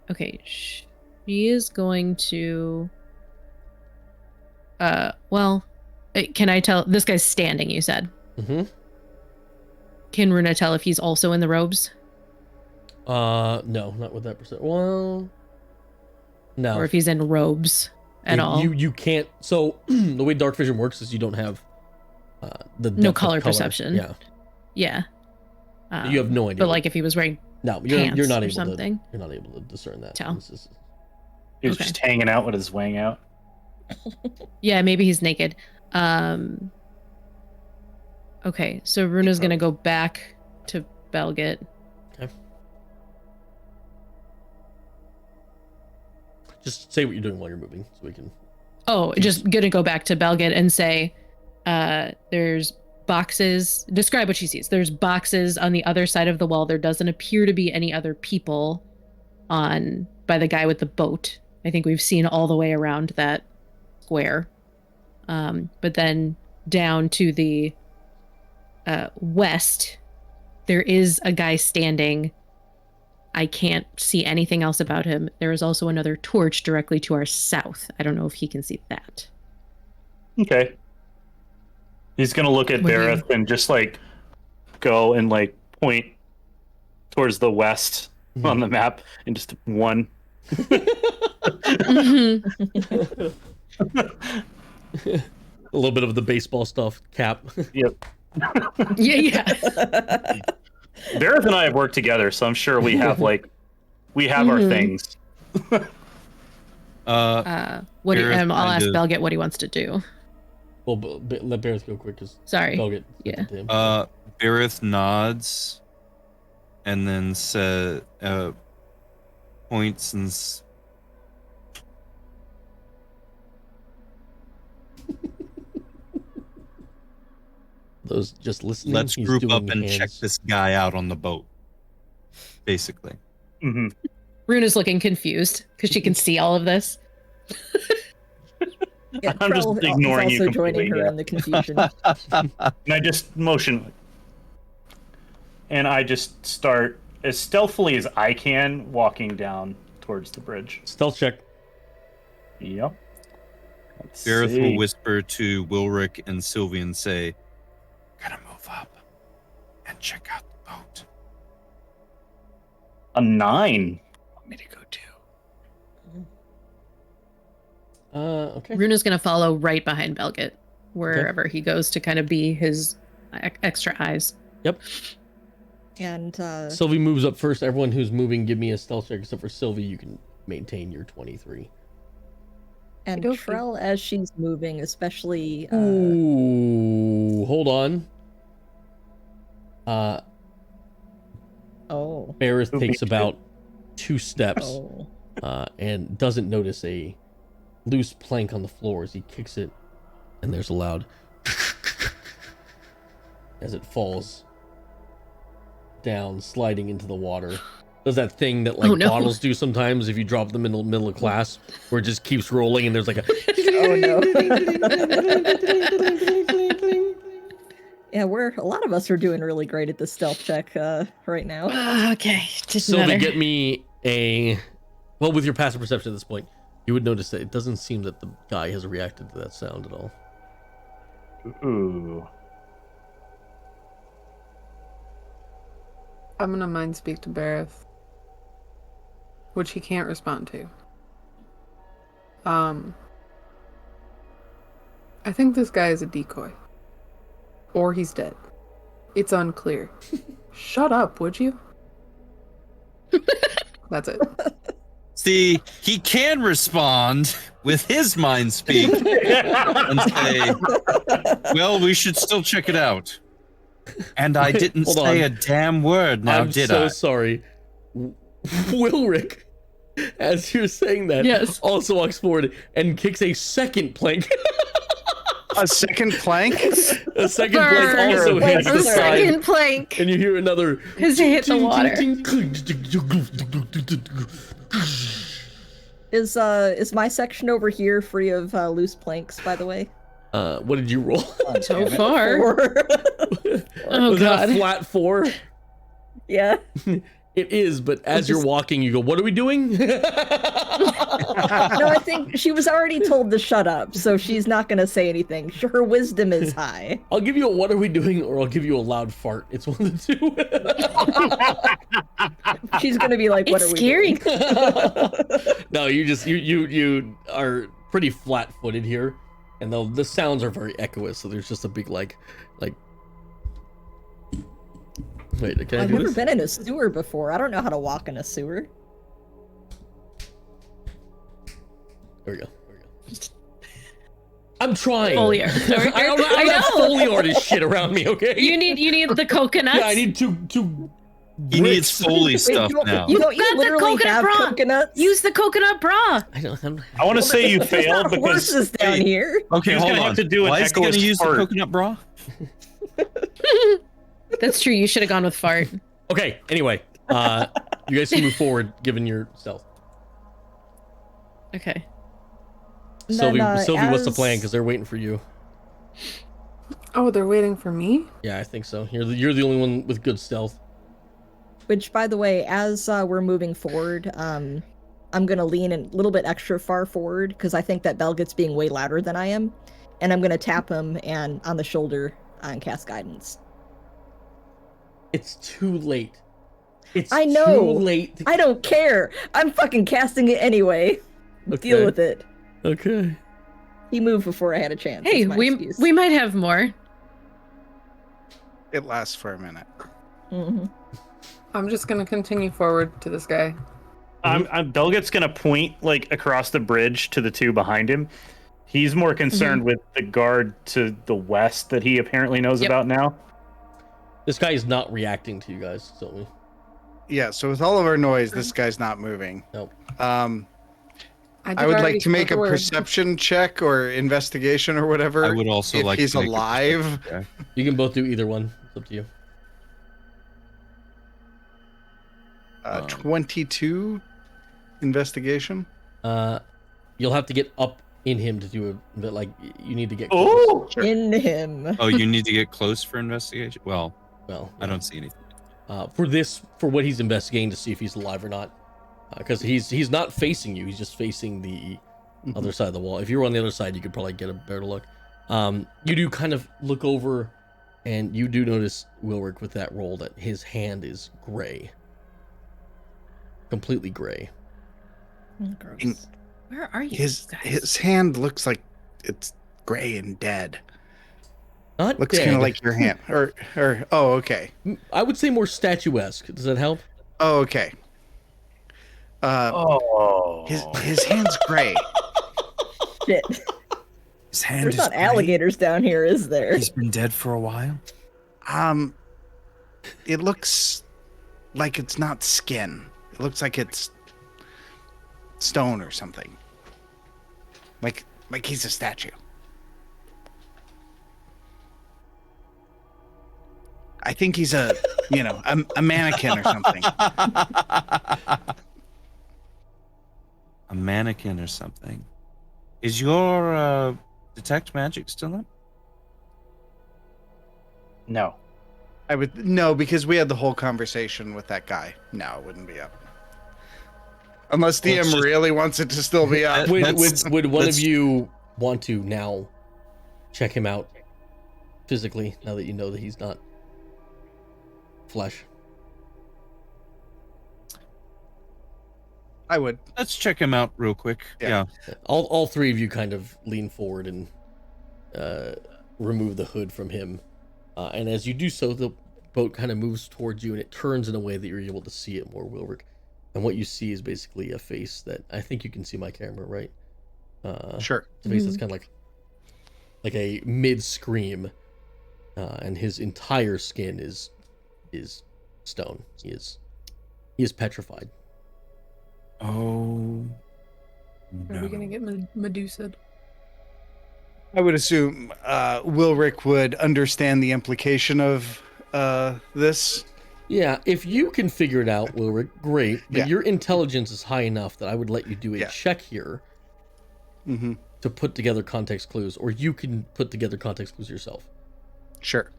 Okay, she is going to. Well, can I tell? This guy's standing. You said.
Mm-hmm.
Can Runa tell if he's also in the robes,
No, not with that percent. Well, no.
or if he's in robes at all?
You can't. So the way dark vision works is you don't have the
No
depth of
color perception.
Yeah,
Yeah.
you have no idea.
But like if he was wearing
no, you're
pants
not
or
able
something.
to. You're not able to discern that.
Tell.
This is-
He was
Okay.
just hanging out with his wang out.
Yeah, maybe he's naked. Okay, so Runa's gonna go back to Belgit.
Okay. Just say what you're doing while you're moving, so we can.
Oh, just gonna go back to Belgit and say, there's boxes. Describe what she sees. There's boxes on the other side of the wall. There doesn't appear to be any other people by the guy with the boat. I think we've seen all the way around that square. But then down to the west, there is a guy standing. I can't see anything else about him. There is also another torch directly to our south. I don't know if he can see that.
Okay. He's gonna look at
What do you-
Bareth and just like go and like point towards the west on the map and just one.
Mhm.
A little bit of the baseball stuff cap.
Yep.
Yeah.
Bareth and I have worked together, so I'm sure we have our
Mhm.
things.
What do you,
Gareth
I'll ask
kind of-
Belgit what he wants to do.
Well, let Barrett go quick because
Sorry.
I'll get
Yeah.
to him.
Bareth nods and then points and
Those just listening.
let's
he's
group up
doing
and check
hands.
this guy out on the boat. Basically.
Mm-hmm.
Runa's looking confused because she can see all of this.
Yeah,
I'm just
Krell is
ignoring you
also joining
completely,
her
yeah.
in the confusion.
And I just motion. And I just start as stealthily as I can walking down towards the bridge.
Stealth check.
Yep. Let's
Gareth
see.
will whisper to Wilric and Sylvie and say, "Gotta move up and check out the boat."
A 9. Want me to go too?
Okay.
Runa's going to follow right behind Belgit wherever he goes to kind of be his extra eyes.
Yep.
And
Sylvie moves up first. Everyone who's moving, give me a stealth check. Except for Sylvie, you can maintain your 23.
and
Okey-dokey.
Trell, as she's moving, especially
Ooh, hold on.
oh,
Bareth
Who
takes
beat you?
about 2 steps
oh,
and doesn't notice a loose plank on the floor as he kicks it, and there's a loud as it falls down, sliding into the water. Does that thing that like
Oh, no.
bottles do sometimes if you drop them in the middle of class, where it just keeps rolling and there's like a
oh no. Yeah, a lot of us are doing really great at the stealth check right now.
Okay. Just
Sylvie, get me well, with your passive perception at this point, you would notice that it doesn't seem that the guy has reacted to that sound at all.
Ooh.
I'm gonna mind speak to Bareth, which he can't respond to. I think this guy is a decoy. Or he's dead. It's unclear. Shut up, would you? That's it.
See, he can respond with his mind speak and say, well, we should still check it out. And I didn't
Hold
say
on.
a damn word now,
I'm
did
so
I?
sorry. Wilrick, as you're saying that,
Yes.
also walks forward and kicks a second plank.
A second plank?
A second plank
Burn.
also hits
A
the side.
second plank.
And you hear another.
Because it hit the water.
Is my section over here free of loose planks, by the way?
What did you roll?
So far.
Or-
Oh,
Was that
God.
a flat 4?
yeah.
It is, but as you're walking, you go, what are we doing?
No, I think she was already told to shut up, so she's not going to say anything. Her wisdom is high.
I'll give you a what are we doing, or I'll give you a loud fart. It's one of the two.
She's going to be like, what
It's
are we
scary.
doing?
No, you are pretty flat-footed here, and the sounds are very echoous. So there's just a big like. Wait, can I
I've
do
never
this?
been in a sewer before. I don't know how to walk in a sewer.
There we go. I'm trying.
Foley art.
I don't have Foley artist shit around me. Okay.
You need the coconuts.
Yeah, I need two.
He needs Foley stuff
Wait,
now.
You
got the
literally
coconut
have
bra.
coconuts?
Use the coconut bra.
I don't.
I want to say you
There's
failed
not
because
horses down
Hey.
here.
Okay,
He's
hold
gonna
on.
have to do an
Why is he going to
echoous
use
fart.
the coconut bra?
That's true. You should have gone with fart.
Okay. Anyway, you guys can move forward given your stealth.
Okay.
And
Sylvie,
then,
Sylvie, what's the
as-
plan? Because they're waiting for you.
Oh, they're waiting for me?
Yeah, I think so. You're the only one with good stealth.
Which, by the way, as we're moving forward, I'm going to lean a little bit extra far forward because I think that Belgit's being way louder than I am. And I'm going to tap him and on the shoulder and cast guidance.
It's too late. It's
I know.
too late.
I don't care. I'm fucking casting it anyway. Deal
Okay.
with it.
Okay.
He moved before I had a chance.
Hey,
That's my excuse.
we might have more.
It lasts for a minute.
Mhm.
I'm just gonna continue forward to this guy.
Belget's gonna point like across the bridge to the two behind him. He's more concerned with the guard to the west that he apparently knows
Yep.
about now.
This guy is not reacting to you guys, so
Yeah, so with all of our noise, this guy's not moving.
Nope.
I would like to make a perception check or investigation or whatever.
I would also
if
like
he's
to make a
alive.
perception check.
you can both do either one. It's up to you.
22 investigation.
You'll have to get up in him to do a bit. Like you need to get. Close.
Oh,
In him.
Oh, you need to get close for investigation? Well,
Well,
I don't see anything.
for what he's investigating to see if he's alive or not, because he's not facing you. He's just facing the other side of the wall. If you were on the other side, you could probably get a better look. You do kind of look over, and you do notice Wilrick with that roll that his hand is gray, completely gray.
Gross.
In-
Where are you?
His
guys?
his hand looks like it's gray and dead.
Not
Looks
dead.
kind of like your hand. Or oh, okay.
I would say more statuesque. Does that help?
Oh, okay.
oh.
His hand's gray.
Shit.
His hand
There's
is
not
gray.
alligators down here, is there?
He's been dead for a while.
It looks like it's not skin. It looks like it's stone or something. Like he's a statue. I think he's a mannequin or something.
A mannequin or something. Is your detect magic still up?
No.
I would no, because we had the whole conversation with that guy. No, it wouldn't be up. Unless
Well,
DM
it's just-
really wants it to still be up.
Would
That's-
one of
that's-
you want to now check him out physically now that you know that he's not flesh?
I would.
Let's check him out real quick.
Yeah.
All three of you kind of lean forward and remove the hood from him. And as you do so, the boat kind of moves towards you and it turns in a way that you're able to see it more, Wilrick. And what you see is basically a face that I think you can see my camera, right?
Sure.
It's a face that's kind of like a mid-scream. And his entire skin is stone. He is petrified.
Oh.
Are we gonna get Medusa?
I would assume Wilrick would understand the implication of this.
Yeah, if you can figure it out, Wilrick, great. But
Yeah.
your intelligence is high enough that I would let you do a check here to put together context clues, or you can put together context clues yourself.
Sure.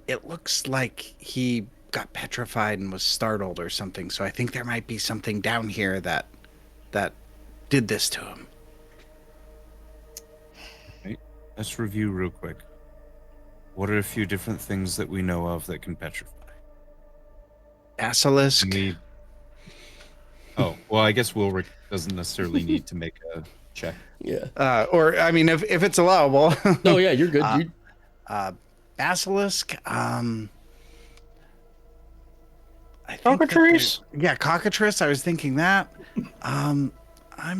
It looks like he got petrified and was startled or something, so I think there might be something down here that did this to him.
Right. Let's review real quick. What are a few different things that we know of that can petrify?
Basilisk.
Oh, well, I guess Wilrick doesn't necessarily need to make a check.
Yeah.
Or, I mean, if it's allowable.
No, yeah, you're good.
Basilisk.
Cockatrice?
Yeah, cockatrice. I was thinking that. I'm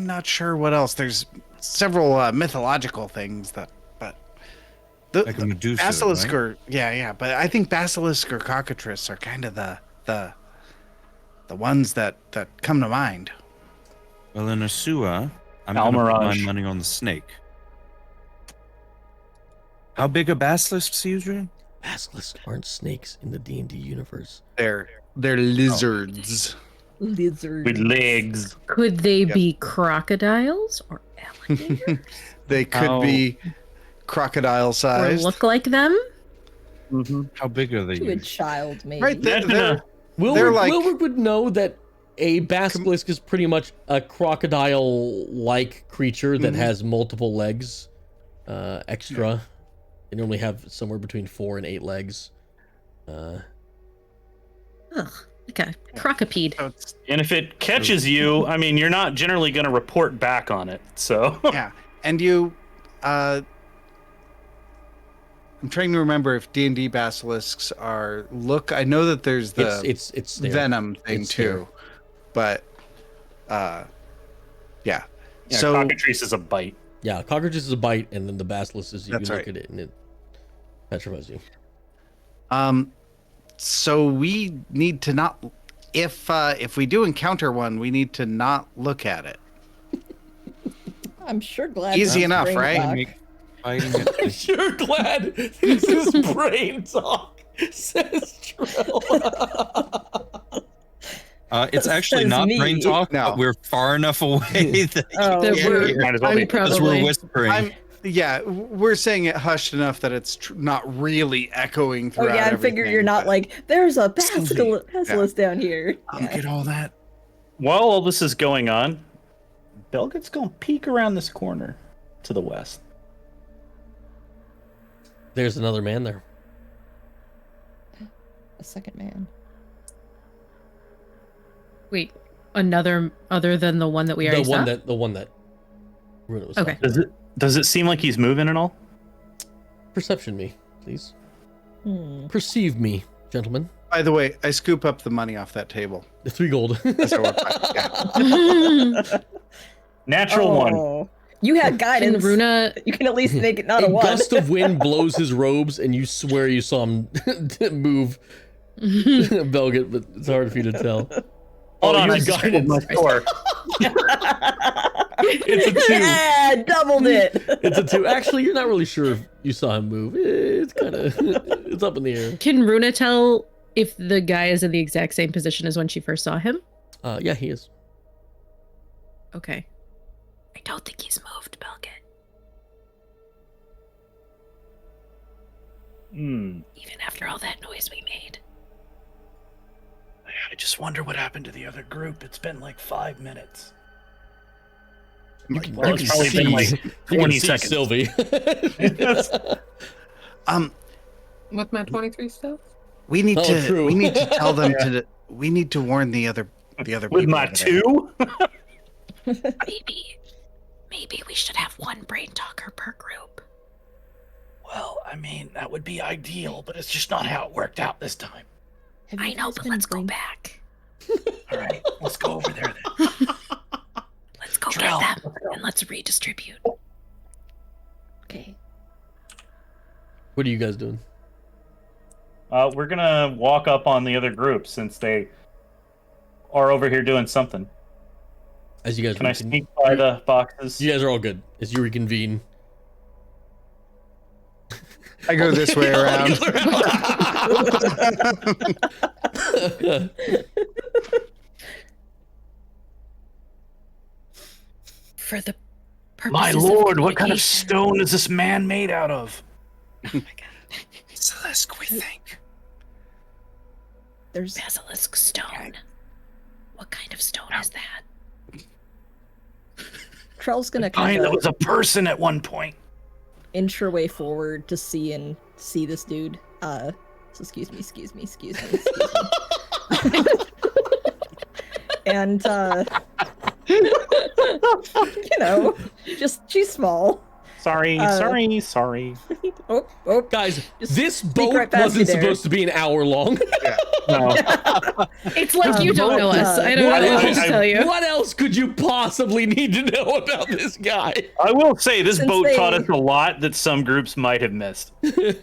not sure what else. There's several mythological things that, but
Like a Medusa,
basilisk
right?
or but I think basilisk or cockatrice are kind of the ones that come to mind.
Well, in Asua, I'm going to put my
Almirage.
money on the snake. How big are basilisks usually?
Basilisks aren't snakes in the D&D universe.
They're lizards.
Lizard.
With legs.
Could they be crocodiles or alligators?
They could be crocodile
or
sized.
look like them?
How big are they
To a
usually?
child, maybe.
Right, they're
Wilrick,
like-
Wilrick would know that a basilisk is pretty much a crocodile-like creature that has multiple legs extra. They normally have somewhere between 4 and 8 legs.
Ugh, like a crocopede.
So it's-
And if it catches you, I mean, you're not generally going to report back on it. So
yeah, and you. I'm trying to remember if D&D basilisks are look. I know that there's the
It's there.
venom thing
It's
too, but yeah.
yeah,
So
cockatrice is a bite.
Yeah, cockroach is a bite, and then the basilisk is you
That's
can look
right.
at it and it petrifies you.
so we need to not. If we do encounter one, we need to not look at it.
I'm sure glad.
Easy
that's
enough,
brain
right?
lock.
Make fighting it.
I'm sure glad this is brain talk, says Trill.
It's actually
Says
not
me.
brain talk,
No.
but we're far enough away that
Oh,
That
you
we're-
can't hear.
Might as well be.
Because we're whispering.
We're saying it hushed enough that it's not really echoing
Oh
throughout.
yeah, I figure
everything,
you're not
but-
like there's a
Sylvie.
basilisk down here. Yeah.
Get all that.
While all this is going on, Belget's going to peek around this corner to the west.
There's another man there.
A second man.
Wait, another other than the one that we already
The one that Runa was
Okay.
talking.
Does it seem like he's moving at all?
Perception me, please.
Hmm.
Perceive me, gentlemen.
By the way, I scoop up the money off that table.
The 3 gold.
So we're fine. Yeah.
saw.
Natural one.
Oh, you had
Can
guidance.
Runa
You can at least make it not a
A
one.
gust of wind blows his robes, and you swear you saw him move Belget, but it's hard for you to tell.
Hold on,
you
I
have
just
guidance.
pulled my sword.
It's a 2.
Yeah, doubled it.
It's a 2. Actually, you're not really sure if you saw him move. It's kind of it's up in the air.
Can Runa tell if the guy is in the exact same position as when she first saw him?
Yeah, he is.
Okay. I don't think he's moved, Belget. Even after all that noise we made.
I just wonder what happened to the other group. It's been like 5 minutes.
You can,
Well,
you
it's
can
probably been
see,
like
you can
20
see
seconds.
Sylvie.
With my 23 stealth?
We need
Oh,
to.
true.
We need to tell them to. We need to warn the other the other
With
people
my
over there.
2?
Maybe we should have one brain talker per group.
Well, I mean, that would be ideal, but it's just not how it worked out this time.
I know, but let's go back.
All right, let's go over there then.
Let's go
Drill.
get them and let's redistribute.
Okay.
What are you guys doing?
We're gonna walk up on the other group since they are over here doing something.
As you guys
Can I sneak by the boxes?
You guys are all good. As you reconvene.
I go this way around.
For the
My
purposes
lord,
of
what kind of
communication.
stone is this man made out of?
Oh my god.
Celeste, we think.
There's
Basilisk stone. What kind of stone is that?
Trell's gonna
I
kind
that
of
was a person at one point.
inch her way forward to see this dude. So excuse me. And you know, just she's small.
Sorry.
Oh,
Guys,
Just
this
sneak
boat
right past you
wasn't
there.
supposed to be an hour long.
No.
It's like you don't know us. I don't know what else to tell you.
What else could you possibly need to know about this guy?
I will say this
Since
boat
they-
taught us a lot that some groups might have missed.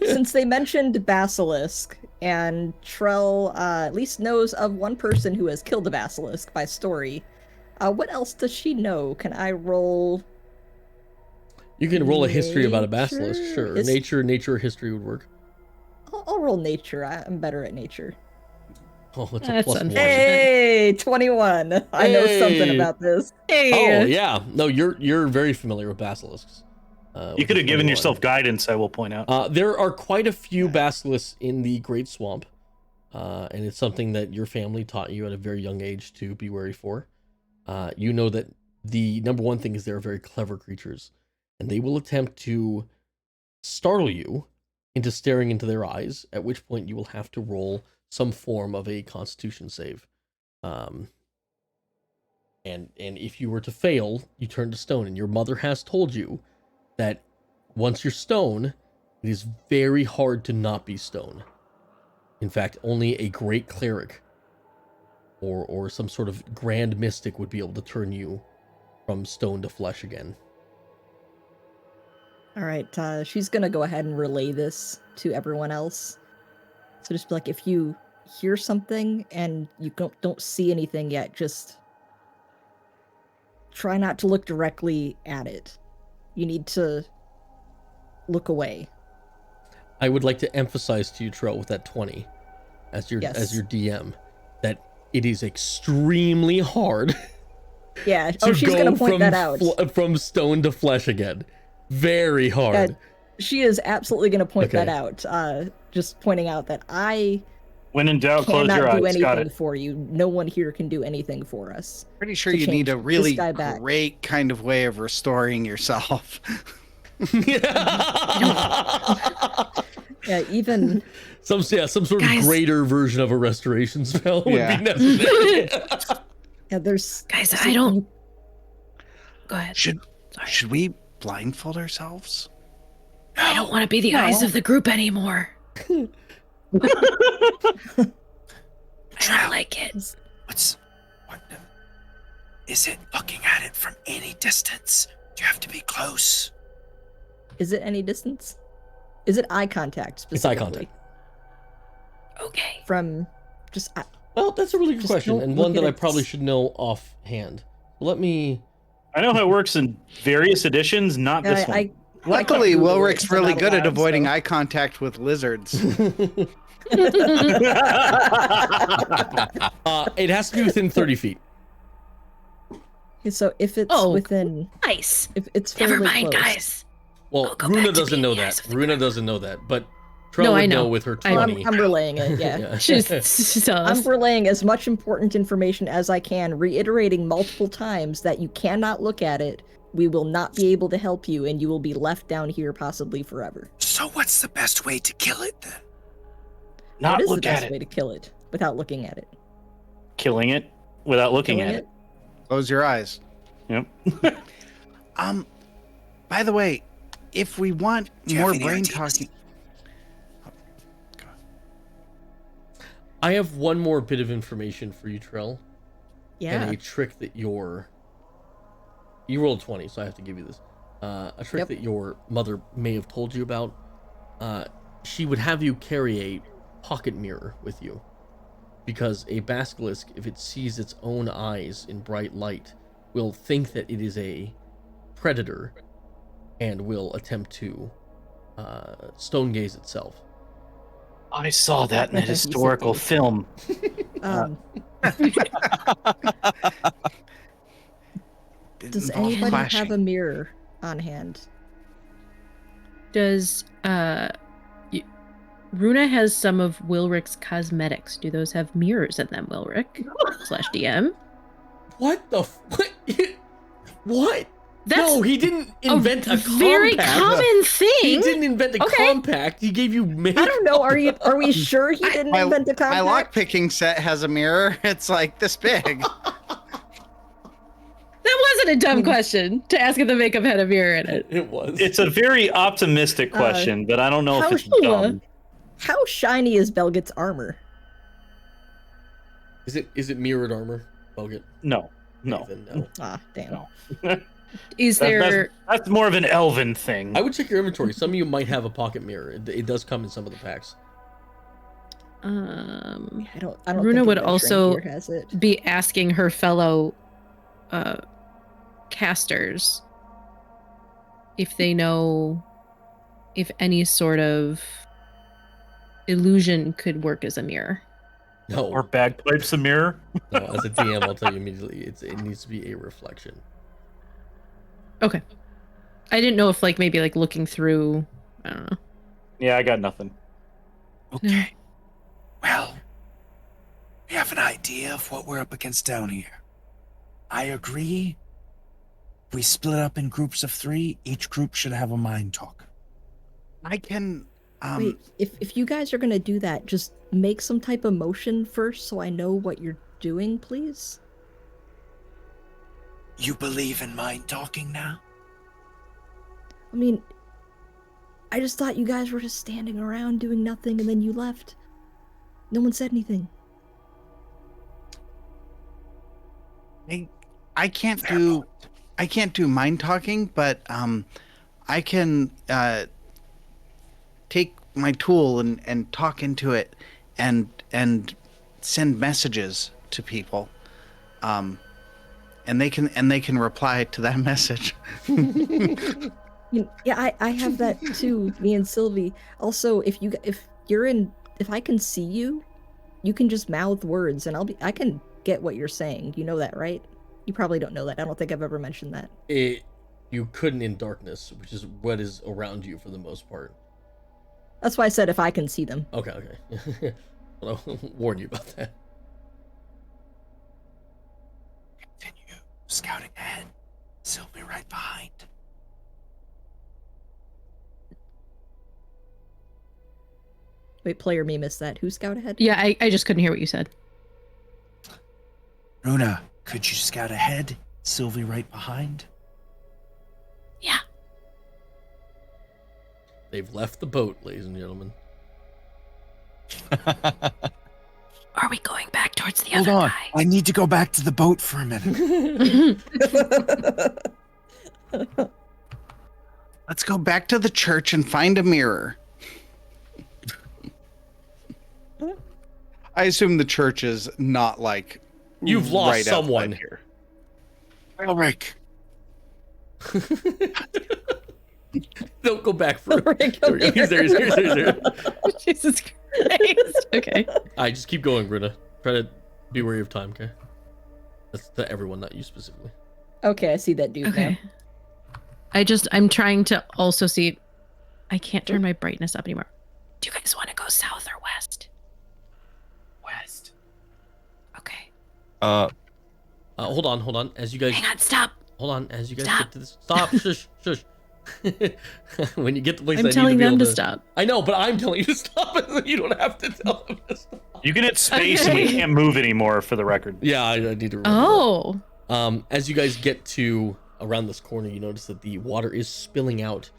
Since they mentioned basilisk, and Trell at least knows of one person who has killed a basilisk by story, what else does she know? Can I roll?
You can roll a history about a basilisk, sure.
Nature?
Nature or history would work.
I'll roll nature. I'm better at nature.
Oh, it's a
That's
plus one.
unfair.
Hey, 21. I know something
Hey.
about this.
Oh yeah, no, you're very familiar with basilisks.
You
with
could
the
have given
21.
yourself guidance, I will point out.
There are quite a few basilisks in the Great Swamp, and it's something that your family taught you at a very young age to be wary for. You know that the number one thing is they're very clever creatures, and they will attempt to startle you into staring into their eyes, at which point you will have to roll some form of a Constitution save. And if you were to fail, you turn to stone, and your mother has told you that once you're stone, it is very hard to not be stone. In fact, only a great cleric or some sort of grand mystic would be able to turn you from stone to flesh again.
All right, she's gonna go ahead and relay this to everyone else. So just be like, if you hear something and you don't see anything yet, just try not to look directly at it. You need to look away.
I would like to emphasize to you, Trell, with that 20, as your
Yes.
DM, that it is extremely hard
Yeah.
to
Oh, she's
go
gonna point that out.
from stone to flesh again. Very hard.
She is absolutely gonna point that
Okay.
out. Just pointing out that I
When in doubt, close your
cannot do
eyes. Got
anything
it.
for you. No one here can do anything for us.
Pretty sure
To
you need a
change
really
this guy back.
great kind of way of restoring yourself.
Yeah, even
some sort
Guys.
of greater version of a restoration spell would
Yeah.
be necessary.
yeah, there's
Guys, I don't. Go ahead.
Should we blindfold ourselves?
I don't want to be the eyes of the group anymore. I don't like it. What? Is it looking at it from any distance? Do you have to be close?
Is it any distance? Is it eye contact
It's eye
specifically?
contact.
Okay.
From just
Well, that's a really good
Just
question,
don't
and
look
one that
at
I
it.
probably should know offhand. Let me.
I know how it works in various editions, not this one.
Luckily,
Google it,
Wilric's
'cause I'm
really
not
good at
allowed,
avoiding
so.
eye contact with lizards.
It has to be within 30 feet.
So if it's
Oh,
within,
Nice.
if it's fairly
Never mind,
close.
guys.
Well,
I'll go back
Runa
to
doesn't
being
know
the
that.
eyes of the
Runa
group.
doesn't know that, but Trell
No,
would
I
know
know.
with her
I know.
20.
I'm relaying it. Yeah.
Yeah.
She's telling
I'm
us.
relaying as much important information as I can, reiterating multiple times that you cannot look at it. We will not be able to help you, and you will be left down here possibly forever.
So what's the best way to kill it then?
Not
What is the
look at
best
it.
way to kill it without looking at it?
Killing it.
without looking
Killing
at it.
Close your eyes.
Yep.
By the way, if we want
Do you have
more
any
brain
ideas?
talking,
I have one more bit of information for you, Trell.
Yeah.
And a trick that you rolled 20, so I have to give you this. A trick that your mother may have told you about. She would have you carry a pocket mirror with you, because a basilisk, if it sees its own eyes in bright light, will think that it is a predator and will attempt to stone gaze itself.
I saw that in a
You said
historical
these.
film.
it
Does
involved
anybody
flashing.
have a mirror on hand?
Does Runa has some of Wilric's cosmetics. Do those have mirrors in them, Wilric? /DM.
What the what? What?
That's
No, he didn't invent a
very
compact.
common thing.
He didn't invent a
Okay.
compact. He gave you
I don't know. Are we sure he didn't
My,
invent a
my
compact?
lockpicking set has a mirror. It's like this big.
That wasn't a dumb question to ask if the makeup had a mirror in it.
It was.
It's a very optimistic question, but I don't know if
how
it's
sure?
dumb.
How shiny is Belget's armor?
Is it mirrored armor, Bogut?
No.
Then no.
Ah, damn.
No.
Is there?
That's more of an elven thing.
I would check your inventory. Some of you might have a pocket mirror. It does come in some of the packs.
I don't.
Runa
think
would
Adventuring
also
Gear has it.
be asking her fellow casters if they know if any sort of illusion could work as a mirror.
No.
Or bagpipes a mirror.
No, as a DM, I'll tell you immediately. It needs to be a reflection.
Okay. I didn't know if maybe looking through. I don't know.
Yeah, I got nothing.
Okay. Well, we have an idea of what we're up against down here. I agree. We split up in groups of 3. Each group should have a mind talk.
I can.
Wait, if you guys are gonna do that, just make some type of motion first, so I know what you're doing, please.
You believe in mind talking now?
I mean, I just thought you guys were just standing around doing nothing, and then you left. No one said anything.
I can't do mind talking, but I can take my tool and talk into it and send messages to people. And they can reply to that message.
Yeah, I have that too. Me and Sylvie. Also, if I can see you, you can just mouth words, and I can get what you're saying. You know that, right? You probably don't know that. I don't think I've ever mentioned that.
You couldn't in darkness, which is what is around you for the most part.
That's why I said if I can see them.
Okay. Well, I'll warn you about that.
Continue scouting ahead. Sylvie right behind.
Wait, player me missed that. Who scout ahead?
Yeah, I just couldn't hear what you said.
Runa, could you scout ahead? Sylvie right behind?
Yeah.
They've left the boat, ladies and gentlemen.
Are we going back towards the
Hold
other
on.
guy?
I need to go back to the boat for a minute.
Let's go back to the church and find a mirror. I assume the church is not like
You've lost
right outside
someone.
here.
Elric,
Don't go back for
Rick,
There we go. He's there. He's there.
Jesus Christ. Okay.
Alright, just keep going, Runa. Try to be wary of time, okay? That's to everyone, not you specifically.
Okay, I see that dude
Okay.
now.
I'm trying to also see. I can't turn my brightness up anymore. Do you guys want to go south or west?
West.
Okay.
Hold on. As you guys
Hang on, stop.
hold on, as you guys
Stop.
get to this. Stop. Shush. When you get to the place,
I'm telling them to stop.
I know, but I'm telling you to stop. You don't have to tell them to stop.
You can hit space and we can't move anymore, for the record.
Yeah, I need to remember.
Oh.
As you guys get to around this corner, you notice that the water is spilling out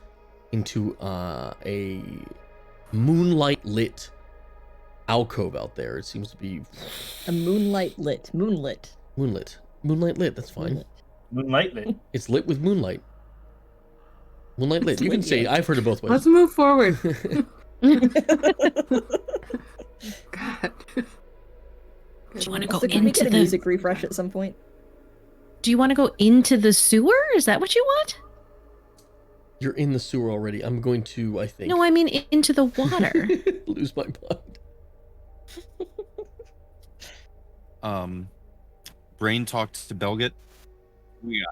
into a moonlight lit alcove out there. It seems to be
A moonlight lit. Moonlit.
moonlight lit. That's fine.
Moonlight lit.
It's lit with moonlight. Moonlight lit. You can say. I've heard it both ways.
Let's move forward. God.
Do you want to go
Also, can we
into
get a
the?
music refresh at some point?
Do you want to go into the sewer? Is that what you want?
You're in the sewer already. I'm going to, I think.
No, I mean into the water.
Lose my mind.
Brain talked to Belgit. Yeah.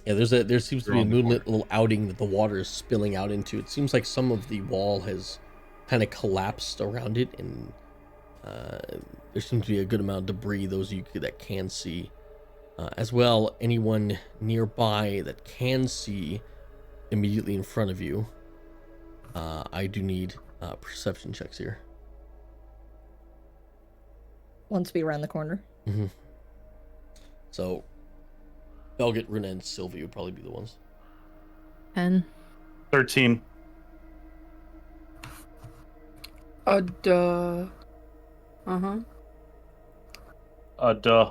Yeah, there seems to be a moonlit little outing that the water is spilling out into. It seems like some of the wall has kind of collapsed around it, and there seems to be a good amount of debris. Those of you that can see, as well, anyone nearby that can see immediately in front of you. I do need perception checks here.
Once we around the corner.
Mm-hmm. So, Belgit, Runa, and Sylvie would probably be the ones.
10.
13.
Duh. Uh-huh.
Uh-huh.
Duh.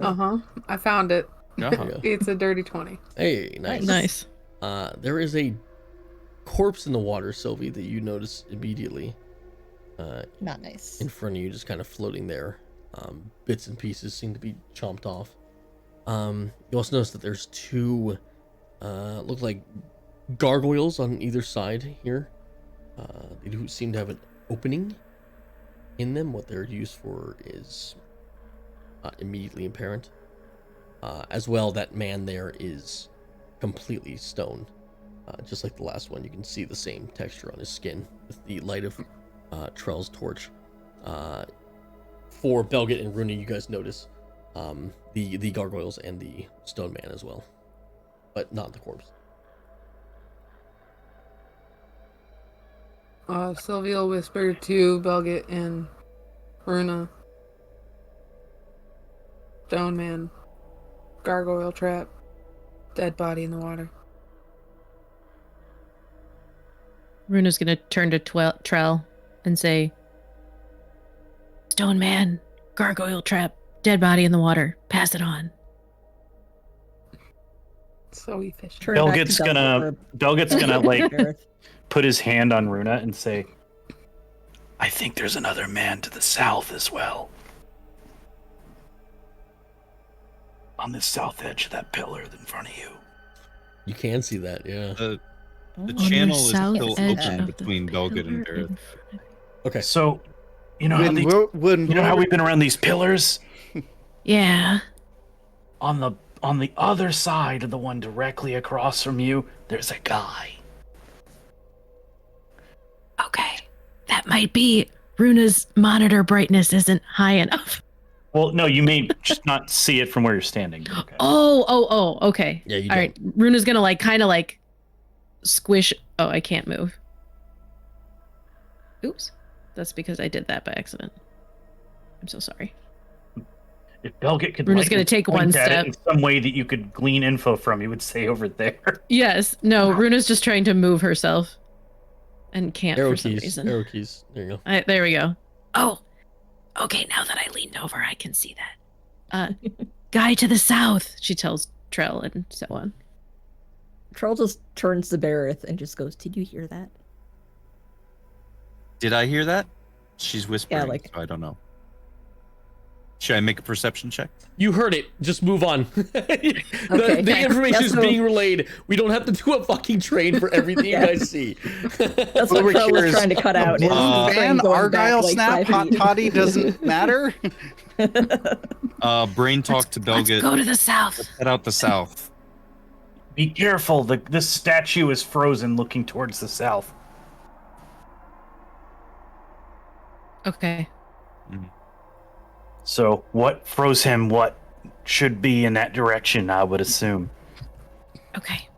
Uh-huh. I found it.
Uh-huh.
It's a dirty 20.
Hey, nice.
Nice.
There is a corpse in the water, Sylvie, that you notice immediately.
Not nice.
In front of you, just kind of floating there. Bits and pieces seem to be chomped off. You also notice that there's two, look like gargoyles on either side here. They do seem to have an opening in them. What they're used for is not immediately apparent. As well, that man there is completely stone. Just like the last one, you can see the same texture on his skin with the light of Trell's torch. For Belgit and Runa, you guys notice the gargoyles and the stone man as well, but not the corpse.
Sylvia will whisper to Belgit and Runa. Stone man. Gargoyle trap. Dead body in the water.
Runa's gonna turn to Trell and say, "Stone man, gargoyle trap, dead body in the water. Pass it on."
So efficient.
Turn back to
Belgit's gonna like
Earth.
put his hand on Runa and say, "I think there's another man to the south as well. On the south edge of that pillar in front of you."
You can see that, yeah.
The
On the
channel is
south
still
edge
open
of the
between Belgit and
pillar
Dareth.
Okay.
So, you know how we've been around these pillars?
Yeah.
On the other side of the one directly across from you, there's a guy.
Okay. That might be Runa's monitor brightness isn't high enough.
Well, no, you may just not see it from where you're standing. Okay.
Oh, okay.
Yeah, you
All right. Runa's gonna kind of squish. Oh, I can't move. Oops. That's because I did that by accident. I'm so sorry.
If Belgit could
Runa's gonna take one
point at
step.
it in some way that you could glean info from, you would say over there.
Yes. No, Runa's just trying to move herself. And can't
Arrow
for some
keys.
reason.
Arrow keys. There you go.
There we go. Oh. Okay, now that I leaned over, I can see that. Guy to the south, she tells Trell and so on.
Troll just turns to Bareth and just goes, "Did you hear that?"
Did I hear that? She's whispering,
like-
so I don't know. Should I make a perception check?
You heard it. Just move on.
Okay,
the information is
so-
being relayed. We don't have to do a fucking train for everything you guys see.
That's what Troll was trying to cut out. is the train
Van
going back,
Argyle
like,
snap,
5
hot
feet.
toddy doesn't matter.
Brain talk to
Let's
Belgit.
go to the south.
Head out the south.
Be careful, this statue is frozen looking towards the south.
Okay.
So, what froze him? What
should be in that direction, I would assume.
Okay.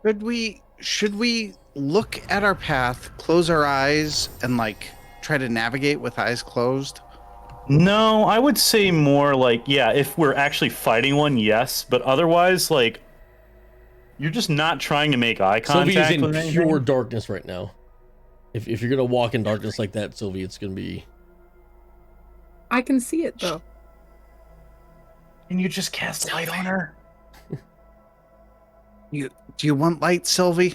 Should we look at our path, close our eyes, and like try to navigate with eyes closed?
No, I would say more like, yeah, if we're actually fighting one, yes, but otherwise, like, you're just not trying to make eye
Sylvie
contact
is in
with anything.
pure darkness right now. If you're gonna walk in darkness like that, Sylvie, it's gonna be.
I can see it though.
Can you just cast light on her?
Do you want light, Sylvie?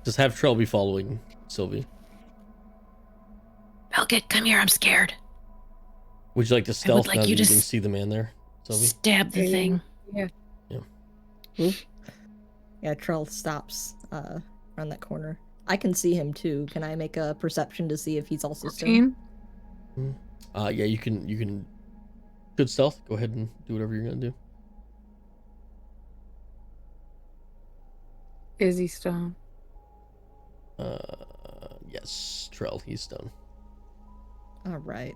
Just have Trell be following Sylvie.
Belgit, come here. I'm scared.
Would you like to stealth
like
now that
you
you
to
can see the man there, Sylvie?
Stab the thing.
Yeah.
Yeah, Trell stops around that corner. I can see him too. Can I make a perception to see if he's also stoned?
14.
Yeah, you can. Good stealth. Go ahead and do whatever you're gonna do.
Is he stoned?
Yes, Trell, he's stoned.
All right.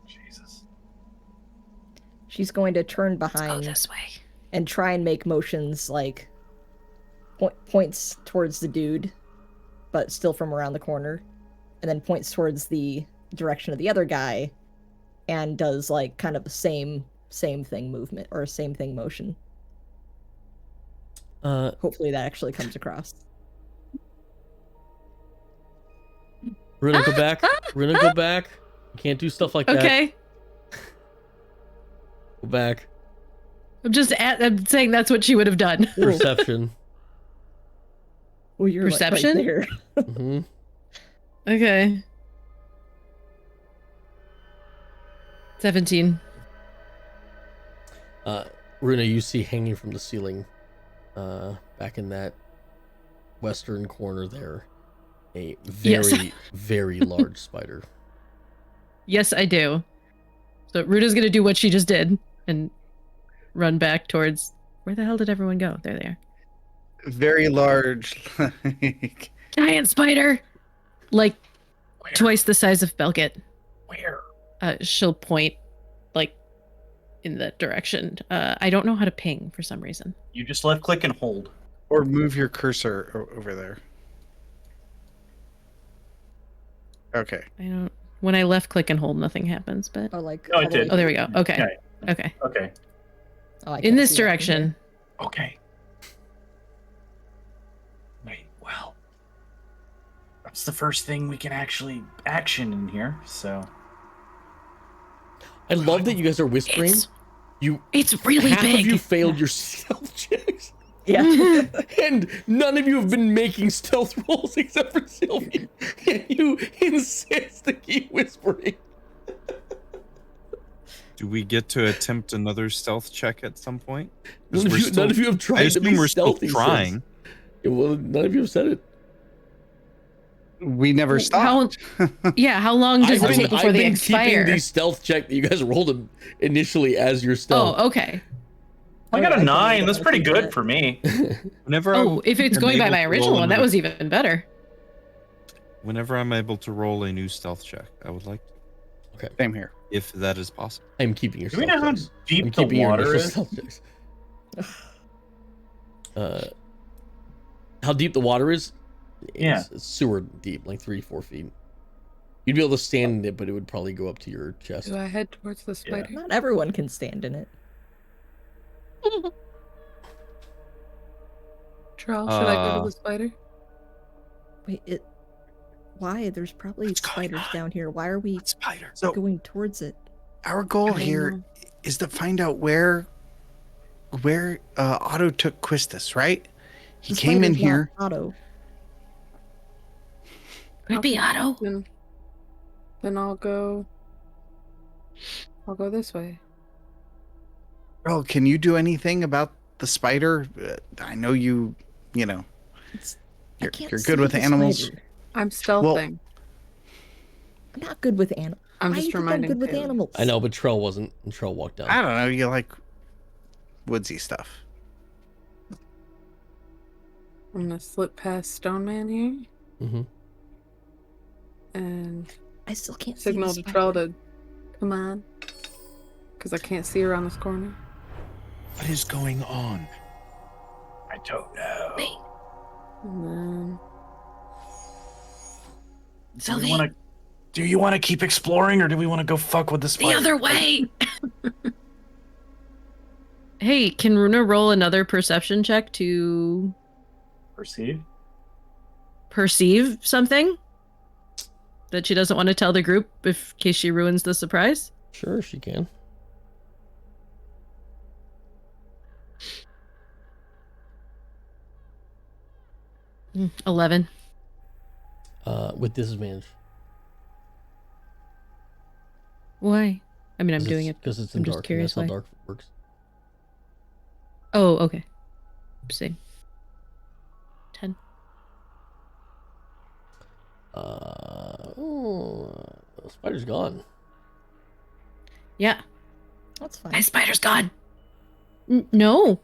Jesus.
She's going to turn
Let's go
behind
this way.
and try and make motions like points towards the dude, but still from around the corner, and then points towards the direction of the other guy, and does like kind of the same thing movement or same thing motion. Hopefully that actually comes across.
Runa, go back. Runa, go back. You can't do stuff like that.
Okay.
Go back.
I'm saying that's what she would have done.
Perception.
Oh, you're
Perception?
Like right there.
hmm
Okay. 17.
Runa, you see hanging from the ceiling, back in that western corner there, a very,
Yes.
very large spider.
Yes, I do. So Ruda's gonna do what she just did and run back towards. Where the hell did everyone go? There they are.
Very large.
Giant spider, like twice the size of Belgit.
Where?
She'll point, like, in that direction. I don't know how to ping for some reason.
You just left click and hold.
Or move your cursor over there. Okay.
I don't. When I left click and hold, nothing happens. But
Or like.
Oh, it
all the way
did.
oh, there we go. Okay.
Okay.
Okay.
Okay.
Oh, I
In
can't
this
see that from
direction.
Okay. Wait, well. That's the first thing we can actually action in here, so.
I love that you guys are whispering.
It's really
Half
big.
of you failed your stealth checks,
here. Yeah.
and none of you have been making stealth rolls except for Sylvie. And you insist to keep whispering.
Do we get to attempt another stealth check at some point? 'Cause
None of you have
I
tried to
assume
be
we're still
stealthy.
trying.
since. Yeah, well, none of you have said it.
We never stopped.
How long does it take before
I've
they
been
expire?
keeping the stealth check that you guys rolled initially as your stealth.
Oh, okay.
I got
I
a
can
9.
do
That's
that.
pretty
I can do
good
that.
for me.
Whenever
Oh, if it's going by my original one, that was even better.
Whenever I'm able to roll a new stealth check, I would like to,
Same here.
if that is possible.
I'm keeping your
Do we
stealth
know how
checks. I'm
deep the
keeping your
water
initial
is?
stealth checks. How deep the water is?
Yeah.
It's sewer deep, like 3-4 feet. You'd be able to stand in it, but it would probably go up to your chest.
Do I head towards the spider?
Not everyone can stand in it.
Charles, should I go to
Uh,
the spider?
Wait, why? There's probably
What's going
spiders
on?
down here. Why are we
Spider. So
going towards it?
our goal
I don't
here
know.
is to find out where Otto took Quistis, right? He
The
came in
spider's not
here.
Otto.
Could it be Otto?
Then I'll go this way.
Bro, can you do anything about the spider? I know you know,
It's,
you're
can't
good
see
with
the
animals.
spider.
I'm stealthing.
I'm not good with animals.
I'm
Why
just
do you think
reminding
I'm good with
Taylor.
animals.
I know, but Trell wasn't, and Trell walked down.
I don't know. You like woodsy stuff.
I'm gonna slip past Stone Man here
Mm-hmm.
and
I still can't
signal
see
to
the spider.
Trell to come on. Because I can't see around this corner.
What is going on? I don't know.
Wait,
And then
Sylvie,
Do you want to keep exploring, or do we want to go fuck with the spider?
the other way. Hey, can Runa roll another perception check to perceive something that she doesn't want to tell the group in case she ruins the surprise?
Sure, she can.
11.
With disadvantage.
Why? I mean, I'm doing it.
Because it's in
I'm just
dark.
curious
That's how
why.
dark works.
Oh, okay. Same. 10.
The spider's gone.
Yeah.
That's fine.
My spider's gone. No.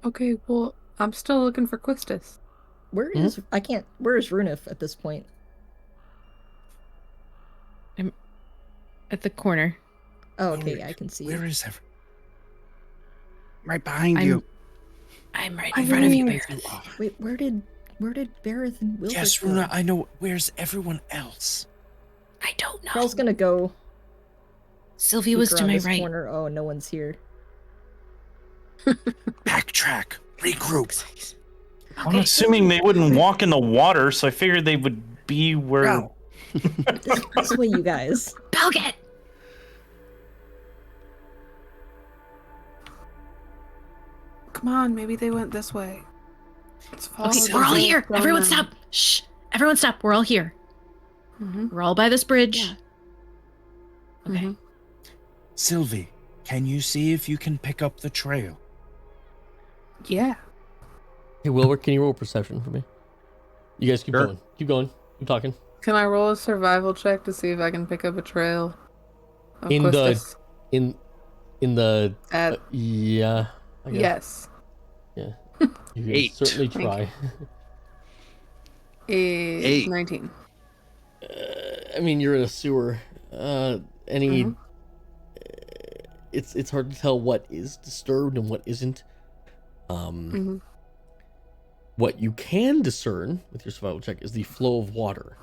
okay, well, I'm still looking for Quistis.
Where is where is Runif at this point?
I'm at the corner.
Oh, okay, yeah, I can see
Where
it.
is everyone? Right behind you.
I'm right in front of you, Barrett.
Wait, where did Barrett and Wilbur
Yes,
go?
Runa, I know. Where's everyone else?
I don't know.
Charles gonna go.
Sylvie
peek
was to
around
my
this
right.
corner. Oh, no one's here.
Backtrack. Regroup.
I'm assuming they wouldn't walk in the water, so I figured they would be where.
No.
This way, you guys.
Belget!
Come on, maybe they went this way. Let's follow
Okay,
the
we're all
road
here.
down
Everyone
there.
stop. Shh. Everyone stop. We're all here.
Mhm.
We're all by this bridge.
Yeah.
Okay.
Mhm.
Sylvie, can you see if you can pick up the trail?
Yeah.
Hey, Wilbur, can you roll perception for me? You guys keep
Sure.
going. Keep going. Keep talking.
Can I roll a survival check to see if I can pick up a trail of
In the-
Quistis?
In the
At
yeah. I guess.
yes.
Yeah. You can
8.
certainly
Thank
try.
A
8.
19.
I mean, you're in a sewer. Any.
Mhm.
It's hard to tell what is disturbed and what isn't.
Mhm.
What you can discern with your survival check is the flow of water.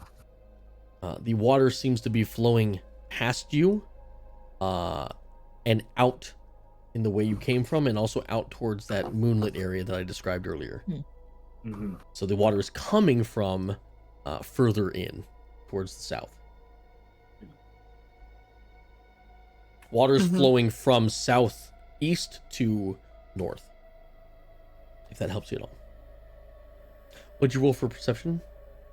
The water seems to be flowing past you, and out in the way you came from, and also out towards that moonlit area that I described earlier.
Mhm.
So the water is coming from further in, towards the south. Water is
Mhm.
flowing from southeast to north. If that helps you at all. What'd you roll for perception?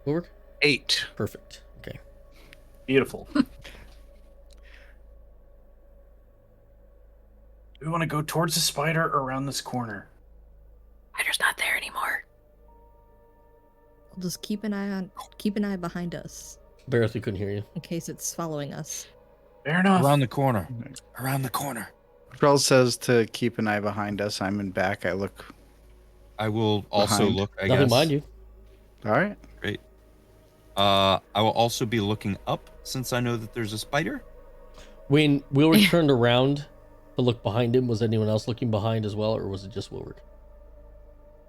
Wilbur?
8.
Perfect. Okay.
Beautiful. Do we want to go towards the spider or around this corner?
Spider's not there anymore.
We'll just keep an eye behind us
Barely couldn't hear you.
in case it's following us.
Fair enough.
Around the corner.
Around the corner.
Charles says to keep an eye behind us. I'm in back. I look.
I will also
Behind.
look, I
Nothing
guess.
behind you.
All right.
Great. I will also be looking up since I know that there's a spider.
When Wilrick turned around to look behind him, was anyone else looking behind as well, or was it just Wilrick?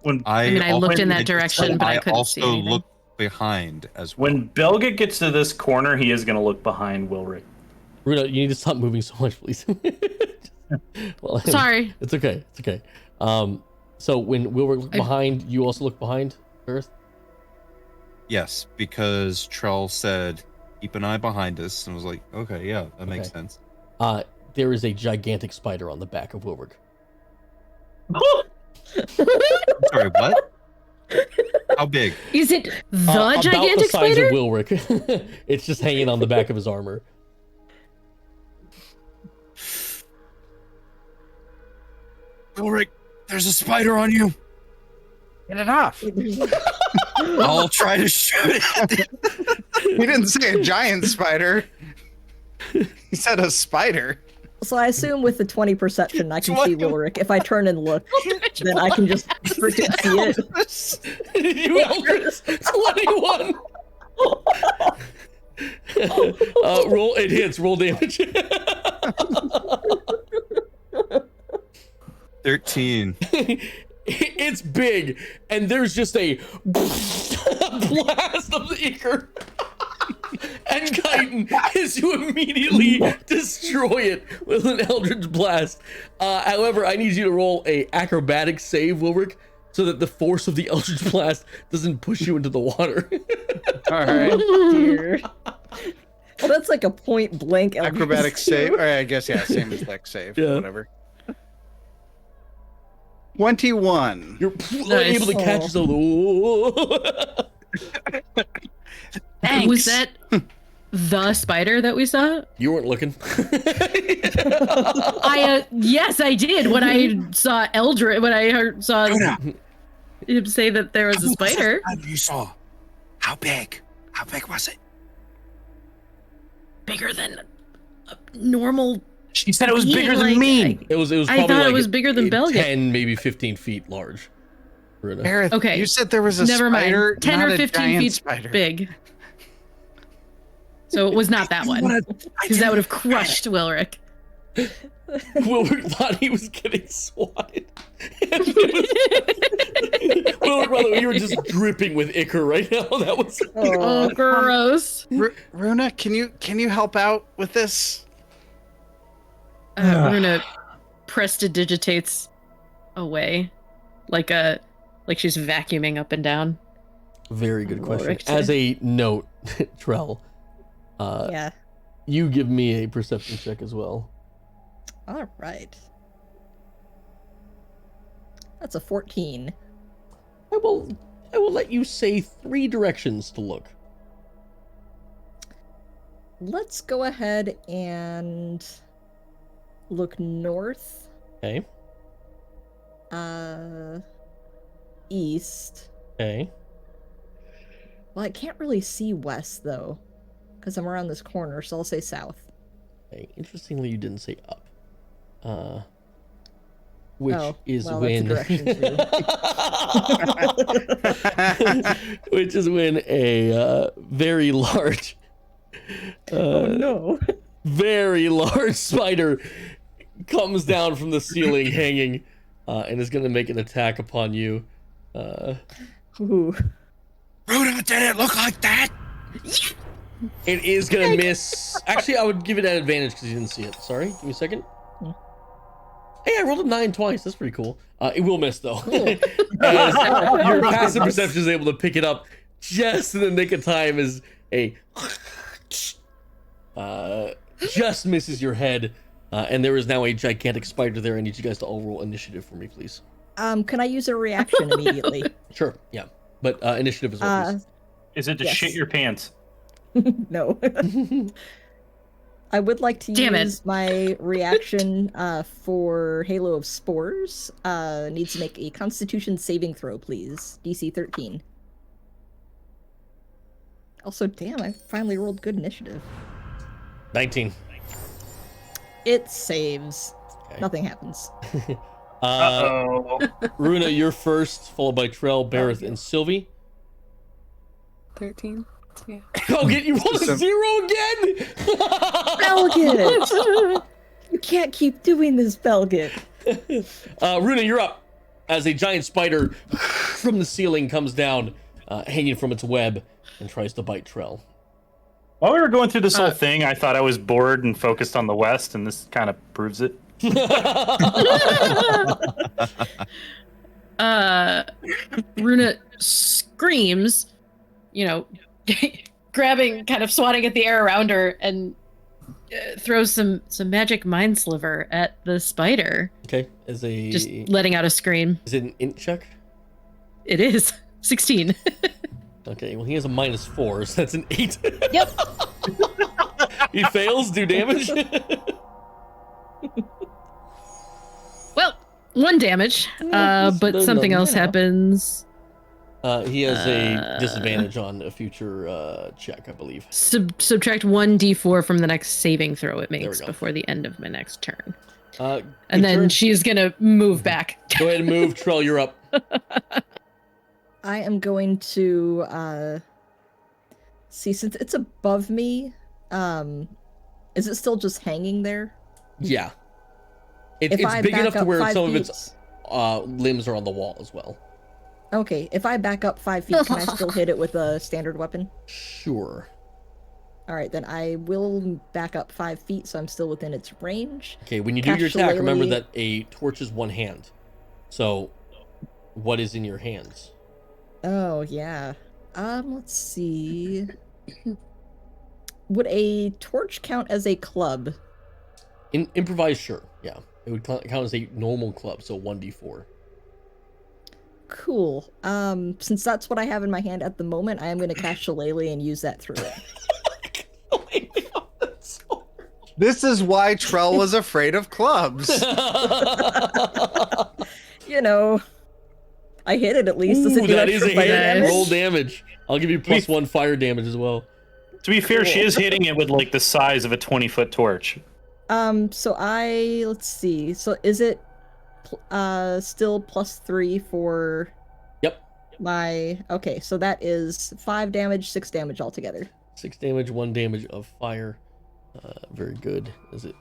When
I mean, I looked in that
just
direction,
said
but I couldn't see
also
anything.
look behind as well.
when Belga gets to this corner, he is going to look behind Wilrick.
Runa, you need to stop moving so much, please. Well,
Sorry.
It's okay. It's okay. So when Wilrick looked behind, you also look behind, Earth?
Yes, because Trell said, keep an eye behind us, and I was like, okay, yeah, that makes
Okay.
sense.
There is a gigantic spider on the back of Wilrick.
Sorry, what? How big?
Is it the
About the
gigantic
size
spider?
of Wilrick. It's just hanging on the back of his armor.
Ulrich, there's a spider on you.
Get it off.
I'll try to shoot it.
He didn't say a giant spider. He said a spider.
So I assume with the 20 perception, I can see
20.
Wilrick. If I turn and look, then I can just freaking see it.
You Elders, 21. Roll, it hits, roll damage.
13.
It's big, and there's just a blast of the ichor. And Chitin, as you immediately destroy it with an Eldritch Blast. However, I need you to roll a acrobatic save, Wilrick, so that the force of the Eldritch Blast doesn't push you into the water.
All right.
Oh, dear. Well, that's like a point blank
Acrobatic save. All right, I guess, yeah, same as deck save.
Yeah.
Whatever. 21.
You're able to catch yourself.
Thanks.
Was that the spider that we saw?
You weren't looking.
Yes, I did. When I saw Eldritch, saw him say that there was a spider.
You saw. How big? How big was it?
Bigger than a normal.
She said it was
being,
bigger than
like,
me.
It was probably
I thought
like
it was bigger than Belgium.
10, maybe 15 feet large. Runa.
Aerith,
Okay.
you said there was a
Never
spider,
mind. 10
not
or
a
15
giant
feet
spider.
big. So it was not that one. Because that would have crushed Wilrick.
Wilrick thought he was getting swatted. Wilrick, by the way, you were just dripping with ichor right now. That was.
Oh, gross.
Runa, can you help out with this?
Runa prestidigitates away, like she's vacuuming up and down.
Very good question.
Wilrick
As a note, Trell,
Yeah.
you give me a perception check as well.
All right. That's a 14.
I will let you say 3 directions to look.
Let's go ahead and look north.
Okay.
East.
Okay.
Well, I can't really see west though, because I'm around this corner, so I'll say south.
Okay. Interestingly, you didn't say up. Which
Oh,
is
well, that's a
when
direction
which is when a very large
Oh no.
very large spider comes down from the ceiling hanging and is going to make an attack upon you.
Ooh.
Runa, did it look like that?
It is going to miss. Actually, I would give it an advantage because you didn't see it. Sorry, give me a second. Hey, I rolled a 9 twice. That's pretty cool. It will miss though. As your passive perception is able to pick it up just in the nick of time as a just misses your head, and there is now a gigantic spider there. I need you guys to all roll initiative for me, please.
Can I use a reaction immediately?
Sure, yeah, but initiative as well, please.
Is it to
Yes.
shit your pants?
No. I would like to
Damn it.
use my reaction for Halo of Spores. Needs to make a Constitution saving throw, please. DC 13. Also, damn, I finally rolled good initiative.
19.
It saves.
Okay.
Nothing happens.
Runa, you're first, followed by Trell, Bareth, and Sylvie.
13. Yeah.
Oh, you rolled a 0 again?
Belgit! You can't keep doing this, Belgit.
Runa, you're up. As a giant spider from the ceiling comes down, hanging from its web, and tries to bite Trell.
While we were going through this whole thing, I thought I was bored and focused on the west, and this kind of proves it.
Runa screams, grabbing, kind of swatting at the air around her, and throws some magic mind sliver at the spider.
Okay, as a
Just letting out a scream.
is it an int check?
It is 16.
Okay, well he has a -4, so that's an 8.
Yep.
He fails, do damage.
Well, 1 damage, but something else happens.
He has a disadvantage on a future check, I believe.
Subtract 1d4 from the next saving throw it
we
makes
go.
before the end of my next turn.
Good
And then
turn.
she's gonna move back.
Go ahead and move, Trell. You're up.
I am going to see, since it's above me, is it still just hanging there?
Yeah.
If
It's
I
big
back
enough to
up
where
5
some of
feet-
its limbs are on the wall as well.
Okay, if I back up 5 feet, can I still hit it with a standard weapon?
Sure.
All right, then I will back up 5 feet, so I'm still within its range.
Okay, when you do
Cast
your attack, remember
Shillelagh.
that a torch is one hand. So, what is in your hands?
Oh yeah. Let's see. Would a torch count as a club?
Improvise, sure. Yeah. It would count as a normal club, so 1d4.
Cool. Since that's what I have in my hand at the moment, I am going to cast Shillelagh and use that through it.
This is why Trell was afraid of clubs.
You know, I hit it at least. Does it
Ooh,
do
that is
extra
a
fire
hit.
damage?
Roll damage. I'll give you +1 fire damage as well.
To be fair, she is hitting it with like the size of a 20-foot torch.
So let's see. So is it still +3 for
Yep.
okay, so that is 5 damage, 6 damage altogether.
6 damage, 1 damage of fire. Very good. Is it?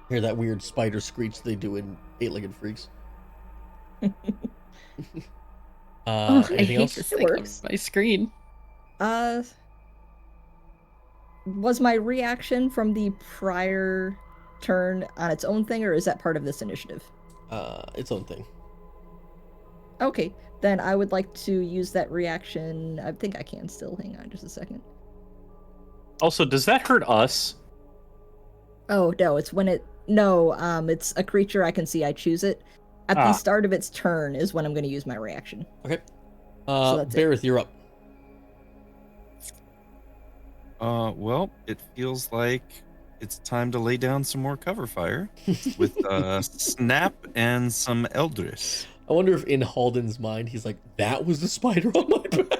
Hear that weird spider screech they do in Eight-Legged Freaks.
I
Anything
hate
else?
this
It
thing on
works.
my screen.
Was my reaction from the prior turn on its own thing, or is that part of this initiative?
Its own thing.
Okay, then I would like to use that reaction. I think I can still. Hang on just a second.
Also, does that hurt us?
Oh, no, it's when it... No, it's a creature I can see. I choose it. At the start of its turn is when I'm going to use my reaction.
Okay.
that's it.
Bareth, you're up.
Well, it feels like it's time to lay down some more cover fire with Snap and some Eldris.
I wonder if in Halden's mind, he's like, that was the spider on my back.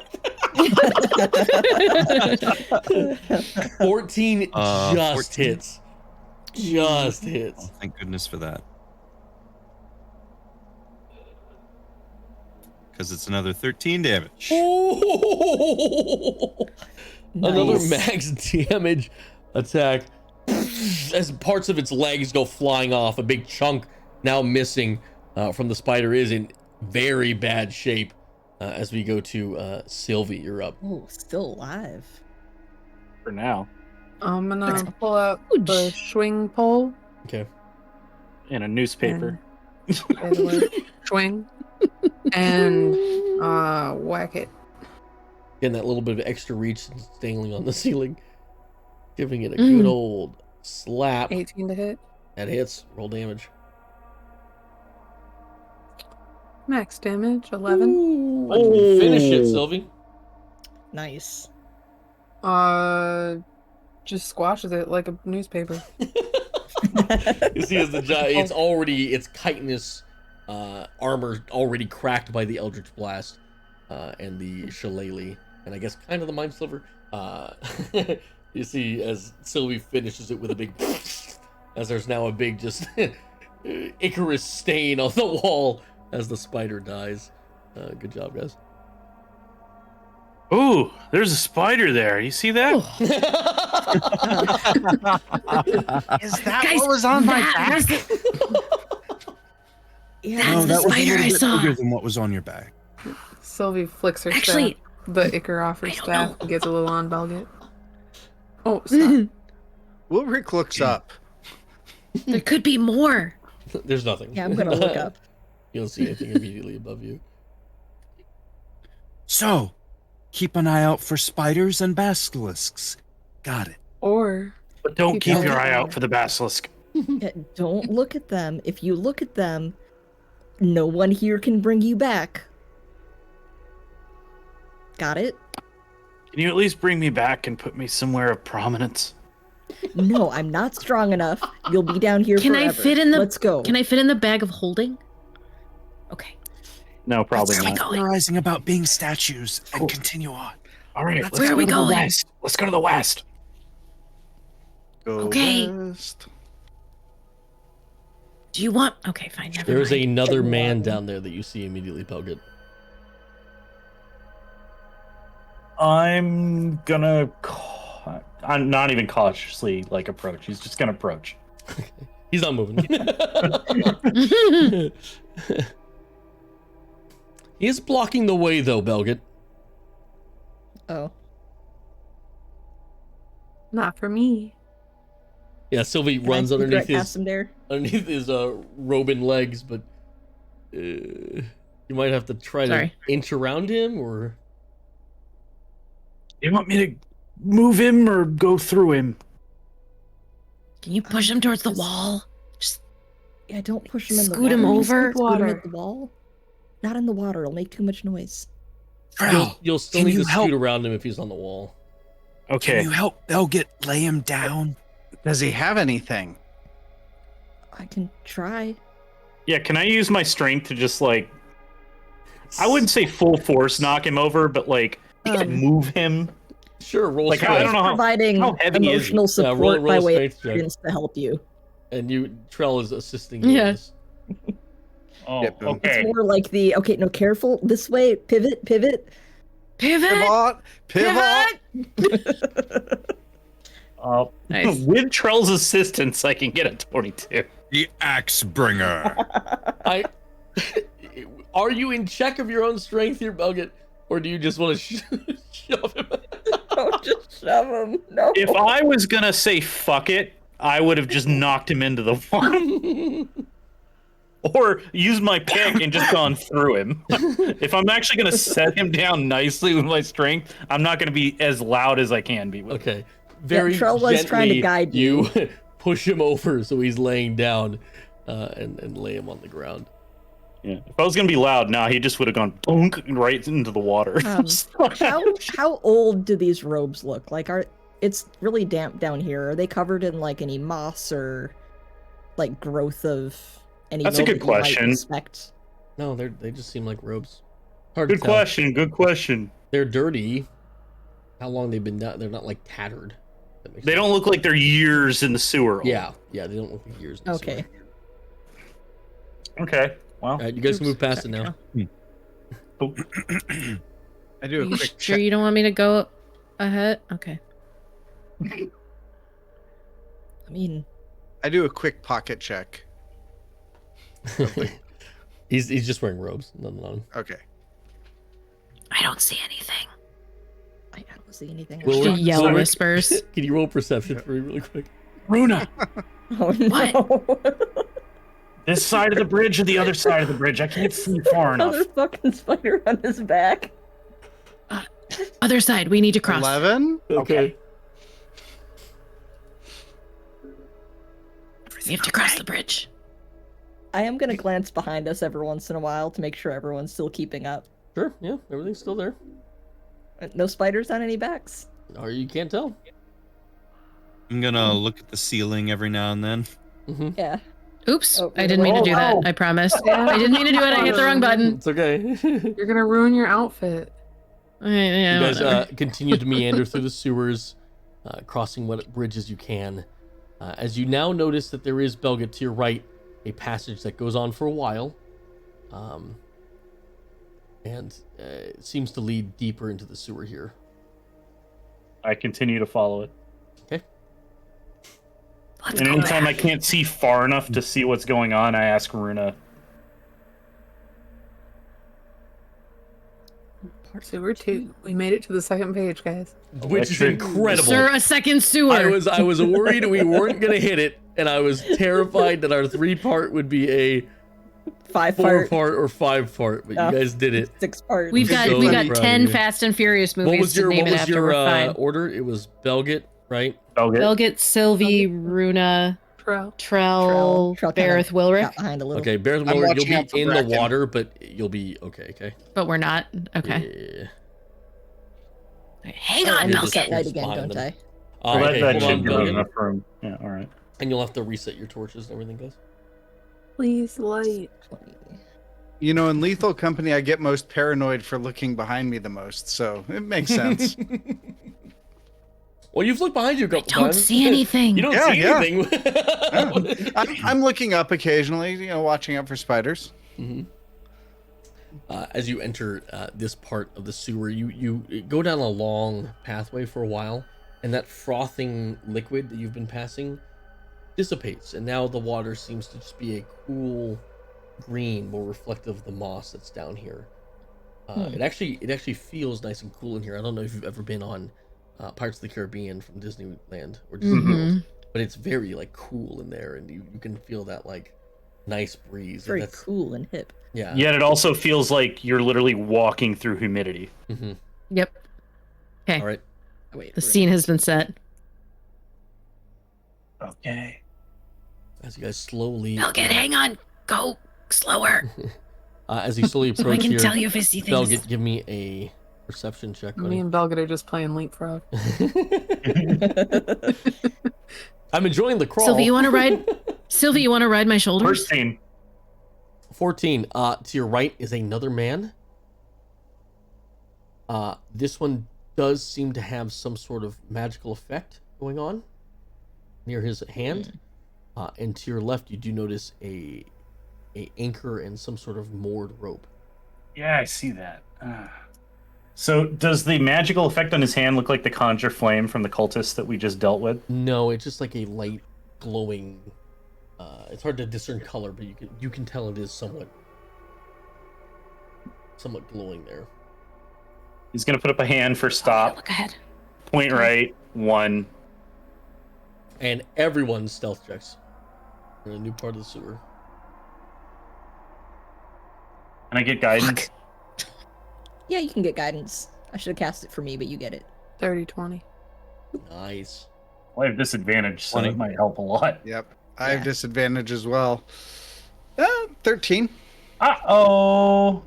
14 just
14.
hits. Just hits.
Oh, thank goodness for that. Because it's another 13 damage.
Oh! Another
Nice.
max damage attack. As parts of its legs go flying off, a big chunk now missing from the spider is in very bad shape. As we go to Sylvie, you're up.
Oh, still alive.
For now.
I'm gonna pull out the swing pole.
Okay.
In a newspaper.
By the way, swing. And whack it.
Getting that little bit of extra reach and dangling on the ceiling. Giving it a good old slap.
18 to hit.
That hits. Roll damage.
Max damage, 11.
Ooh, finish it, Sylvie.
Nice.
Just squashes it like a newspaper.
You see, as the it's already its chitinous armor already cracked by the Eldritch Blast and the Shillelagh, and I guess kind of the Mind Sliver. You see, as Sylvie finishes it with a big, as there's now a big just Icarus stain on the wall as the spider dies. Good job, guys.
Ooh, there's a spider there. You see that?
Is that
Guys,
what was on my
that
back?
was the-
Yeah.
That's the
that was a
spider
little
I
bit
saw.
bigger than what was on your back.
Sylvie flicks her
Actually,
staff. The Icar off her
I don't
staff
know.
and gets a little on Belgit. Oh, stop.
Ulrich looks up.
There could be more.
There's nothing.
Yeah, I'm gonna look up.
You don't see anything immediately above you.
So, keep an eye out for spiders and basilisks. Got it.
Or
But don't
Keep
keep your
going.
eye out for the basilisk.
Yeah, don't look at them. If you look at them, no one here can bring you back. Got it?
Can you at least bring me back and put me somewhere of prominence?
No, I'm not strong enough. You'll be down here
Can I
forever.
fit in the?
Let's go.
Can I fit in the bag of holding? Okay.
No, probably
Let's
not.
go.
Theorizing about being statues and continue on.
All right,
Let's
let's
Where
go
are we
to the
going?
west. Let's go to the west.
Go
Okay.
west.
Do you want? Okay, fine. Never
There's
mind.
another man down there that you see immediately, Pelgit.
I'm gonna call. I'm not even cautiously like approach. He's just gonna approach.
He's not moving. He is blocking the way, though, Belgit.
Oh.
Not for me.
Yeah, Sylvie
Can I
runs
secret
underneath
cast him there?
his robe and legs, but you might have to try
Sorry.
to inch around him, or
You want me to move him or go through him?
Can you push him towards the wall? Just
Yeah, don't push him in the
Scoot him
water.
over.
Scoot him
Water.
at the wall. Not in the water. It'll make too much noise.
you'll still
can
need
you
to
help?
scoot around him if he's on the wall.
Okay.
Can you help Belgit lay him down?
Does he have anything?
I can try.
Yeah, can I use my strength to just like, I wouldn't say full force knock him over, but like move him?
Sure, roll
Like,
strength.
I don't know how
Providing
heavy is he?
emotional
Yeah,
support
roll
by
a
way of
strength check.
experience to help you.
And Trell is assisting you.
Yeah.
in this.
Oh,
Yep.
okay.
It's more like the careful this way, pivot.
pivot.
Pivot! Pivot!
Nice.
With Trell's assistance, I can get a 22.
The axe bringer.
Are you in check of your own strength here, Belgit, or do you just want to shove him?
Don't just shove him. No.
If I was gonna say fuck it, I would have just knocked him into the water. Or used my pick and just gone through him. If I'm actually gonna set him down nicely with my strength, I'm not gonna be as loud as I can be with him.
Okay. Very
Trell was trying to
gently,
guide you.
push him over so he's laying down and lay him on the ground.
Yeah. If I was gonna be loud, he just would have gone bonk right into the water.
How old do these robes look? Like, it's really damp down here. Are they covered in like any moss or like growth of any?
That's a good
mold you might
question.
expect?
No, they just seem like robes. Hard to
Good
tell.
question. Good question.
They're dirty. How long they've been down? They're not like tattered. That makes
They
sense.
don't look like they're years in the sewer.
Yeah, they don't look like years. in the
Okay.
sewer.
Okay. Well.
All right, you guys can move past it now.
I do a
You
quick
sure
check.
you don't want me to go ahead? Okay.
I mean,
I do a quick pocket check.
he's just wearing robes. Nothing on him.
Okay.
I don't see anything.
I don't see anything.
Well,
Just
we're-
yell
so-
whispers.
Can you roll perception for me really quick?
Runa,
Oh no!
this side of the bridge or the other side of the bridge? I can't see far enough.
Another fucking spider on his back.
Other side. We need to cross.
11?
Okay.
We have to cross the bridge.
I am gonna glance behind us every once in a while to make sure everyone's still keeping up.
Sure. Yeah, everything's still there.
No spiders on any backs.
Or you can't tell.
I'm gonna look at the ceiling every now and then.
Mm-hmm.
Yeah.
Oops.
Oh,
I didn't mean to do that.
oh.
I promise. I didn't mean to do it. I hit the wrong button.
It's okay. You
You're gonna ruin your outfit.
Yeah,
guys
whatever.
continue to meander through the sewers, crossing what bridges you can. As you now notice that there is, Belgit, to your right, a passage that goes on for a while. And it seems to lead deeper into the sewer here.
I continue to follow it.
Okay.
Let's
And
go
anytime I
back.
can't see far enough to see what's going on, I ask Runa.
Sewer 2. We made it to the second page, guys.
Which is
Electric.
incredible.
Sir, a second sewer.
I was worried we weren't gonna hit it, and I was terrified that our 3-part would be a
5-part,
4-part or 5-part, but you guys did it.
6-part.
We've got
So
we got
proud of
10
you.
Fast and Furious movies
What was your
to name it after. We're fine.
order? It was Belgit, right?
Okay.
Belgit, Sylvie, Runa,
Trell.
Trell
Trell,
kinda
Bareth, Wilrick.
got behind a little.
Okay, Bear
I'm
Miller, you'll
watching out for
be in the
Bracken.
water, but you'll be okay. Okay.
But we're not. Okay.
Yeah.
Okay, hang
Oh,
on,
I need to
Belgit.
set
Belgit.
light again,
Behind
don't
them.
I?
Well,
Okay,
that
hold
should
on,
give us
Belgit.
enough room. Yeah, all right.
And you'll have to reset your torches and everything, guys.
Please, light.
You know, in Lethal Company, I get most paranoid for looking behind me the most, so it makes sense.
Well, you've looked behind you a couple
Don't
times.
see anything.
You don't
Yeah,
see
yeah.
anything.
I'm looking up occasionally, you know, watching out for spiders.
Mhm. As you enter this part of the sewer, you go down a long pathway for a while, and that frothing liquid that you've been passing dissipates, and now the water seems to just be a cool green, more reflective of the moss that's down here. It actually feels nice and cool in here. I don't know if you've ever been on Pirates of the Caribbean from Disneyland or Disney World, but it's very like cool in there, and you can feel that like nice breeze.
Very cool and hip.
Yeah.
Yet it also feels like you're literally walking through humidity.
Mm-hmm.
Yep. Okay.
All right.
Wait,
The scene has been set.
Okay.
As you guys slowly,
Belgit, hang on. Go slower.
as you slowly
So I
approach
can
here,
tell you if I see things.
Belgit, give me a perception check.
Me
Buddy.
and Belgit are just playing leapfrog.
I'm enjoying the crawl.
Sylvie, you want to ride? Sylvie, you want to ride my shoulders?
First scene.
14. To your right is another man. This one does seem to have some sort of magical effect going on near his hand. And to your left, you do notice a anchor and some sort of moored rope.
Yeah, I see that. So does the magical effect on his hand look like the conjure flame from the cultist that we just dealt with?
No, it's just like a light glowing. It's hard to discern color, but you can tell it is somewhat glowing there.
He's gonna put up a hand for stop.
Look ahead.
Point right. 1.
And everyone's stealth checks. We're in a new part of the sewer.
Can I get guidance?
Yeah, you can get guidance. I should have cast it for me, but you get it.
30-20.
Nice.
Well, I have disadvantage, so
20.
it might help a lot.
Yep. I have disadvantage as well. 13.
Uh-oh.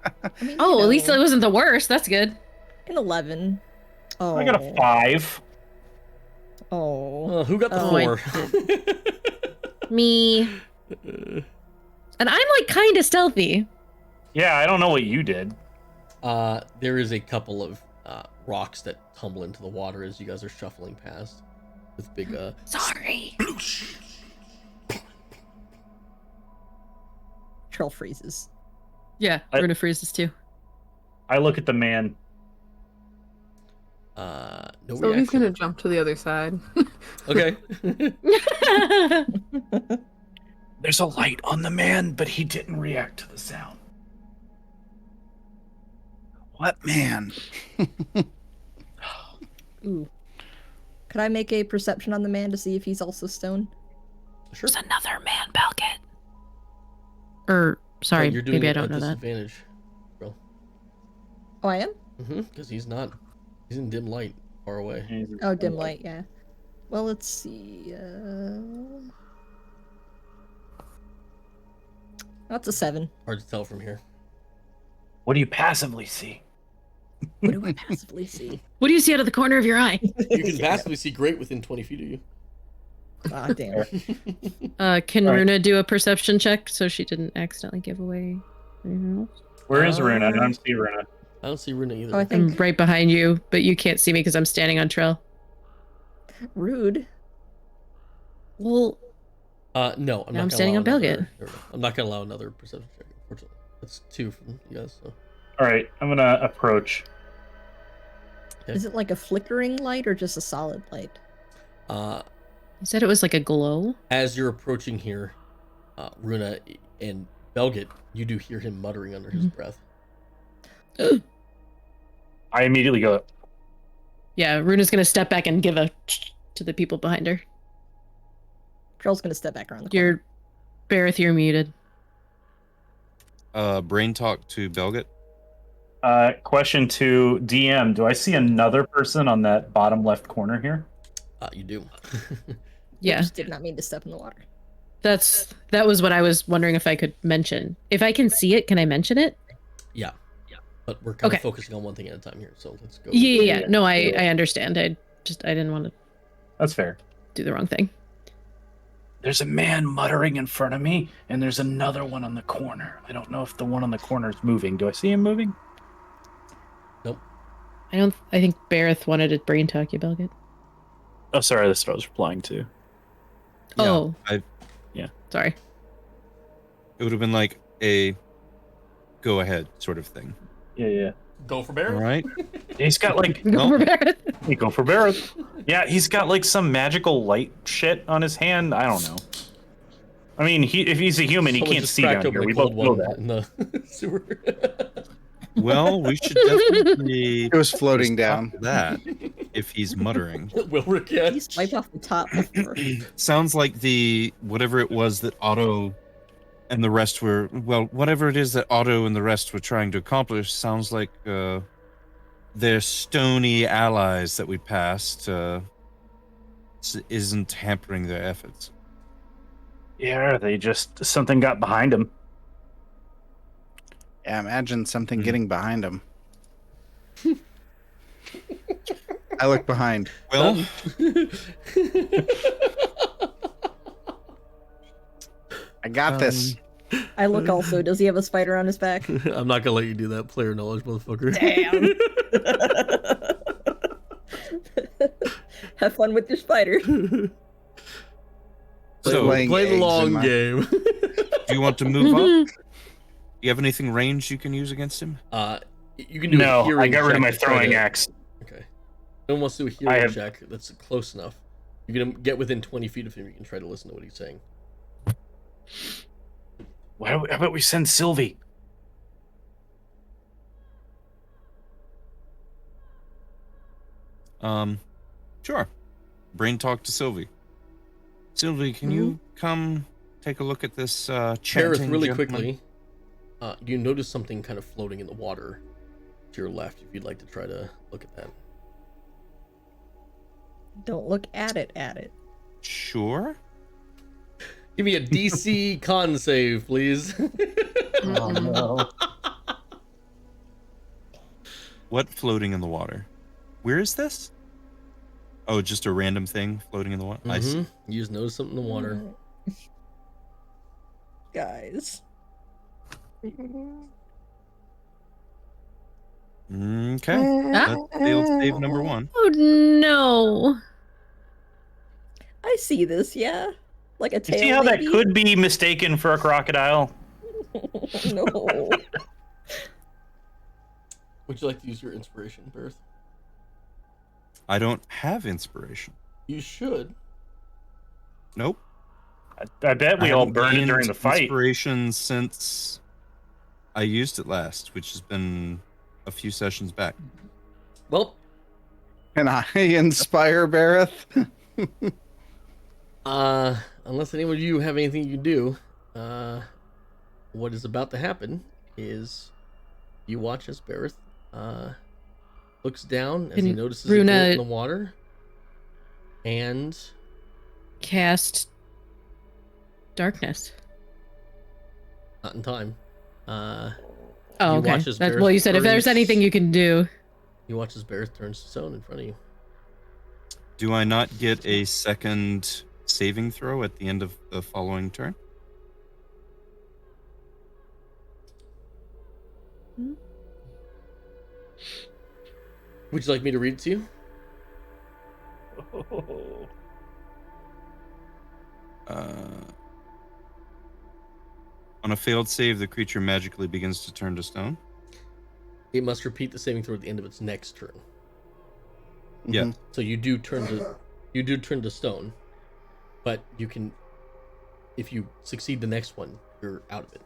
I mean,
Oh, at least it wasn't the worst. That's good.
an 11. Oh.
I got a 5.
Oh.
Who got the
Oh,
4?
Me. And I'm like kind of stealthy.
Yeah, I don't know what you did.
There is a couple of rocks that tumble into the water as you guys are shuffling past with big
Sorry.
Trell freezes.
Yeah, Runa freezes too.
I look at the man.
no
So he's
reaction.
gonna jump to the other side.
Okay.
There's a light on the man, but he didn't react to the sound.
What man?
Ooh. Could I make a perception on the man to see if he's also stone?
Sure.
There's another man, Belgit. Or sorry,
You're doing
maybe I
it
don't
at
know that.
disadvantage, bro.
Oh, I am?
Because he's in dim light, far away.
Oh, dim light, yeah. Well, let's see. That's a 7.
Hard to tell from here.
What do you passively see?
What do I passively see?
What do you see out of the corner of your eye?
You can passively see great within 20 feet of you.
Ah, damn.
Can
All right.
Runa do a perception check so she didn't accidentally give away anything else?
Where is Runa? I don't see Runa.
I don't see Runa either.
Oh, I
I'm
think
right behind you, but you can't see me because I'm standing on trail.
rude.
Well,
No, I'm
Now
not
I'm
gonna
standing
allow
on Belgit.
I'm not gonna allow another perception check. Unfortunately, that's 2 from you guys. So.
All right, I'm gonna approach.
Okay.
Is it like a flickering light or just a solid light?
you said it was like a glow.
As you're approaching here, Runa and Belgit, you do hear him muttering under his breath.
I immediately go,
Yeah, Runa's gonna step back and give a to the people behind her.
Trell's gonna step back around the corner.
You're, Bareth, you're muted.
Brain talk to Belgit.
question to DM. Do I see another person on that bottom left corner here?
You do.
Yeah,
Just did not mean to step in the water.
that was what I was wondering if I could mention. If I can see it, can I mention it?
Yeah. But we're kind
Okay.
of focusing on one thing at a time here, so let's go.
Yeah. No, I understand. I didn't want to
That's fair.
do the wrong thing.
There's a man muttering in front of me, and there's another one on the corner. I don't know if the one on the corner is moving. Do I see him moving?
I think Bareth wanted to brain talk you, Belgit.
Oh, sorry, that's what I was replying to.
Yeah,
Oh.
Yeah.
Sorry.
It would have been like a go ahead sort of thing.
Yeah.
Go for
All
Bear.
right.
He's got like
Go for Barrett.
you go for Barrett. Yeah, he's got like some magical light shit on his hand. I don't know. I mean, if he's a human, he
Someone
can't
just
see
cracked
down
open
here.
a
We
cold
both know
one
that.
in the sewer.
Well, we should definitely
It was floating down.
stop that if he's muttering.
Wilrick,
Please
yeah.
wipe off the top before.
Sounds like the whatever it was that Otto and the rest were, well, whatever it is that Otto and the rest were trying to accomplish sounds like their stony allies that we passed isn't hampering their efforts.
Yeah, they just something got behind him.
Yeah, imagine something getting behind him. I look behind.
Well,
I got this.
I look also. Does he have a spider on his back?
I'm not gonna let you do that. Player knowledge, motherfucker.
Damn. Have fun with your spider.
so
laying
Play the
eggs
long
in my-
game.
do you want to move up? You have anything ranged you can use against him?
You can do a
No,
hearing
I got rid
check
of my
to try
throwing
to-
axe.
Okay. No one wants to do a
I
hearing
have-
check that's close enough. You can get within 20 feet of him. You can try to listen to what he's saying.
How about we send Sylvie?
Sure. Brain talk to Sylvie. Sylvie, can you come take a look at this
Cherith,
chanting
really
gentleman?
quickly, you notice something kind of floating in the water to your left if you'd like to try to look at that.
Don't look at it.
Sure.
Give me a DC con save, please.
Oh no.
What floating in the water? Where is this? Oh, just a random thing floating in the water? I see.
Mhm. You just notice something in the water.
Guys.
Okay. That's failed save number 1.
Oh no.
I see this, yeah. Like a
You
tail.
see how that
maybe?
could be mistaken for a crocodile?
No.
Would you like to use your inspiration, Berth?
I don't have inspiration.
You should.
Nope.
I bet we
I
all
haven't
burned it
gained
during the fight.
Inspiration since I used it last, which has been a few sessions back.
Well,
Can I inspire Bareth?
unless any of you have anything you can do, what is about to happen is you watch as Bareth looks down as he
Can
notices a
Runa-
glow in the water, and
Cast darkness.
not in time.
Oh,
You
okay.
watch as
That's,
Bareth
well, you said if there's
turns-
anything you can do.
You watch as Bareth turns to stone in front of you.
Do I not get a second saving throw at the end of the following turn?
Would you like me to read it to you?
On a failed save, the creature magically begins to turn to stone.
It must repeat the saving throw at the end of its next turn.
Yeah.
So you do turn to stone, but you can, if you succeed the next one, you're out of it.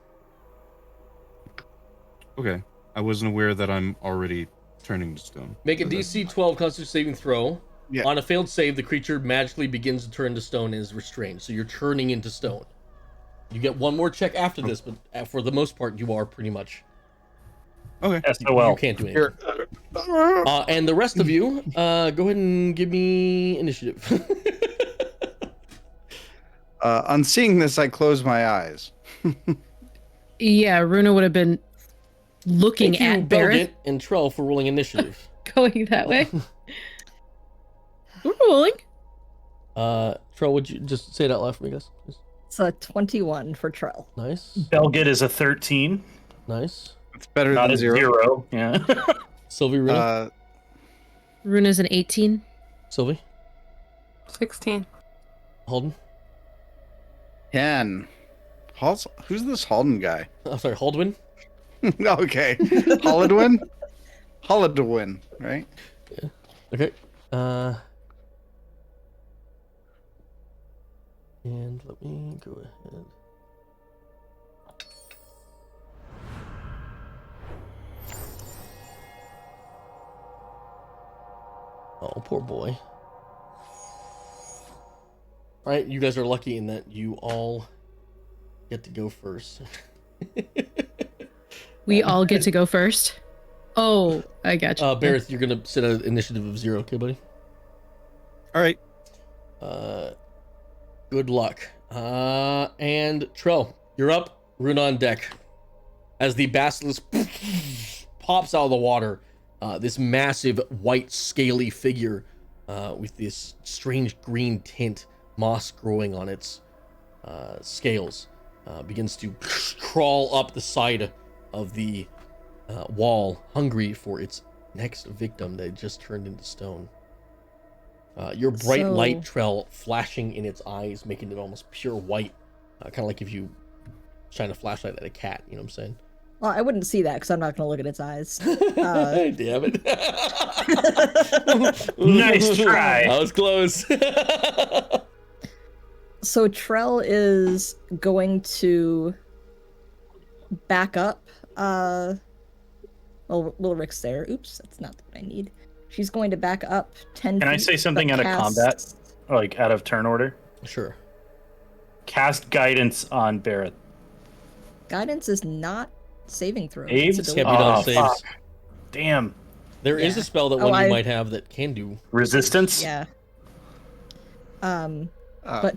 Okay. I wasn't aware that I'm already turning to stone.
Make a DC 12 Constitution saving throw.
Yeah.
On a failed save, the creature magically begins to turn to stone and is restrained. So you're turning into stone. You get one more check after this, but for the most part, you are pretty much.
Okay.
You can't do anything. And the rest of you, go ahead and give me initiative.
On seeing this, I close my eyes.
Yeah, Runa would have been looking
Thank you,
at Barrett,
Belgit and Trell, for rolling initiative.
going that way. We're rolling.
Trell, would you just say it out loud for me, guys? Please?
It's a 21 for Trell.
Nice.
Belgit is a 13,
Nice.
It's better
not
than
a 0. Yeah.
Sylvie, Runa?
Runa's an 18.
Sylvie?
16.
Holden?
10. Who's this Halden guy?
I'm sorry, Haldwin?
Okay. Holledwin? Holla to win, right?
Okay. And let me go ahead. Oh, poor boy. All right, you guys are lucky in that you all get to go first.
We all get to go first. Oh, I got you.
Barrett, you're gonna set an initiative of 0, okay, buddy?
All right.
Good luck. And Trell, you're up. Rune on deck. As the basilisk pops out of the water, this massive white scaly figure with this strange green tint, moss growing on its scales, begins to crawl up the side of the wall, hungry for its next victim that just turned into stone. Your bright light, Trell, flashing in its eyes, making it almost pure white, kind of like if you shine a flashlight at a cat. You know what I'm saying?
Well, I wouldn't see that because I'm not going to look at its eyes.
Damn it!
Nice try.
I was close.
So Trell is going to back up. Well, Rick's there. Oops, that's not what I need. She's going to back up 10
Can I
feet,
say something
but
out of combat? Like out of turn order?
Sure.
Cast guidance on Barrett.
Guidance is not saving throw.
Saves?
It's
Can't
ability.
be done
Oh,
saves.
fuck. Damn.
There is
Yeah.
a spell that
Oh,
one you might have that can do.
Resistance?
Yeah. But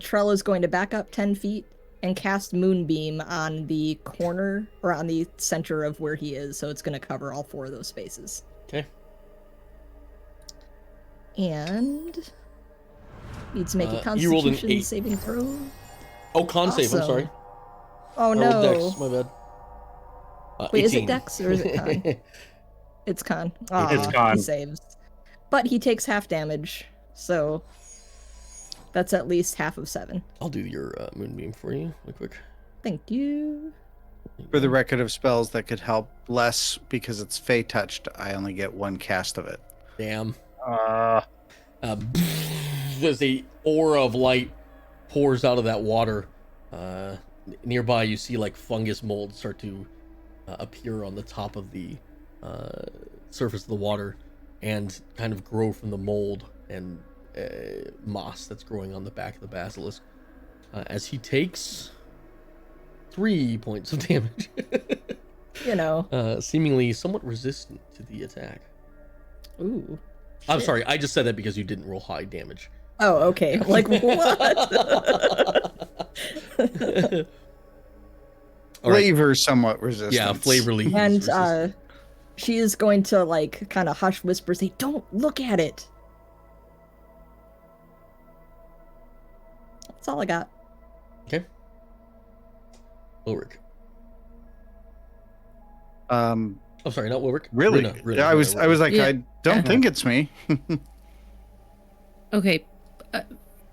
Trell is going to back up 10 feet and cast Moonbeam on the corner, or on the center of where he is, so it's going to cover all 4 of those spaces.
Okay.
And needs to make a
you rolled an
Constitution
8.
saving throw.
Oh, con save. I'm
Awesome.
sorry.
Oh
I rolled
no!
Dex. My bad.
Wait, is it
18.
Dex or is it Con? It's Con.
It's
Aw,
Con.
He saves, but he takes half damage, so that's at least half of 7.
I'll do your moonbeam for you real quick.
Thank you.
For the record of spells that could help less because it's Fey touched, I only get 1 cast of it.
Damn. As the aura of light pours out of that water, nearby you see like fungus mold start to appear on the top of the surface of the water and kind of grow from the mold and moss that's growing on the back of the basilisk, as he takes 3 points of damage.
You know.
Seemingly somewhat resistant to the attack.
Ooh.
I'm
Shit.
sorry, I just said that because you didn't roll high damage.
Oh, okay. Like what?
All right.
Flavor somewhat resistant.
Yeah, flavorly.
And she is going to like kind of hush whisper, say, "Don't look at it." That's all I got.
Okay. Ulrich. Oh, sorry, not Ulrich.
Really?
Runa,
I was like,
Yeah.
I don't think it's me.
Okay.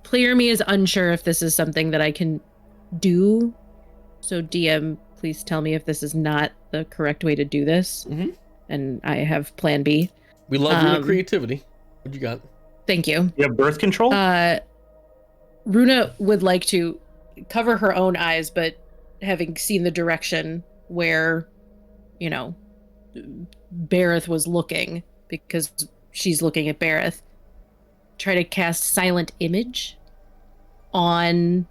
Player me is unsure if this is something that I can do. So DM, please tell me if this is not the correct way to do this.
Mhm.
And I have plan B.
We love Runa creativity. What you got?
Thank you.
You have birth control?
Runa would like to cover her own eyes, but having seen the direction where, you know, Bareth was looking, because she's looking at Bareth, try to cast Silent Image on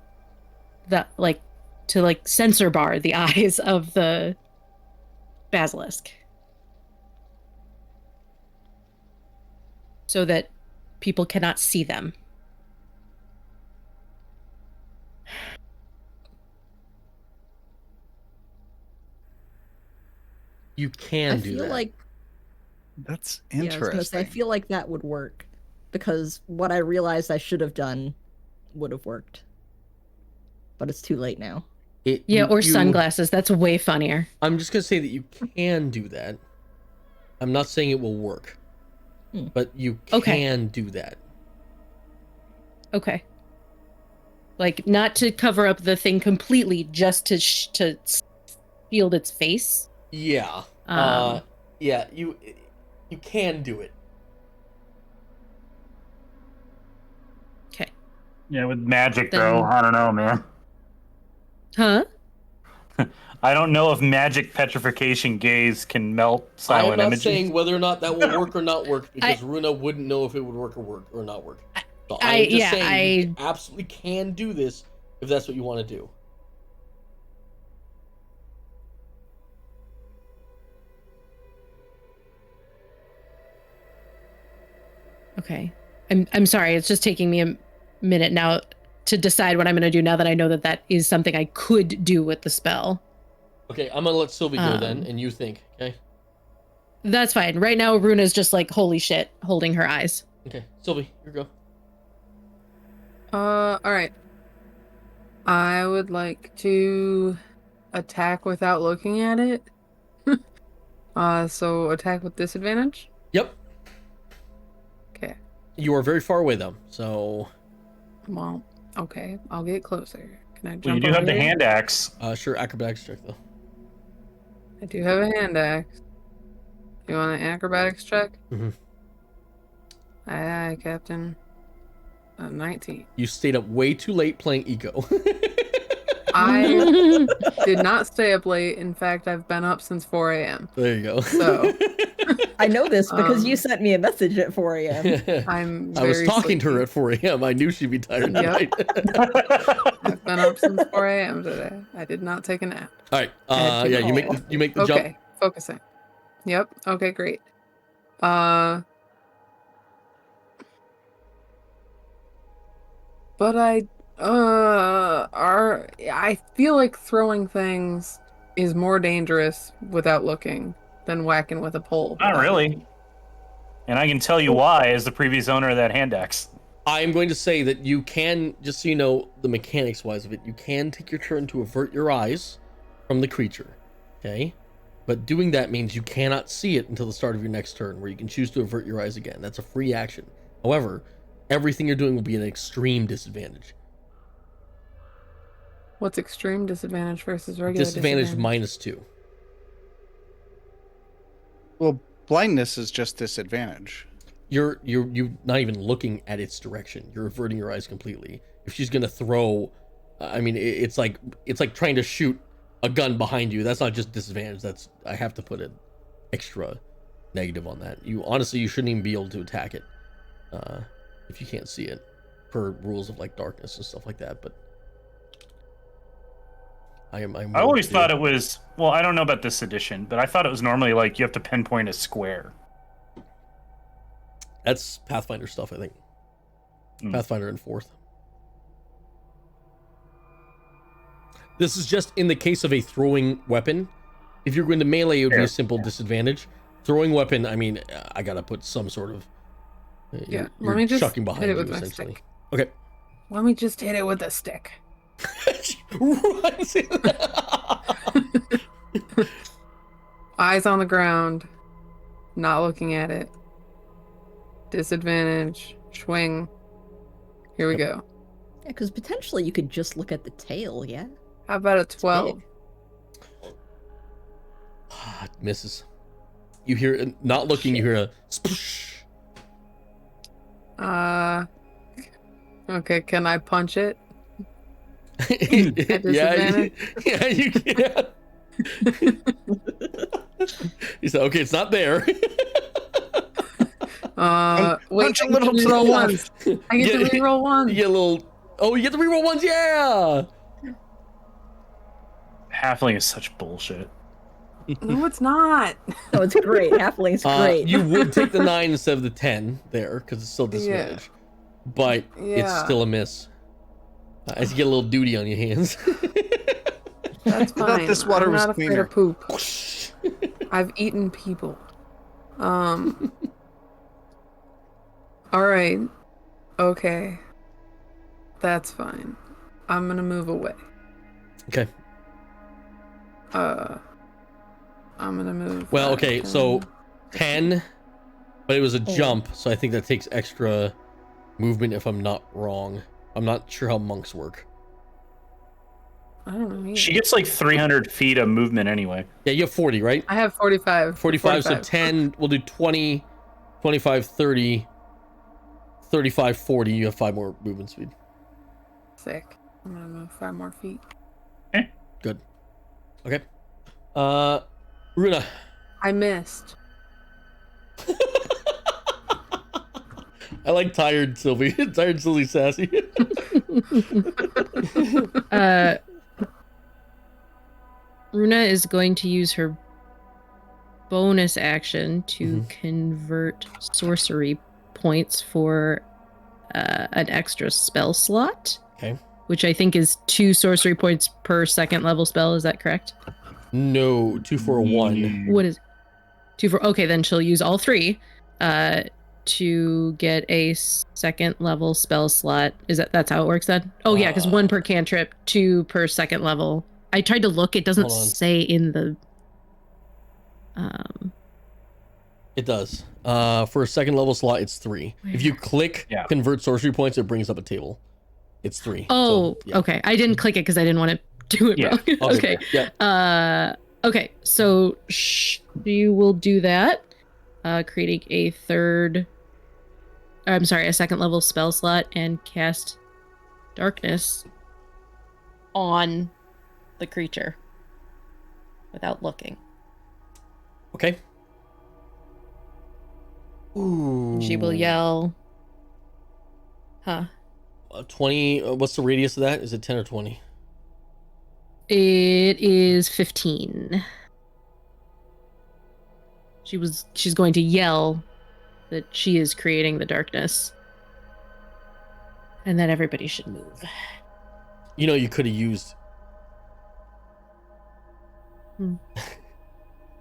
the, like, to, like, sensor bar the eyes of the basilisk. So that people cannot see them.
You can
I
do
feel
that.
like
That's
yeah, I was gonna say, I
interesting.
feel like that would work because what I realized I should have done would have worked, but it's too late now.
Yeah, or sunglasses. That's way funnier.
I'm just gonna say that you can do that. I'm not saying it will work, but you can do that.
Okay. Like, not to cover up the thing completely, just to shield its face.
Yeah.
Um,
Yeah. You. You can do it.
Okay.
Yeah, with magic,
Then-
though. I don't know, man.
Huh?
I don't know if magic petrification gaze can melt
I am
silent
not
images.
saying whether or not that will work or not work because Runa wouldn't know if it would work or not work. So I'm just saying you absolutely can do this if that's what you want to do.
Okay. I'm sorry. It's just taking me a minute now to decide what I'm going to do now that I know that that is something I could do with the spell.
Okay, I'm gonna let Sylvie go then, and you think, okay?
That's fine. Right now, Runa's just like, holy shit, holding her eyes.
Okay, Sylvie, you go.
All right. I would like to attack without looking at it. So attack with disadvantage.
Yep.
Okay.
You are very far away though, so.
Well, okay. I'll get closer. Can I jump?
Well, you do have
over
the
here?
hand axe.
Sure, acrobatics check though.
I do have a hand axe. You want an acrobatics check?
Mm-hmm.
Aye, Captain. 19.
You stayed up way too late playing Eco.
I did not stay up late. In fact, I've been up since 4 a.m.
There you go.
So
I know this because you sent me a message at 4 a.m.
I'm
I was
very
talking to her
sleepy.
at 4 a.m. I knew she'd be tired
Yep.
tonight.
I've been up since 4 a.m. today. I did not take a nap.
All right. Yeah, you make the jump.
Okay, focusing. Yep. Okay, great. But I feel like throwing things is more dangerous without looking than whacking with a pole.
Not really. And I can tell you why, as the previous owner of that hand axe.
I am going to say that you can, just so you know the mechanics wise of it, you can take your turn to avert your eyes from the creature. Okay? But doing that means you cannot see it until the start of your next turn, where you can choose to avert your eyes again. That's a free action. However, everything you're doing will be an extreme disadvantage.
What's extreme disadvantage versus regular
Disadvantage
disadvantage?
-2.
Well, blindness is just disadvantage.
You're not even looking at its direction. You're averting your eyes completely. If she's gonna throw, I mean, it's like trying to shoot a gun behind you. That's not just disadvantage. That's, I have to put an extra negative on that. You honestly, you shouldn't even be able to attack it if you can't see it, per rules of like darkness and stuff like that. But I
always thought it was, well, I don't know about this edition, but I thought it was normally like you have to pinpoint a square.
That's Pathfinder stuff, I think. Pathfinder in 4th. This is just in the case of a throwing weapon. If you're going to melee, it would be a simple disadvantage. Throwing weapon, I mean, I gotta put some sort of.
Yeah,
you're
let me just
chucking behind
hit it
you
with my
essentially.
stick.
Okay.
Let me just hit it with a stick. Eyes on the ground, not looking at it. Disadvantage, swing. Here we go.
Yeah, because potentially you could just look at the tail, yeah?
How about a 12?
It misses. You hear, not looking, you hear a sploosh.
Okay, can I punch it?
Yeah, yeah, you can. He said, okay, it's not there.
Wait,
punch a little to the
reroll
left.
ones. I get to reroll one.
You get a little, oh, you get the reroll ones, yeah!
Halfling is such bullshit.
No, it's not.
No, it's great. Halfling's great.
You would take the 9 instead of the 10 there, because it's still disadvantage. But it's still a miss. As you get a little duty on your hands.
That's fine.
I thought this water
I'm
was
not afraid
cleaner.
of poop. I've eaten people. All right. Okay. That's fine. I'm gonna move away.
Okay.
I'm gonna move.
Well, okay,
10.
so 10, but it was a jump, so I think that takes extra movement if I'm not wrong. I'm not sure how monks work.
I don't know. Either.
She gets like 300 feet of movement anyway.
Yeah, you have 40, right?
I have 45.
45, so 10, we'll do 20, 25, 30, 35, 40. You have 5 more movement speed.
Sick. I'm gonna move 5 more feet.
Good. Okay. Runa.
I missed.
I like tired Sylvie. Tired Sylvie sassy.
Runa is going to use her bonus action to convert sorcery points for an extra spell slot.
Okay.
Which I think is 2 sorcery points per second level spell. Is that correct?
No, 2 for a 1.
What is 2 for? Okay, then she'll use all 3 to get a second level spell slot. That's how it works then? Oh yeah, because 1 per cantrip, 2 per second level. I tried to look. It doesn't say in the.
It does. For a second level slot, it's 3. If you click convert sorcery points, it brings up a table. It's 3.
Oh,
so, yeah.
Okay. I didn't click it because I didn't want to do it wrong. Okay.
Yeah.
Okay. So she will do that, creating a second level spell slot and cast darkness on the creature without looking.
Okay. Ooh.
She will yell.
20. What's the radius of that? Is it 10 or 20?
It is 15. She's going to yell that she is creating the darkness. And that everybody should move.
You know, you could have used. You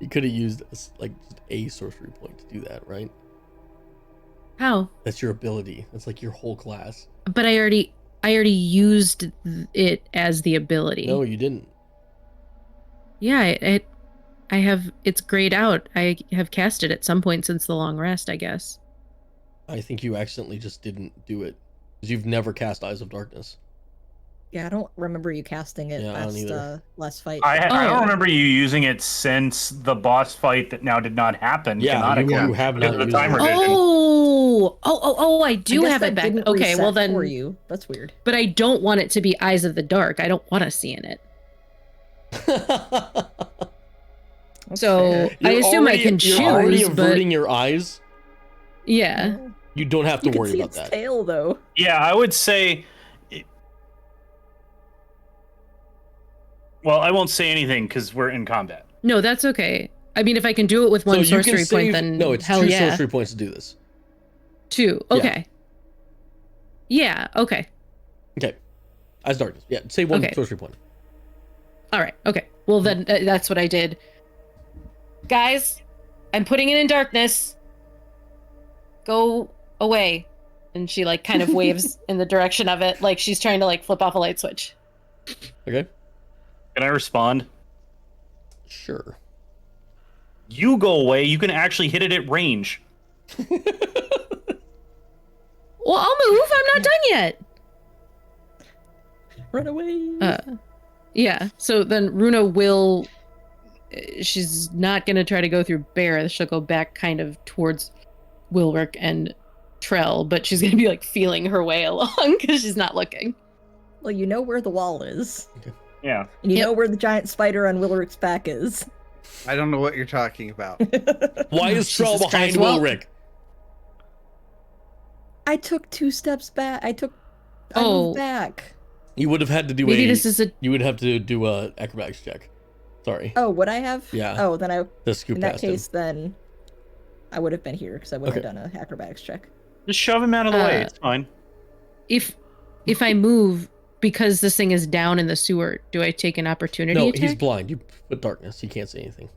could have used like a sorcery point to do that, right?
How?
That's your ability. That's like your whole class.
But I already used it as the ability.
No, you didn't.
Yeah, I have. It's grayed out. I have cast it at some point since the long rest, I guess.
I think you accidentally just didn't do it because you've never cast Eyes of Darkness.
Yeah, I don't remember you casting it last fight.
I don't remember you using it since the boss fight that now did not happen.
Yeah, you have not used it.
I do have it back. Okay, well then.
For you. That's weird.
But I don't want it to be Eyes of the Dark. I don't want to see in it. So I assume I can choose.
You're already averting your eyes.
Yeah.
You don't have to worry about
its
that.
Tail though.
Yeah, I would say. Well, I won't say anything because we're in combat.
No, that's okay. I mean, if I can do it with 1 sorcery point, then
no, it's
hell
2
yeah.
sorcery points to do this.
2. Okay. Yeah. Okay.
Okay. As Darkness. Yeah. Say 1 sorcery point.
All right. Okay. Well, then that's what I did. Guys, I'm putting it in darkness. Go away. And she like kind of waves in the direction of it, like she's trying to like flip off a light switch.
Okay.
Can I respond?
Sure.
You go away. You can actually hit it at range.
Well, I'll move. I'm not done yet.
Run away.
Yeah. So then Runa will. She's not going to try to go through Bear. She'll go back kind of towards Wilrick and Trell, but she's going to be like feeling her way along because she's not looking.
Well, you know where the wall is.
Okay.
Yeah.
And you know where the giant spider on Wilrick's back is.
I don't know what you're talking about.
Why is Trell behind Wilrick?
I took 2 steps back. I moved back.
You would have had to do You would have to do a acrobatics check. Sorry.
Oh, would I have?
Yeah.
Oh, then
scoop
in that
past
case,
him.
then I would have been here because I would have done an acrobatics check.
Just shove him out of the way. It's fine.
If I move because this thing is down in the sewer, do I take an opportunity attack?
He's blind. You put darkness. He can't see anything.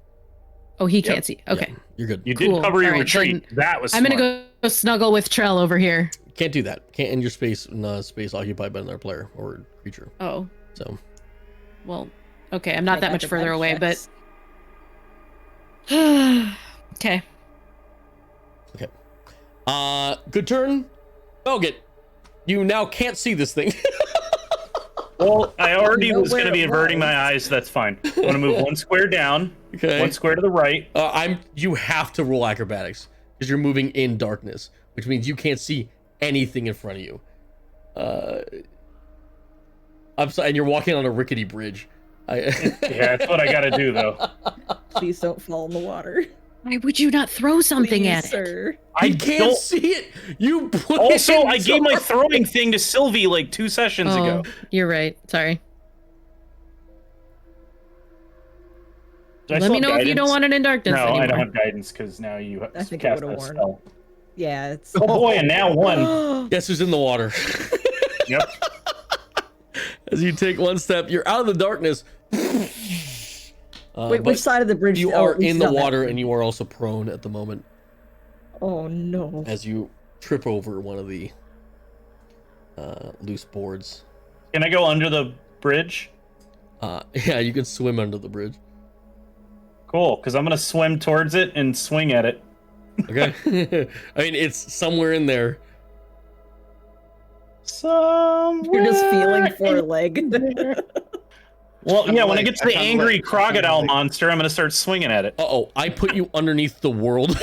Oh, he can't see. Okay.
Yeah, you're good.
You did cover your retreat. That was smart.
I'm going to go snuggle with Trell over here.
Can't do that. Can't end your space occupied by another player or creature.
Oh.
So.
Well, okay. I'm not that much further away, but. Okay.
Good turn. Belgit. You now can't see this thing.
Well, I already
You know
was going to
where
be
it
averting my
was.
eyes. So that's fine. I'm going to move one square down,
Okay.
one square to the right.
You have to roll acrobatics because you're moving in darkness, which means you can't see anything in front of you. I'm sorry, and you're walking on a rickety bridge.
Yeah, that's what I got to do, though.
Please don't fall in the water.
Why would you not throw something
Please,
at it?
sir.
I can't see it. You put
Also,
it in
I gave my
dark.
throwing thing to Sylvie like 2 sessions ago.
You're right. Sorry.
Do I
Let
still
me
have
know if you don't
guidance?
want it in darkness
No,
anymore.
I don't have guidance because now you
I think it
cast
would've
that
worn.
spell.
Yeah, it's.
Oh boy, and now 1.
Guess who's in the water?
Yep.
As you take one step, you're out of the darkness.
Wait,
but
which side of the bridge?
you
oh,
are
at least
in the
not that
water,
bridge.
and you are also prone at the moment
Oh no.
as you trip over one of the loose boards.
Can I go under the bridge?
Yeah, you can swim under the bridge.
Cool, because I'm going to swim towards it and swing at it.
Okay. I mean, it's somewhere in there.
Somewhere.
You're just feeling for a leg.
Well, yeah, when I
leg.
get to
I
the
found a
angry
leg. I found a
crocodile
leg.
monster, I'm going to start swinging at it.
Uh-oh, I put you underneath the world.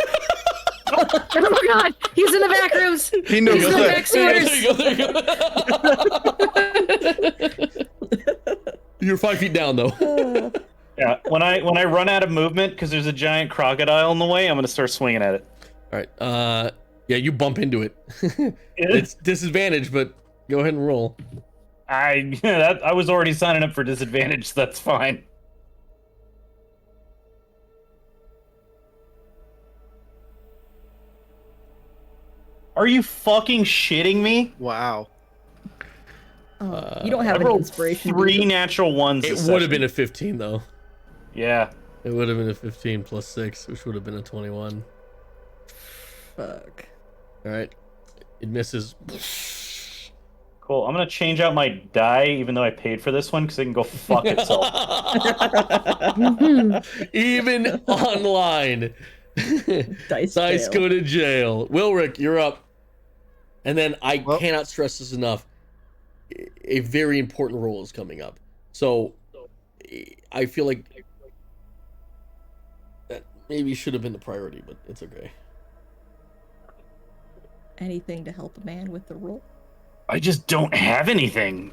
Oh my god, he's in the back rooms.
He knows
He's in the back sewers.
You're 5 feet down, though.
Yeah, when I run out of movement because there's a giant crocodile in the way, I'm going to start swinging at it.
All right. Yeah, you bump into it. It's disadvantage, but go ahead and roll.
I was already signing up for disadvantage, so that's fine. Are you fucking shitting me?
Wow.
Oh, you don't have
I
any
rolled
inspiration. do
3
you?
natural ones.
It
this
would have
session.
been a 15, though.
Yeah.
It would have been a 15 plus 6, which would have been a 21.
Fuck.
All right. It misses.
Cool. I'm gonna change out my die, even though I paid for this one, because it can go fuck itself.
Even online.
Dice
Dice
jail.
go to jail. Wilrick, you're up. And then I
Well-
cannot stress this enough. A very important role is coming up. So I feel like that maybe should have been the priority, but it's okay.
Anything to help a man with the roll?
I just don't have anything.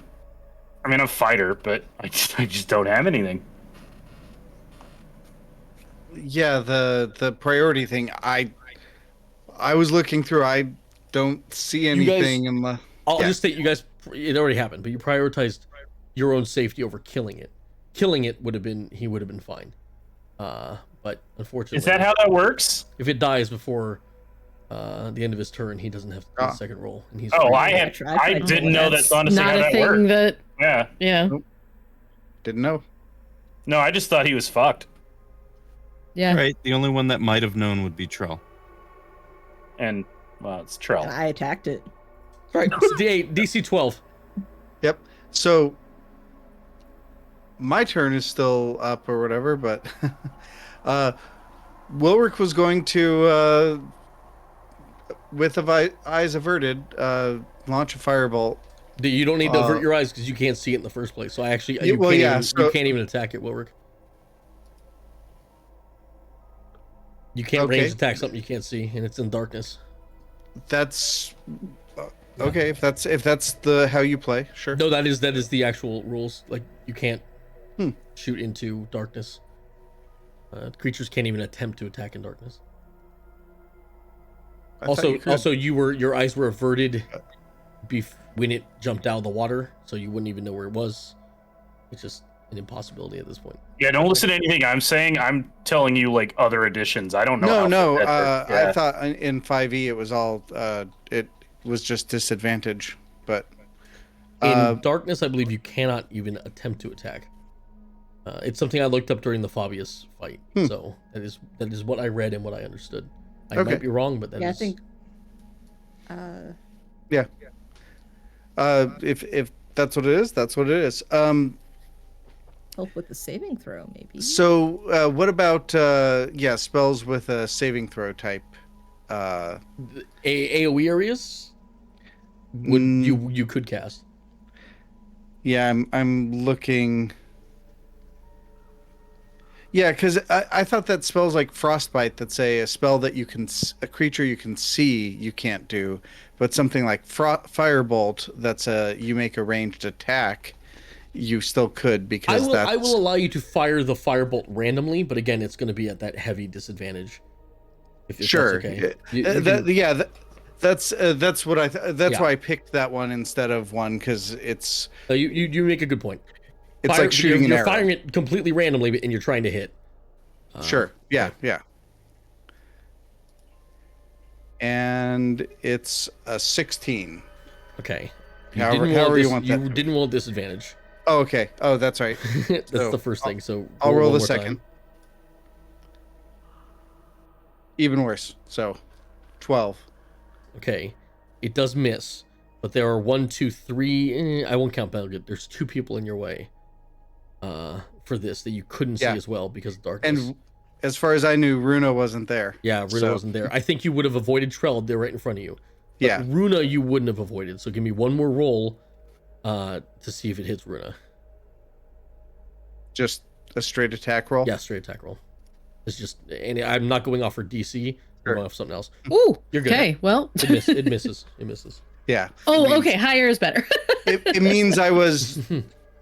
I mean, I'm a fighter, but I just don't have anything.
Yeah, the priority thing. I was looking through. I don't see
You guys-
anything in the.
I'll
Yeah.
just state you guys, it already happened, but you prioritized your own safety over killing it. Killing it he would have been fine. But unfortunately,
Is that how that works?
if it dies before the end of his turn, he doesn't have to do the second roll, and he's
Oh,
free.
I didn't know that's honestly
not
how
a
that
thing
worked.
that.
Yeah.
Yeah.
Didn't know.
No, I just thought he was fucked.
Yeah.
Right. The only one that might have known would be Trell.
And well, it's
And
Trell.
I attacked it.
All right, it's DC 12.
Yep. So my turn is still up or whatever, but Wilrick was going to, with eyes averted, launch a firebolt.
You don't need to avert your eyes because you can't see it in the first place. So I actually,
Yeah, well, yeah, so-
you can't even attack it, Wilrick. You can't
Okay.
range attack something you can't see, and it's in darkness.
That's okay. If that's the how you play, sure.
No, that is the actual rules. Like you can't
Hmm.
shoot into darkness. Creatures can't even attempt to attack in darkness.
I thought you could.
Also, your eyes were averted when it jumped out of the water, so you wouldn't even know where it was. It's just an impossibility at this point.
Yeah, don't listen to anything I'm saying. I'm telling you like other additions. I don't know.
No.
how that works.
I thought in 5e it was all. It was just disadvantage, but
In darkness, I believe you cannot even attempt to attack. It's something I looked up during the Fabius fight, so that is what I read and what I understood. I
Okay.
might be wrong, but that
Yeah, I
is.
think.
yeah. If that's what it is, that's what it is.
Help with the saving throw, maybe.
So what about spells with a saving throw type?
AOE areas, you could cast.
Yeah, I'm looking. Yeah, because I thought that spells like frostbite that say a spell that a creature you can see you can't do, but something like firebolt that's you make a ranged attack, you still could because
I will allow you to fire the firebolt randomly, but again, it's going to be at that heavy disadvantage. If
sure.
That's okay.
That's what that's why I picked that one instead of one because it's.
You make a good point.
It's like shooting an arrow.
You're firing it completely randomly, and you're trying to hit.
Sure. Yeah.
Okay.
Yeah. And it's a 16.
Okay.
However you want that.
You didn't roll disadvantage.
Oh, okay. Oh, that's right.
That's the first thing. So
I'll roll
one
the
more
second.
time.
Even worse. So 12.
Okay. It does miss, but there are 1, 2, 3. I won't count Belgid. There's 2 people in your way. For this that you couldn't see as well because of darkness.
And as far as I knew, Runa wasn't there.
Yeah, Runa wasn't there. I think you would have avoided Trell. They're right in front of you. But
yeah.
Runa, you wouldn't have avoided. So give me one more roll to see if it hits Runa.
Just a straight attack roll?
Yeah, straight attack roll. It's just, and I'm not going off for DC. I'm going off something else.
Ooh,
you're good.
Okay, well.
It misses. It misses.
Yeah.
Oh, okay. Higher is better.
it means I was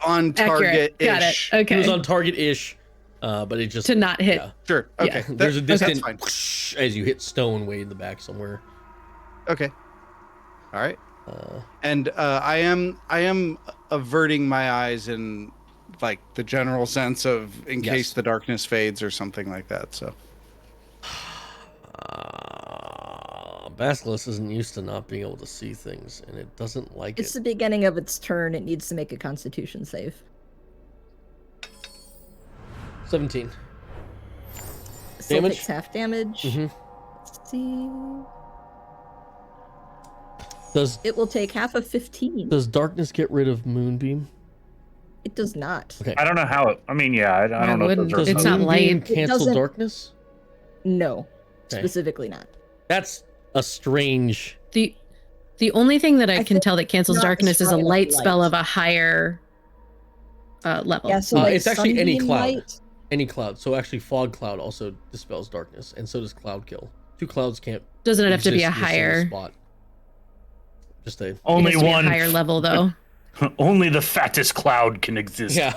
on target.
Got it. Okay.
It was on target-ish, but it just
to not hit.
Yeah. Sure. Okay.
Yeah. There's a distant
whoosh
as you hit stone way in the back somewhere.
Okay. All right. And I am averting my eyes in like the general sense of in case the darkness fades or something like that. So.
Basilisk isn't used to not being able to see things, and it doesn't like
It's the beginning of its turn. It needs to make a Constitution save.
17.
Still
Damage?
takes half damage.
Mm-hmm.
Let's see. It will take half of 15.
Does darkness get rid of Moonbeam?
It does not.
Okay.
I don't know how it. I mean, yeah, I don't know. If
Does
it's not
Moonbeam
light.
cancel darkness?
No,
Okay.
specifically not.
That's a strange.
The only thing that I can tell that cancels
not
darkness is a
describe
light
light.
spell of a higher level.
Yeah, so like
it's actually any
sunbeam
cloud.
light.
Any cloud. So actually, fog cloud also dispels darkness, and so does cloud kill. 2 clouds can't.
Doesn't it have to be a
exist in single
higher?
spot. Just a.
Only
it has to be
one
a higher level though.
Only the fattest cloud can exist.
Yeah.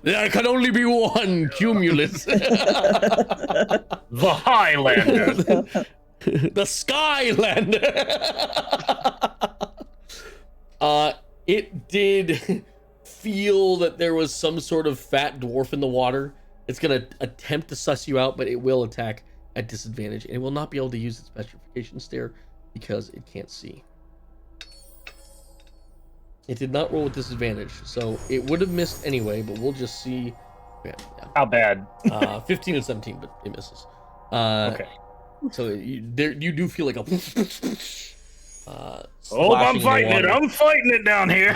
There can only be one cumulus.
The Highlander.
The Skylander. It did feel that there was some sort of fat dwarf in the water. It's gonna attempt to suss you out, but it will attack at disadvantage, and it will not be able to use its petrification stare because it can't see. It did not roll with disadvantage, so it would have missed anyway, but we'll just see. Yeah.
How bad?
15 and 17, but it misses.
Okay.
So you do feel like a.
Oh, I'm
splashing in the
fighting it.
water.
I'm fighting it down here.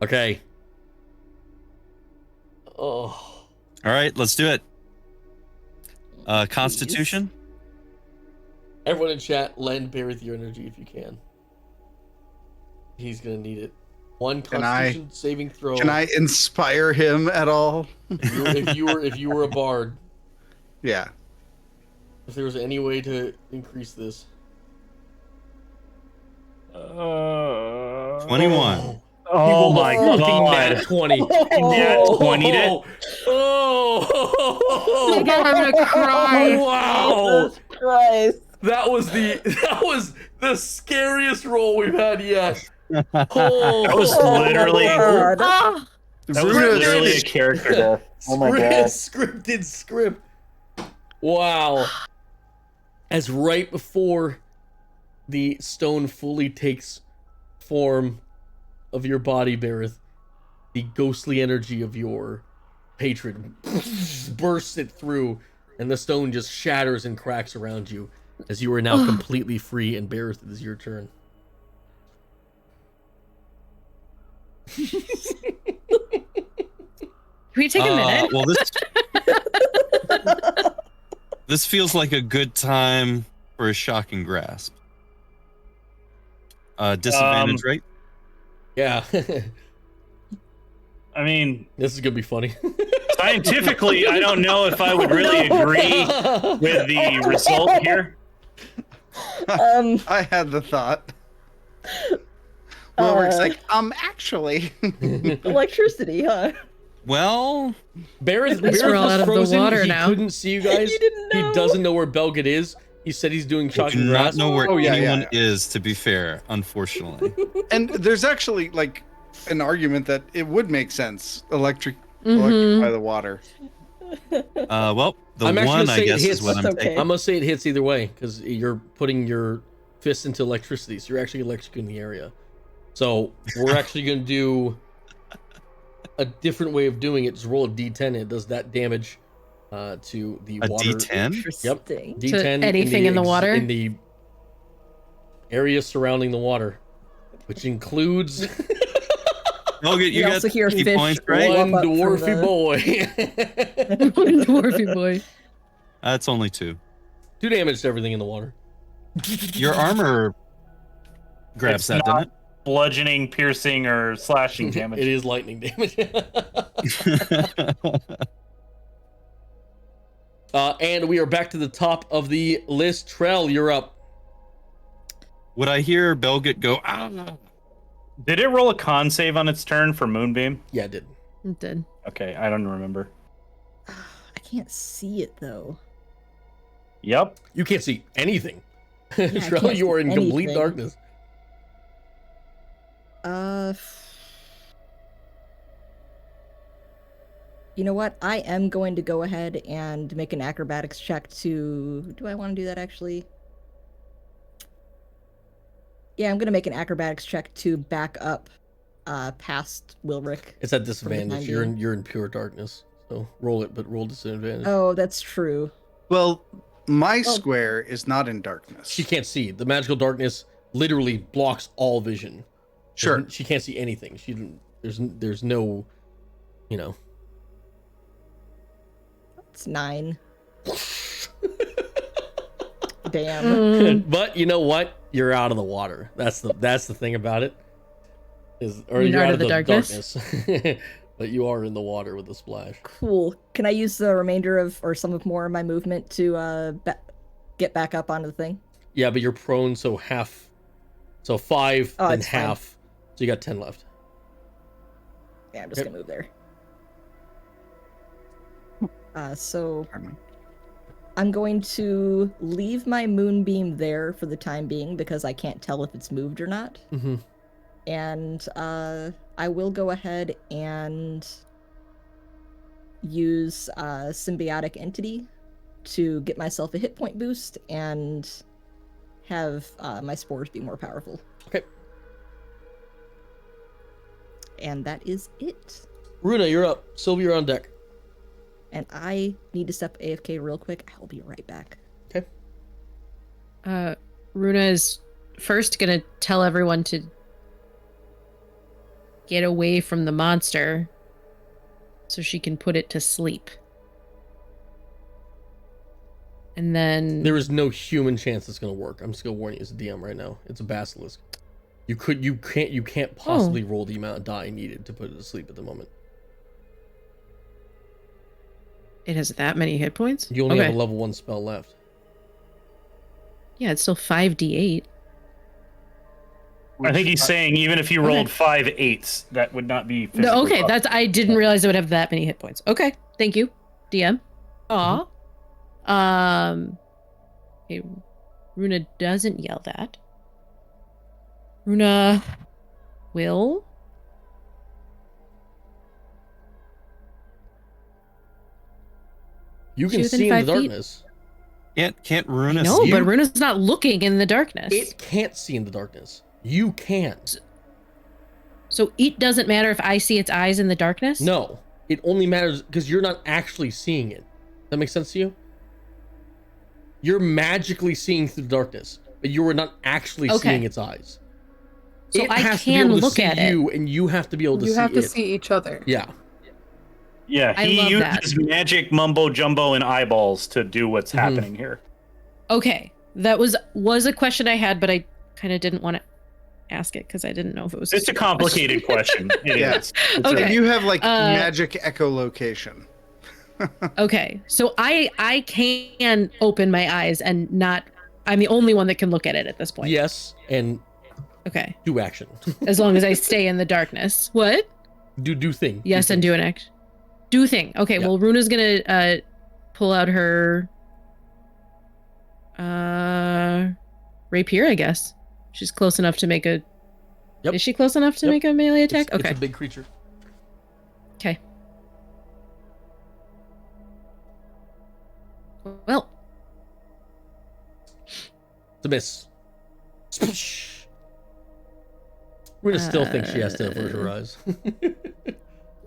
Okay. Oh.
All right, let's do it. Constitution.
Everyone in chat, lend Bearith your energy if you can. He's gonna need it. One Constitution saving throw.
Can I inspire him at all?
If you were a bard.
Yeah.
If there was any way to increase this.
21.
Oh my god.
Nat 20.
Nat 20'd it.
Oh my god, I'm gonna cry.
Wow.
Jesus Christ.
That was the scariest roll we've had yet.
That was literally
God.
Ah,
that was literally a character death. Oh my god.
Scripted script. Wow. As right before the stone fully takes form of your body, Bearith, the ghostly energy of your patron bursts it through, and the stone just shatters and cracks around you as you are now completely free, and Bearith, it is your turn.
Can we take a minute?
Well, this feels like a good time for a shocking grasp. Disadvantage, right?
Yeah.
I mean,
This is gonna be funny.
scientifically, I don't know if I would really agree with the result here.
I had the thought. Wilrick's like, actually.
Electricity, huh?
Well,
Barrett
least we're all
was
out of the
frozen.
water
He
now.
couldn't see you guys.
You didn't know.
He doesn't know where Belgit is. He said he's doing
I
shock
do
and
not
grasp.
know where
Oh, yeah,
anyone
yeah.
is, to be fair, unfortunately.
And there's actually like an argument that it would make sense electrify the water.
Well, the
I'm actually
one,
gonna
I
say it
guess,
hits.
is what
That's
I'm
okay.
taking.
I'm gonna say it hits either way because you're putting your fist into electricity, so you're actually electrocuting the area. So we're actually gonna do a different way of doing it. Just roll a D10. It does that damage to the
A
water.
D10?
Interesting.
D10
anything in the water?
in the area surrounding the water, which includes
Belgit, you
You
got
also hear
key
fish
points, right?
roll
one
up from
dwarfy
the-
boy.
Dwarfy boy.
That's only 2.
2 damage to everything in the water.
Your armor grabs
It's
that,
not-
doesn't
Bludgeoning, piercing, or slashing damage.
It is lightning damage.
it?
And we are back to the top of the list. Trell, you're up.
Would I hear Belgit go, ah?
Did it roll a con save on its turn for Moonbeam?
Yeah, it did.
It did.
Okay, I don't remember.
I can't see it though.
Yep.
You can't see anything.
I
Trell,
can't
you are in
see
complete
anything.
darkness.
You know what? I am going to go ahead and make an acrobatics check to. Do I want to do that actually? Yeah, I'm going to make an acrobatics check to back up past Wilrick.
It's at
time
disadvantage. You're in pure darkness. So roll it, but roll disadvantage.
Oh, that's true.
Well, my square is not in darkness.
She can't see. The magical darkness literally blocks all vision.
Sure.
She can't see anything. There's no, you know.
It's 9. Damn.
But you know what? You're out of the water. That's the thing about it. Or
You're
you're
out
out
of
of
the
the
darkness?
But you are in the water with a splash.
Cool. Can I use the remainder of, or some of more of my movement to get back up onto the thing?
Yeah, but you're prone, so 5
Oh,
and
it's fine.
half. So you got 10 left.
Yeah, I'm just
Yep.
gonna move there. So I'm going to leave my moonbeam there for the time being because I can't tell if it's moved or not.
Mm-hmm.
And I will go ahead and use symbiotic entity to get myself a hit point boost and have my spores be more powerful.
Okay.
And that is it.
Runa, you're up. Sylvia, you're on deck.
And I need to step AFK real quick. I'll be right back.
Okay.
Runa is first gonna tell everyone to get away from the monster so she can put it to sleep. And then
There is no human chance it's gonna work. I'm just gonna warn you as a DM right now. It's a basilisk. You can't possibly roll the amount of die needed to put it to sleep at the moment.
it has that many hit points?
You only have
Okay.
a level 1 spell left.
Yeah, it's still 5d8.
I think he's saying even if you rolled 5 8s, that would not be.
No,
physically
okay,
possible.
I didn't realize it would have that many hit points. Okay, thank you, DM. Aw. Okay, Runa doesn't yell that. Runa will.
You can
She within
see in the
5 feet?
darkness.
Can't Runa
No,
see?
but Runa's not looking in the darkness.
It can't see in the darkness. You can't.
So it doesn't matter if I see its eyes in the darkness?
No, it only matters because you're not actually seeing it. That makes sense to you? You're magically seeing through the darkness, but you are not actually
Okay.
seeing its eyes.
So
It
I
has to be
can
able to
look
see
at it.
you, and you have to be able to
You
see
have to
it.
see each other.
Yeah.
Yeah,
I
he
love that.
uses magic mumbo jumbo and eyeballs to do what's happening here.
Okay, that was a question I had, but I kind of didn't want to ask it because I didn't know if it was.
It's a complicated question. It
Yeah.
is.
Okay.
And you have like magic echolocation.
Okay, so I can open my eyes and not. I'm the only one that can look at it at this point.
Yes, and
Okay.
do action.
As long as I stay in the darkness. What?
Do thing.
Yes, and do an action. Do thing. Okay.
Yeah.
Well, Runa's gonna pull out her rapier. I guess she's close enough to make a.
Yep.
Is she close enough to
Yep.
make a melee attack?
It's
Okay.
a big creature.
Okay. Well,
It's a miss. Sploosh. Runa still thinks she has to avert her eyes.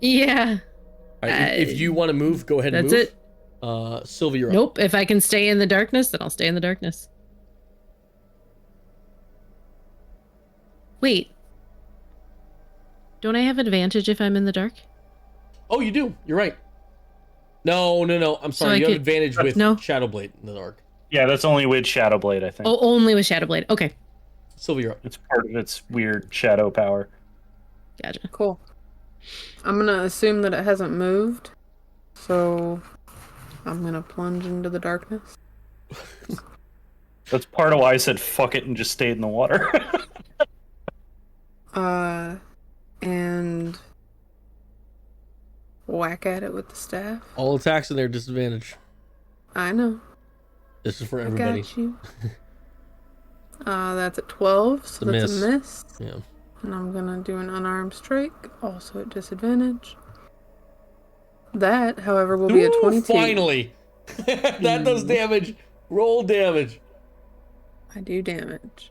yeah.
All right, if you want to move, go ahead and
That's
move.
it.
Sylvia, you're up.
Nope. If I can stay in the darkness, then I'll stay in the darkness. Wait. Don't I have advantage if I'm in the dark?
Oh, you do. You're right. No. I'm
So
sorry.
I
You have
could-
advantage with
No.
Shadowblade in the dark.
Yeah, that's only with Shadowblade, I think.
Oh, only with Shadowblade. Okay.
Sylvia, you're up.
It's part of its weird shadow power.
Gotcha.
Cool. I'm gonna assume that it hasn't moved, so I'm gonna plunge into the darkness.
That's part of why I said fuck it and just stayed in the water.
And whack at it with the staff.
All attacks in their disadvantage.
I know.
This is for
I
everybody.
got you. That's at 12, so
It's a
that's a miss.
Yeah.
And I'm gonna do an unarmed strike, also at disadvantage. That, however, will be a 22.
Finally. That does damage. Roll damage.
I do damage.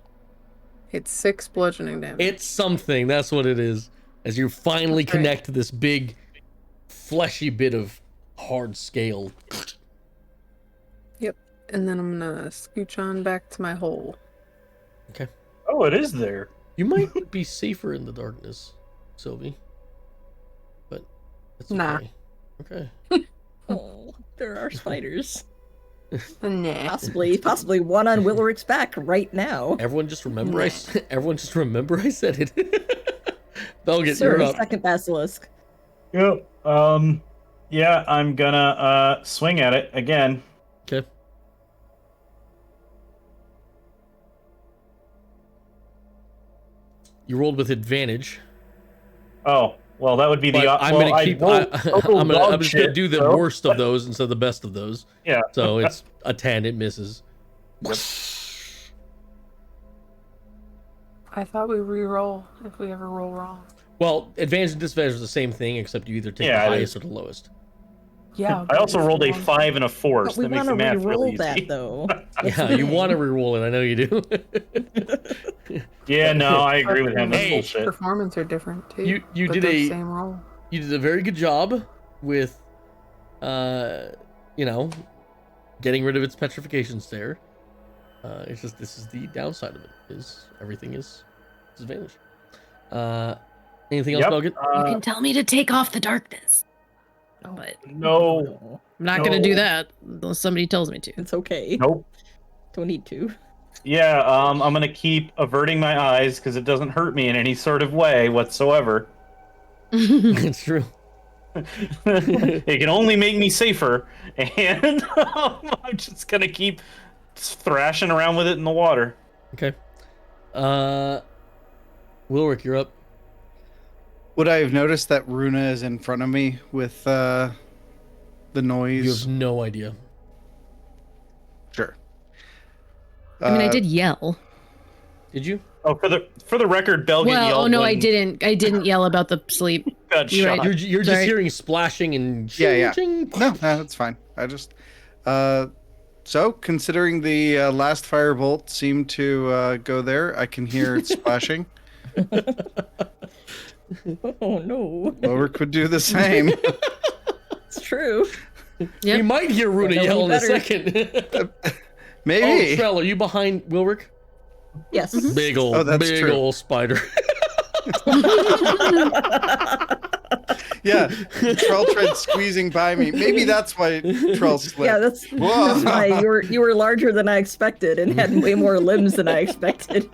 It's 6 bludgeoning damage.
It's something. That's what it is. As you finally
That's right.
connect to this big, fleshy bit of hard scale.
Yep. And then I'm gonna scooch on back to my hole.
Okay.
Oh, it is there.
You might be safer in the darkness, Sylvie. But it's
Nah.
okay. Okay.
Oh, there are spiders.
Nah.
Possibly one on Wilric's back right now.
Everyone just remember everyone just remember I said it. Belgit,
Sir,
you're up.
second basilisk.
Yep. Yeah, I'm gonna swing at it again.
Okay. You rolled with advantage.
Oh, well, that would be the.
But I'm
well,
gonna keep.
I rolled dog
I'm just
shit,
gonna do the
so-
worst of those instead of the best of those.
Yeah.
So it's a 10. It misses.
I thought we re-roll if we ever roll wrong.
Well, advantage and disadvantage is the same thing, except you either take
Yeah,
the
it
highest
is.
or the lowest.
Yeah.
I also
but
rolled a
if you
5 and a 4,
But
so
we
that makes
want
the
to
math
re-roll
really
that
easy.
though.
Yeah, you want to reroll it. I know you do.
Yeah, no, I agree with him. That's
Hey.
bullshit.
Performance are different too.
You
but
did
they're
a-
same roll.
You did a very good job with, getting rid of its petrification stare. It's just this is the downside of it. Is everything is disadvantage. Anything else,
Yep.
Belgit?
You can tell me to take off the darkness. But
No.
I'm not going to do
No.
that unless somebody tells me to.
It's okay.
Nope.
Don't need to.
Yeah, I'm gonna keep averting my eyes because it doesn't hurt me in any sort of way whatsoever.
It's true.
It can only make me safer, and I'm just gonna keep thrashing around with it in the water.
Okay. Wilrick, you're up.
Would I have noticed that Runa is in front of me with the noise?
You have no idea.
Sure.
I mean, I did yell.
Did you?
Oh, for the record, Belgian
Well,
yelled
oh no, I
when
didn't. I didn't yell about the sleep.
got
You're
shot.
right.
You're just
Sorry.
hearing splashing and
Yeah.
ching.
No, that's fine. I just so considering the last firebolt seemed to go there, I can hear it splashing.
Oh no.
Ulrich would do the same.
It's true.
Yep.
We might hear Runa
That'll
yell
be
in a
better.
second.
Maybe.
Oh, Trell, are you behind Wilrick?
Yes.
Big ol'
Oh, that's
big
true.
ol' spider.
Yeah, Trell tried squeezing by me. Maybe that's why Trell slipped.
Yeah, that's
Whoa.
why you were larger than I expected and had way more limbs than I expected.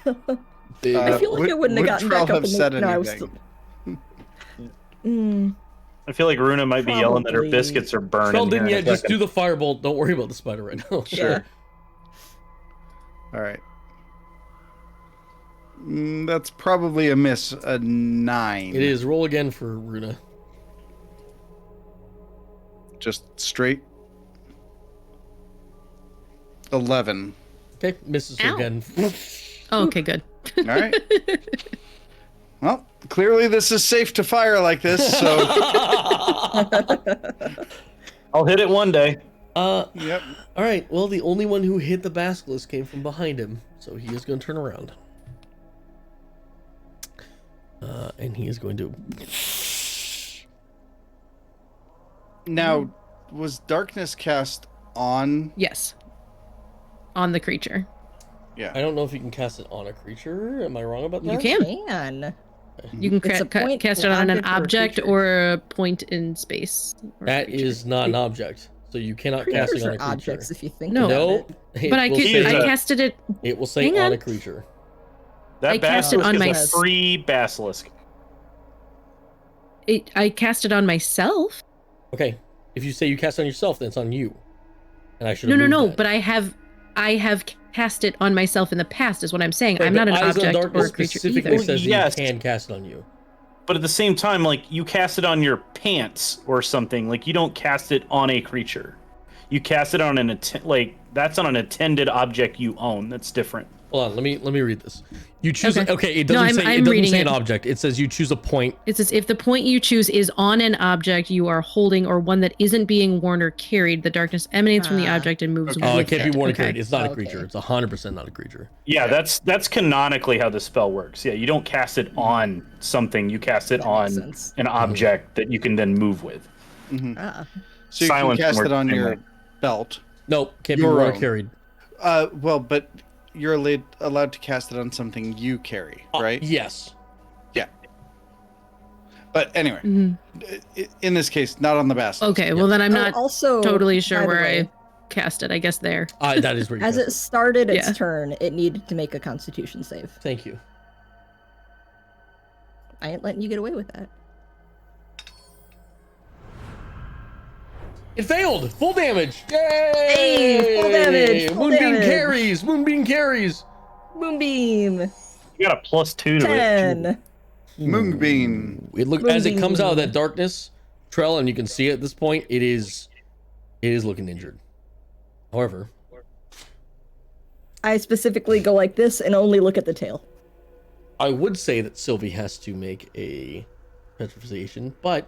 I feel like I wouldn't have gotten back up.
Said
No, I was
anything?
still...
I feel like Runa might be yelling that her
Probably.
biscuits are burning.
Trell didn't
here in
yet.
a
Just
second.
do the firebolt. Don't worry about the spider right now.
Yeah.
All right. That's probably a miss. A 9.
It is. Roll again for Runa.
Just straight. 11.
Okay, misses her
Ow.
again.
Oh, okay, good.
All right. Well, clearly this is safe to fire like this, so.
I'll hit it one day.
Yep.
All right. Well, the only one who hit the basilisk came from behind him, so he is going to turn around. And he is going to.
Now, was darkness cast on?
Yes. On the creature.
Yeah.
I don't know if you can cast it on a creature. Am I wrong about that?
You can.
Man.
You can
It's a point,
cast
an
it on an
object,
object
or a
or a point in space. or a
That
creature.
is not an object, so you cannot cast
Creatures
it on
are
a creature.
objects if you think
No.
about
No,
it.
it
But I
will
could.
say,
I
a-
casted it.
it will say
Hang
on
on.
a creature.
That
I cast it
basilisk
on
is
my-
a free basilisk.
I cast it on myself.
Okay, if you say you cast it on yourself, then it's on you. And I should.
No. But I have cast it on myself in the past. Is what I'm saying. I'm not an
Eyes of
object or
Darkness
a creature
specifically
either.
says that
Yes.
you can cast it on you.
But at the same time, like, you cast it on your pants or something. Like, you don't cast it on a creature. You cast it on that's on an attended object you own. That's different.
Hold on, let me read this. You choose.
Okay.
Okay, it
No,
doesn't say.
I'm
It doesn't
reading
say an
it.
object. It says you choose a point.
It says if the point you choose is on an object you are holding or one that isn't being worn or carried, the darkness emanates from the
Ah.
object and moves
Okay.
Oh,
with
it can't be worn or
Okay.
carried. It's not a
Okay.
creature. It's 100% not a creature.
Yeah, that's canonically how the spell works. Yeah, you don't cast it on something. You cast it
That
on
makes sense.
an object that you can then move with.
Ah.
So you
Silence
can cast
works
it on
the same
your
way.
belt.
Nope, can't be
Your
worn or
own.
carried.
Well, but you're allowed to cast it on something you carry, right?
Yes.
But anyway,
Mhm.
in this case, not on the basilisk.
Okay, well then I'm not
also
totally
by
sure
the
where
way,
I cast it. I guess there.
That is where you
As
cast
it started its
Yeah.
turn, it needed to make a Constitution save.
Thank you.
I ain't letting you get away with that.
It failed. Full damage. Yay!
Hey, full damage, full
Moonbeam
damage.
carries. Moonbeam carries.
Moonbeam.
You got a +2 to it.
10.
Moonbeam.
As it comes out of
Moonbeam.
that darkness, Trell, and you can see at this point, it is looking injured. However,
I specifically go like this and only look at the tail.
I would say that Sylvie has to make a petrification, but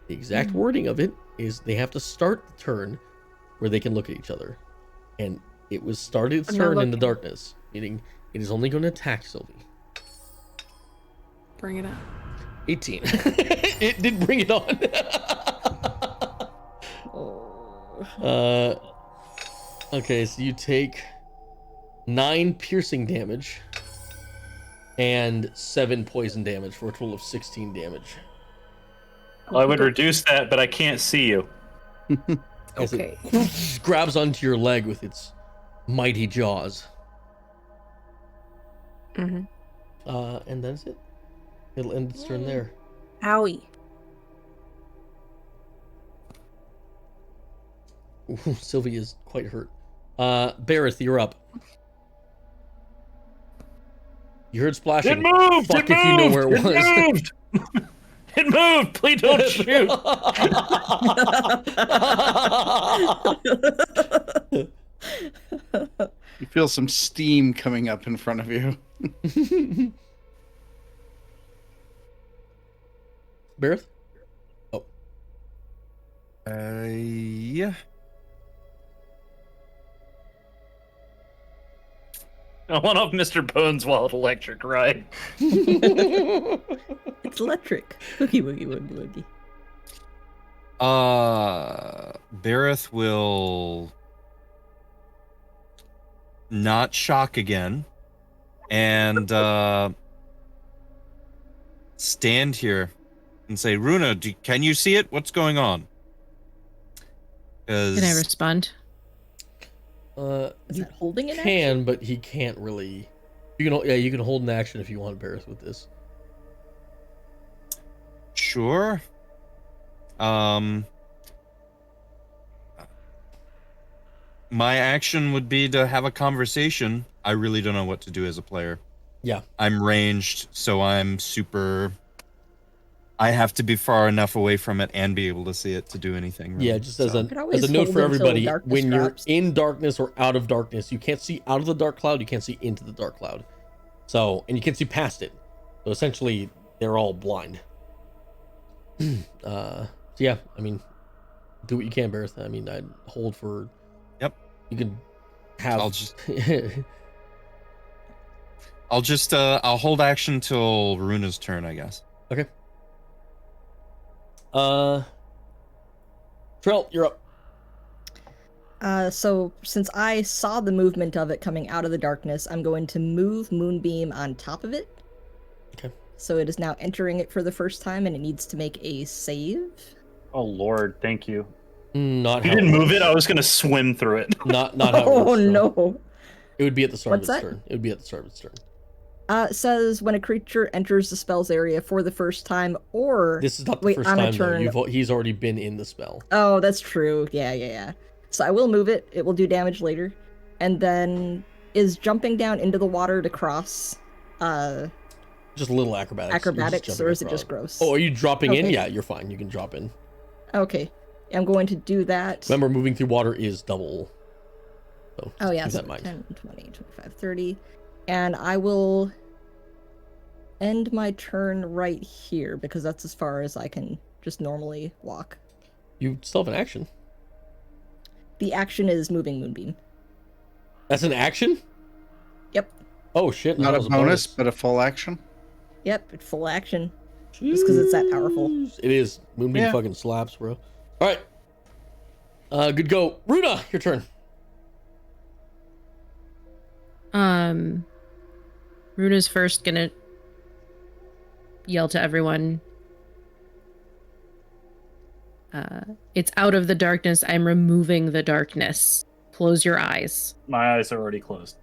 the exact wording of it is they have to start the turn where they can look at each other. And it was started its
I'm not
turn in the
looking.
darkness, meaning it is only going to attack Sylvie.
Bring it up.
18. It did bring it on. Okay, so you take 9 piercing damage and 7 poison damage for a total of 16 damage.
Well, I would reduce that, but I can't see you.
As
Okay.
it grabs onto your leg with its mighty jaws.
Mm-hmm.
And that's it. It'll end its turn there.
Owie.
Ooh, Sylvie is quite hurt. Bareth, you're up. You heard splashing.
It moved!
Fuck
it
if you know where it
moved,
was.
moved! It moved! Please don't shoot!
You feel some steam coming up in front of you.
Bareth?
Yeah.
I want off Mr. Bones' wild electric ride.
It's electric. Woogie woogie woogie woogie.
Bareth will not shock again and stand here and say, Runa, can you see it? What's going on?
Can I respond?
Is
You
that holding it?
can, but he can't really You can hold an action if you want, Barris, with this.
Sure. My action would be to have a conversation. I really don't know what to do as a player.
Yeah.
I'm ranged, so I'm super... I have to be far enough away from it and be able to see it to do anything. Really.
Yeah, just as
So-
a note for everybody, when you're
drops.
in darkness or out of darkness, you can't see out of the dark cloud, you can't see into the dark cloud. So, and you can't see past it. So essentially, they're all blind. So yeah, I mean, do what you can, Barris. I mean, I'd hold for...
Yep.
You can have...
I'll hold action till Runa's turn, I guess.
Okay. Trell, you're up.
So since I saw the movement of it coming out of the darkness, I'm going to move Moonbeam on top of it.
Okay.
So it is now entering it for the first time, and it needs to make a save.
Oh Lord, thank you.
Not
If you
how
didn't move
works.
it, I was gonna swim through it.
Not how it
Oh
works, Trell.
no!
It would be at the start
What's
of its
that?
turn. It would be at the start of its turn.
It says when a creature enters the spell's area for the first time, or
This is not the
wait,
first
on a
time though.
turn.
He's already been in the spell.
Oh, that's true. Yeah. So I will move it. It will do damage later, and then is jumping down into the water to cross.
Just a little acrobatics. You're just
Acrobatics,
jumping
or is it
across.
just gross?
Oh, are you dropping in?
Okay.
Yeah, you're fine. You can drop in.
Okay, I'm going to do that.
Remember, moving through water is double. So
Oh yeah,
keep
so
that in mind.
10, 20, 25, 30. And I will end my turn right here because that's as far as I can just normally walk.
You still have an action.
The action is moving Moonbeam.
That's an action?
Yep.
Oh shit.
Not
that
a
was
bonus, but a full action.
Yep, it's full action. Just because it's that powerful.
It is. Moonbeam
Yeah.
fucking slaps, bro. Alright. Good go. Runa, your turn.
Runa's first gonna yell to everyone. It's out of the darkness. I'm removing the darkness. Close your eyes.
My eyes are already closed.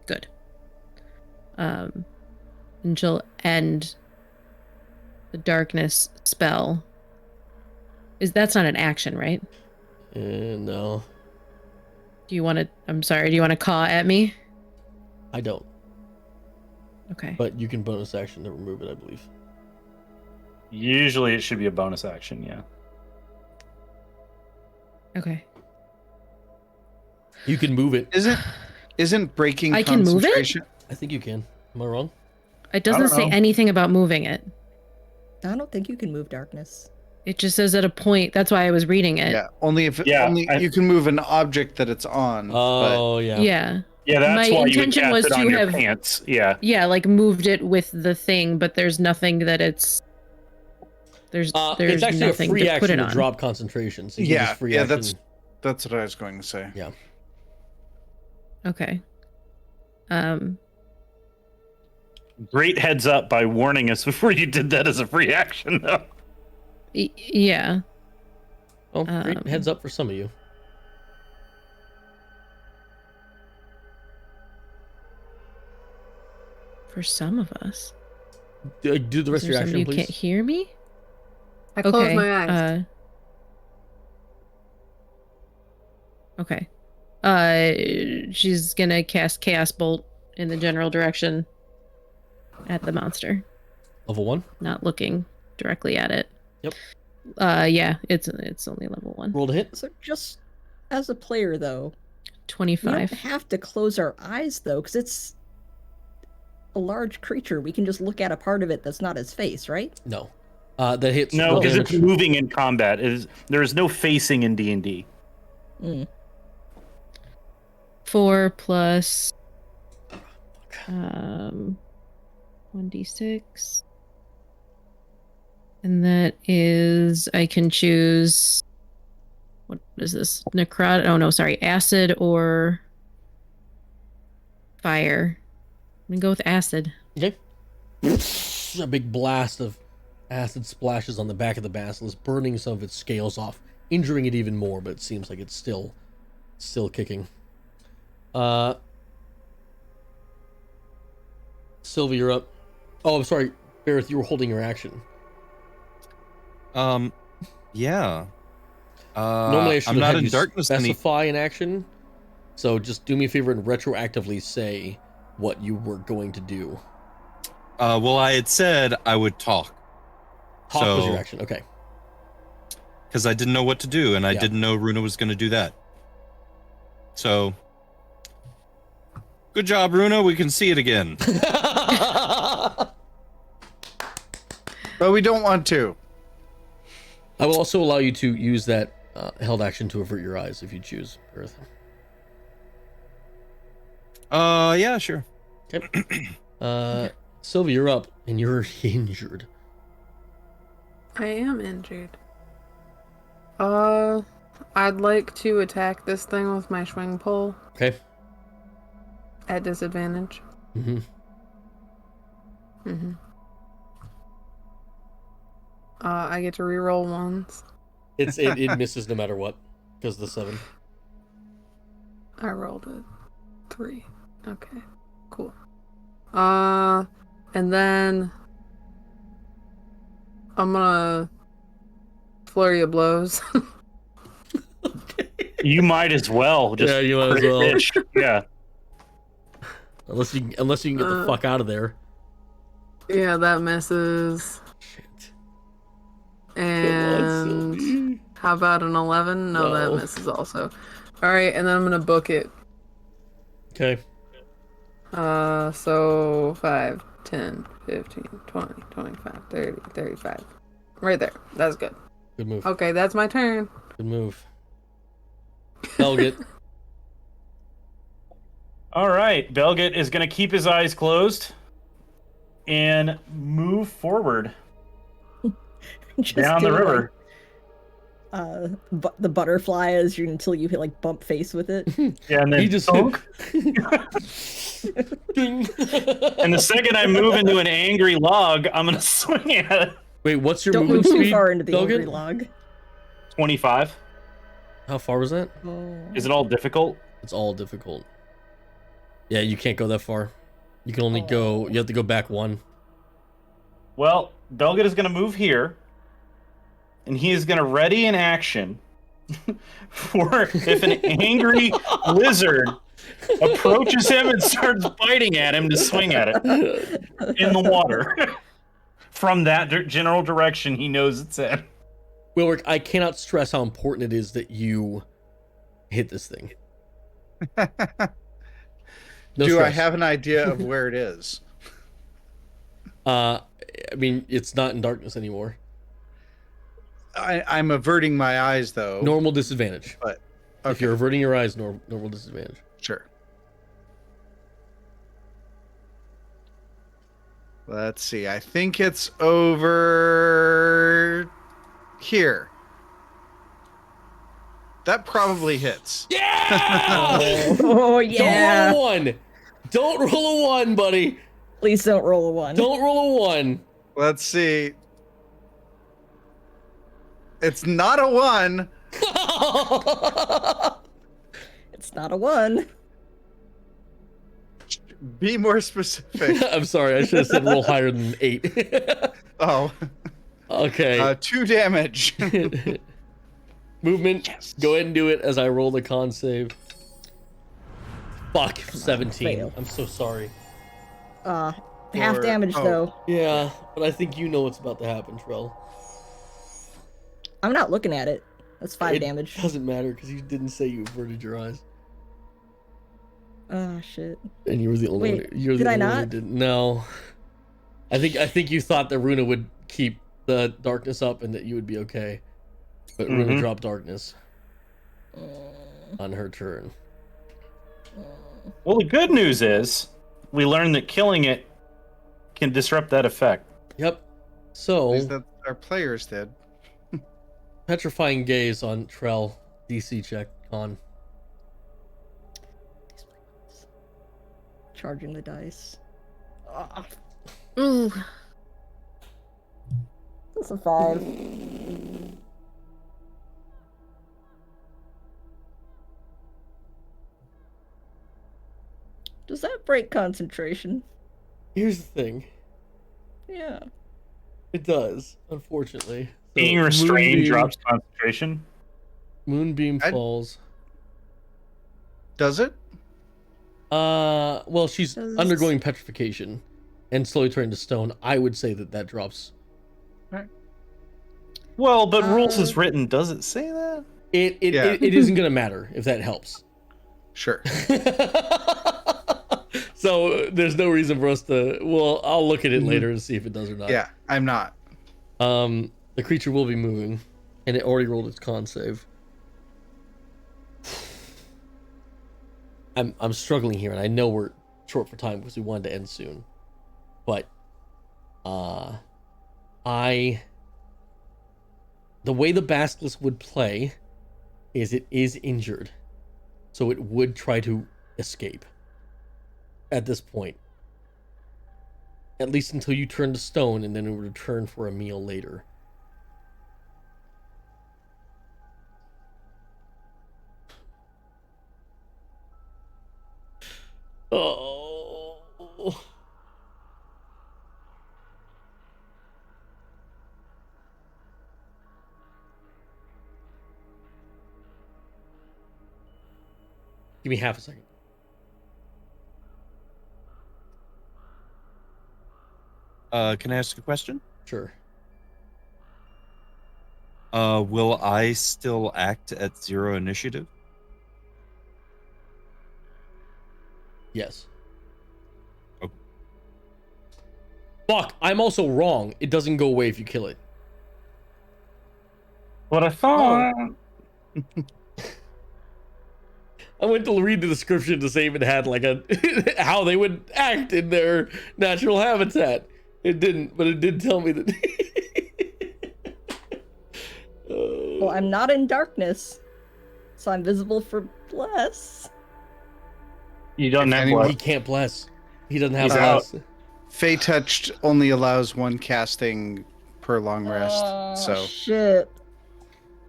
Good. And she'll end the darkness spell. That's not an action, right?
No.
Do you want to? I'm sorry. Do you want to caw at me?
I don't.
Okay.
But you can bonus action to remove it, I believe.
Usually it should be a bonus action, yeah.
Okay.
You can move it.
Isn't breaking
I can move it?
concentration?
I think you can. Am I wrong?
It doesn't say
know.
anything about moving it.
I don't think you can move darkness.
It just says at a point. That's why I was reading it.
Yeah, only if
Yeah,
only
I-
you can move an object that it's on.
Oh, yeah.
Yeah.
Yeah, that's
My
why
intention
you would
was
cast it
to
on your
have-
pants. Yeah.
Yeah, like moved it with the thing, but there's nothing that it's. There's
It's actually a
nothing
free
to put
action
it
to
on.
drop concentration. So you can
Yeah,
just free
yeah,
action.
that's what I was going to say.
Yeah.
Okay.
Great heads up by warning us before you did that as a free action, though.
Yeah.
Oh, great heads up for some of you.
For some of us.
Do the rest
Is
of your
there some
action,
you
please.
can't hear me?
I closed my eyes.
Okay. She's gonna cast Chaos Bolt in the general direction at the monster,
Level 1.
not looking directly at it.
Yep.
Yeah, it's only level 1.
Roll to hit.
So just as a player, though, you
25.
don't have to close our eyes, though, because it's a large creature. We can just look at a part of it that's not his face, right?
No. That hits.
No,
roll
because it's
damage.
moving in combat. There is no facing in D&D.
4 plus 1d6. And that is, I can choose, what is this? Necrotic, oh no, sorry, acid or fire. I'm gonna go with acid.
Okay. A big blast of acid splashes on the back of the basilisk, burning some of its scales off, injuring it even more, but it seems like it's still kicking. Sylvia, you're up. Oh, I'm sorry, Barrett, you were holding your action.
Yeah.
Normally I should
I'm
have
not
had
in
you
darkness
specify an action. So just do me a favor and retroactively say what you were going to do.
Well, I had said I would talk.
Talk was your action, okay.
Because I didn't know what to do, and I
Yeah.
didn't know Runa was going to do that. So, good job, Runa. We can see it again.
But we don't want to.
I will also allow you to use that held action to avert your eyes if you choose, Earth.
Yeah, sure.
Okay. Sylvia, you're up, and you're injured.
I am injured. I'd like to attack this thing with my swing pole.
Okay.
At disadvantage.
Mm-hmm.
Mm-hmm. I get to reroll ones.
It misses no matter what, because the 7.
I rolled a 3. Okay, cool. And then I'm gonna flurry of blows.
You might as well. Just
Yeah, you might as well.
Yeah.
Unless you can get the fuck out of there.
Yeah, that misses.
Shit.
And how about an 11? No,
No.
that misses also. All right, and then I'm gonna book it.
Okay.
So 5, 10, 15, 20, 25, 30, 35. Right there. That's good.
Good move.
Okay, that's my turn.
Good move. Belgit.
All right. Belgit is going to keep his eyes closed and move forward
Just
down the
do,
river.
the butterfly until you hit like bump face with it.
Yeah, and then
He just
thunk.
Ding.
And the second I move into an angry log, I'm going to swing at it.
Wait, what's your
Don't
movement
move too
speed?
far into the
Belgit?
angry log.
25.
How far was that?
Is it all difficult?
It's all difficult. Yeah, you can't go that far. You can only go. You have to go back 1.
Well, Belgit is going to move here, and he is going to ready an action for if an angry lizard approaches him and starts biting at him to swing at it in the water from that general direction he knows it's in.
Wilrick, I cannot stress how important it is that you hit this thing. No
Do I
stress.
have an idea of where it is?
I mean, it's not in darkness anymore.
I'm averting my eyes, though.
Normal disadvantage.
But
If you're averting your eyes, normal disadvantage.
Sure. Let's see. I think it's over here. That probably hits.
Yeah!
Oh yeah!
Don't roll a 1. Don't roll a 1, buddy.
Please don't roll a 1.
Don't roll a 1.
Let's see. It's not a 1.
It's not a 1.
Be more specific.
I'm sorry. I should have said roll higher than 8.
Oh.
Okay.
2 damage.
Movement. Yes. Go ahead and do it as I roll the con save. Fuck. 17.
Fail.
I'm so sorry.
Half
Or-
damage
oh.
though.
Yeah, but I think you know what's about to happen, Trell.
I'm not looking at it. That's 5
It
damage.
doesn't matter because you didn't say you averted your eyes,
Oh shit.
and you were the only
Wait,
one. You're
did
the
I
only one who
not?
didn't. No. I think you thought that Runa would keep the darkness up and that you would be okay, but Runa dropped darkness on her turn.
Well, the good news is we learned that killing it can disrupt that effect.
Yep.
At
So
least that our players did.
petrifying gaze on Trell. DC check on.
Charging the dice.
Ooh.
That's a 5. Does that break concentration?
Here's the thing.
Yeah.
It does, unfortunately. So,
Being restrained
Moonbeam-
drops concentration.
Moonbeam
I'd-
falls.
Does it?
Well, she's
Does-
undergoing petrification and slowly turning to stone. I would say that drops.
Well, but rules
Uh,
is written. Does it say that?
Yeah.
It isn't gonna matter if that helps.
Sure.
So there's no reason for us to. Well, I'll look at it later and see if it does or not.
Yeah, I'm not.
The creature will be moving, and it already rolled its con save. I'm struggling here, and I know we're short for time because we wanted to end soon, but the way the basilisk would play is it is injured, so it would try to escape at this point, at least until you turn to stone, and then it would return for a meal later. Oh. Give me half a second.
Can I ask a question?
Sure.
Will I still act at 0 initiative?
Yes.
Okay.
Fuck, I'm also wrong. It doesn't go away if you kill it.
What I thought.
I went to read the description to say if it had like a how they would act in their natural habitat. It didn't, but it did tell me that.
Well, I'm not in darkness, so I'm visible for less.
You don't
If
have
anyone-
He can't bless. He doesn't have
He's
bless.
Fey touched only allows one casting per long rest.
Oh,
So
shit.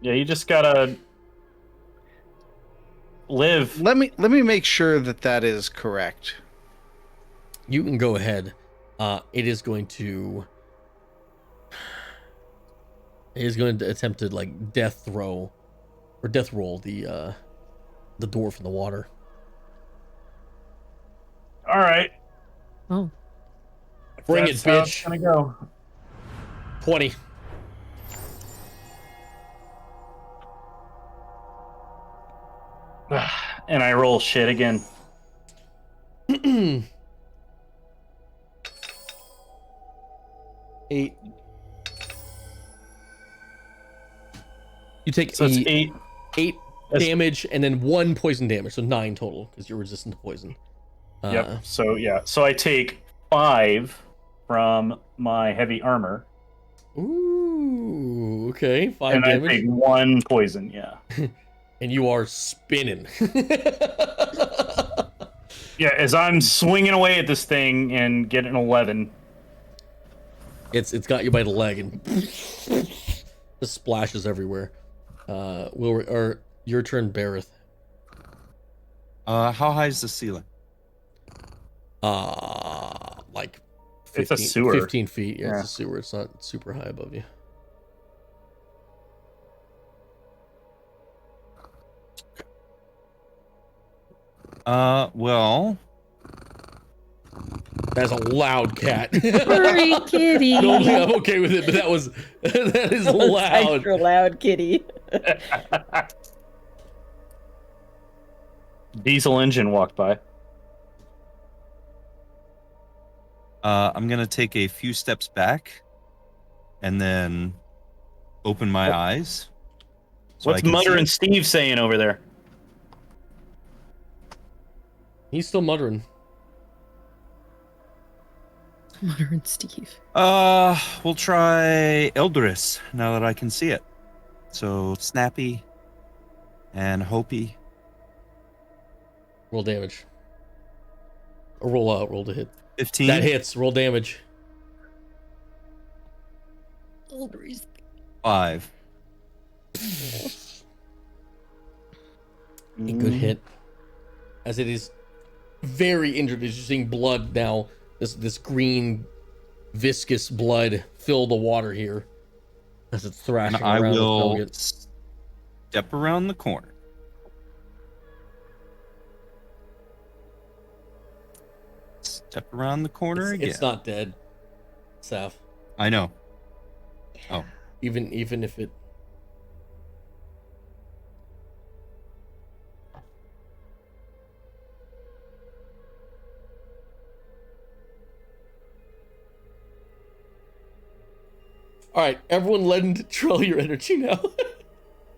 Yeah, you just gotta live.
let me make sure that is correct.
You can go ahead. It is going to attempt to like death roll the dwarf in the water.
All right.
Oh.
Bring
That's
it,
how it's
bitch.
gonna go.
20.
And I roll shit again.
Eight. You take
So it's
eight
8.
damage and then 1 poison damage, so 9 total because you're resistant to poison.
Yep. So I take 5 from my heavy armor,
Ooh, okay, 5
and
damage,
I take 1 poison. Yeah.
and you are spinning.
Yeah. As I'm swinging away at this thing and get an 11.
It's got you by the leg and just splashes everywhere. Or your turn, Bareth.
How high is the ceiling?
Like 15,
It's a sewer.
15 feet. Yeah,
Yeah.
it's a sewer. It's not super high above you.
Well,
That's a loud cat.
Furry kitty.
Normally I'm okay with it, but that is loud.
Extra loud kitty.
Diesel engine walked by.
I'm gonna take a few steps back, and then open my eyes. so I
What's
can see
Mutter and
it.
Steve saying over there?
He's still muttering.
Mutter and Steve.
We'll try Eldris now that I can see it. So Snappy and Hopi.
Roll damage. Or roll out. Roll to hit.
15.
That hits. Roll damage.
5.
A good hit. As it is very injured as you're seeing blood now this green viscous blood fill the water here as it's thrashing
And I
around.
will
with
step around the corner. Step around the corner again.
It's not dead, Saf.
I know. Oh.
Even if it. All right, everyone lend Trell your energy now.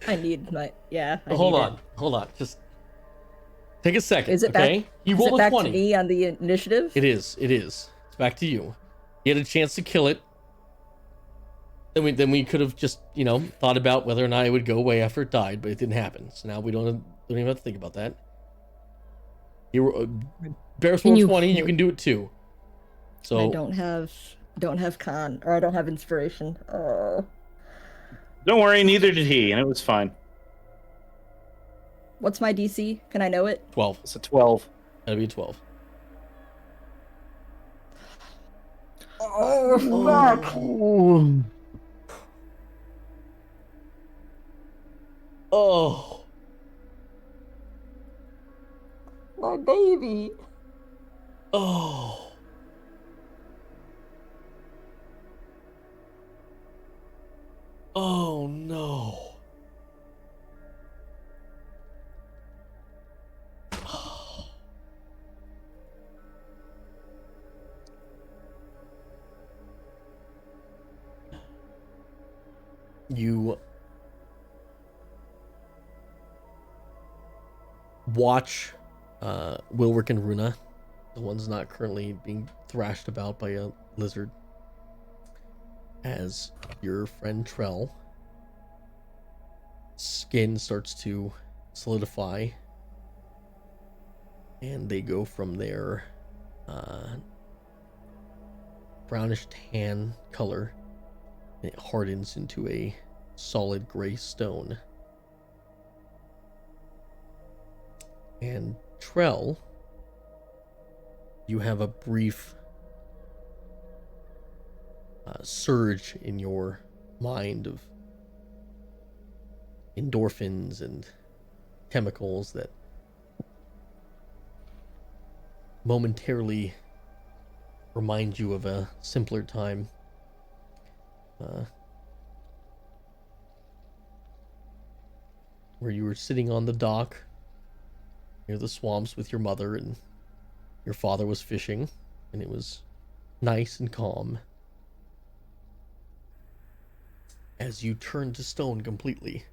I need my
Hold on. Just take a second.
Is it
okay?
back?
You
Is
rolled
it back
a 20.
to me on the initiative?
It is. It's back to you. You had a chance to kill it. Then we could have just, thought about whether or not it would go away after it died, but it didn't happen. So now we don't even have to think about that. Bear's rolled 20, you can do it too. So
I don't have con, or I don't have inspiration. Oh.
Don't worry, neither did he, and it was fine.
What's my DC? Can I know it?
12.
It's a 12.
That'd be a 12.
Oh, fuck.
Oh.
My baby.
Oh. Oh no. You watch Wilrick and Runa, the ones not currently being thrashed about by a lizard, as your friend Trell skin starts to solidify, and they go from their brownish tan color, and it hardens into a solid gray stone. And Trell, you have a brief surge in your mind of endorphins and chemicals that momentarily remind you of a simpler time. Where you were sitting on the dock near the swamps with your mother, and your father was fishing, and it was nice and calm. As you turned to stone completely.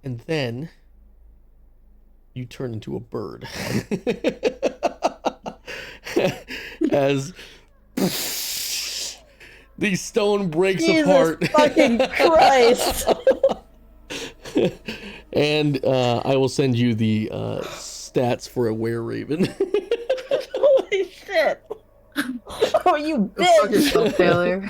And then you turn into a bird. As the stone breaks apart.
Jesus fucking Christ.
And I will send you the stats for a were-raven.
Holy shit. Oh, you
Go fuck
bitch.
yourself, Taylor.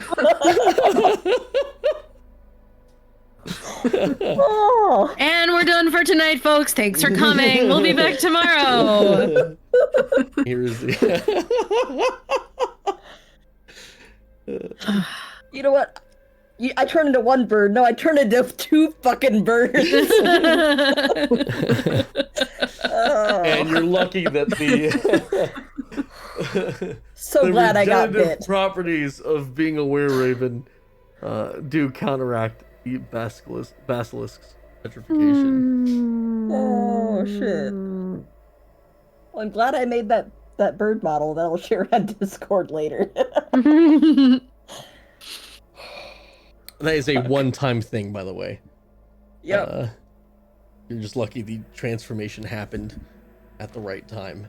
Oh.
And we're done for tonight, folks. Thanks for coming. We'll be back tomorrow.
Here's the...
You know what? I turned into one bird. No, I turned into two fucking birds. Oh.
And you're lucky that the
So
the
glad I got
regenerative
bit.
properties of being a were-raven do counteract the basilisk's petrification.
Oh shit. Well, I'm glad I made that bird model that I'll share on Discord later.
That is a one-time thing, by the way.
Yep.
You're just lucky the transformation happened at the right time.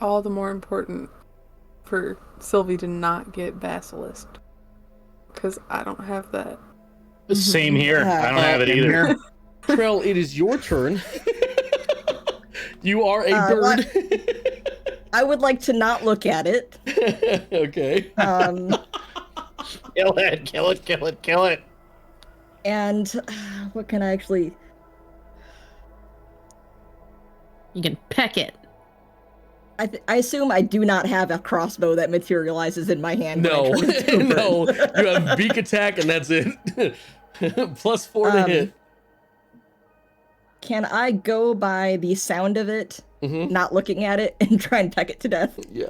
All the more important for Sylvie to not get basilisk. Because I don't have that.
Same here. I don't have it either.
Trell, it is your turn. You are a bird.
I would like to not look at it.
Okay.
Kill it, kill it, kill it, kill it.
And What can I actually...
You can peck it.
I assume I do not have a crossbow that materializes in my hand.
No,
when I turn into a
no.
bird.
You have beak attack, and that's it. +4 to hit.
Can I go by the sound of it,
Mm-hmm.
not looking at it, and try and peck it to death?
Yeah.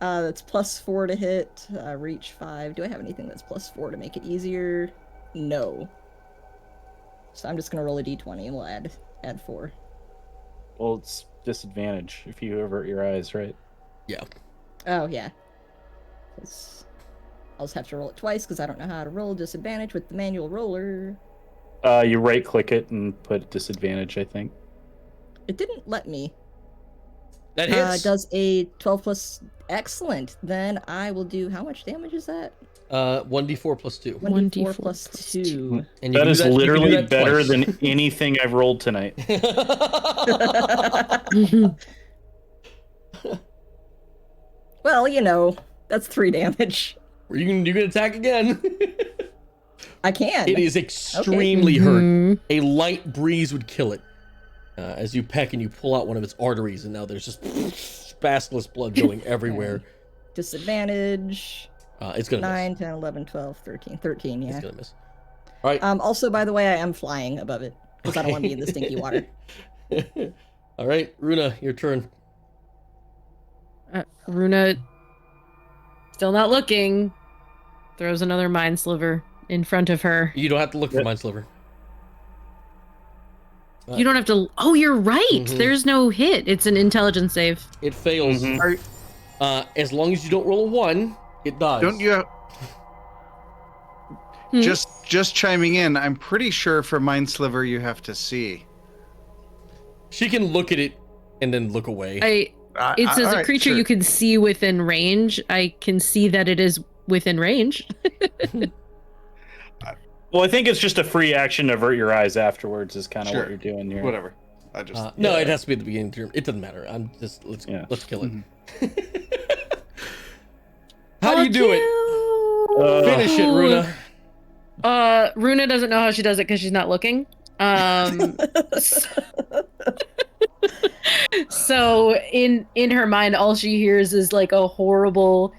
That's +4 to hit, reach 5. Do I have anything that's +4 to make it easier? No. So I'm just gonna roll a d20 and we'll add 4.
Well, it's disadvantage if you avert your eyes, right?
Yeah.
Oh, yeah. 'Cause I'll just have to roll it twice because I don't know how to roll disadvantage with the manual roller.
You right click it and put disadvantage, I think.
It didn't let me.
That hits.
Does a 12 plus... Excellent. Then I will do... How much damage is that?
1d4 + 2.
1d4 plus 2.
And you
That
can
is
do you can do
literally
that
better
twice.
than anything I've rolled tonight.
Well, you know, that's 3 damage.
You can attack again.
I can.
It is extremely hurt.
Mhm.
A light breeze would kill it. As you peck and you pull out one of its arteries, and now there's just basilisk blood going everywhere.
Disadvantage.
It's gonna
9,
miss.
10, 11, 12, 13. 13, yeah.
It's gonna miss. All right.
Also, by the way, I am flying above it because I don't want to be in the stinky water.
All right, Runa, your turn.
Runa, still not looking, throws another mind sliver in front of her.
You don't have to look for Mind Sliver.
You don't have to. Oh, you're right.
Mhm.
There's no hit. It's an intelligence save.
It fails.
Mhm.
As long as you don't roll a 1, it dies.
Don't you?
Hmm.
Just chiming in. I'm pretty sure for Mind Sliver you have to see.
She can look at it and then look away.
It says a
alright,
creature
sure.
you can see within range. I can see that it is within range.
Well, I think it's just a free action to avert your eyes afterwards is kind of
Sure.
what you're doing here.
Whatever. I just
No, it has to be at the beginning of the turn. It doesn't matter. I'm just let's kill it. How do you do it? Finish it, Runa.
Runa doesn't know how she does it because she's not looking. So in her mind, all she hears is like a horrible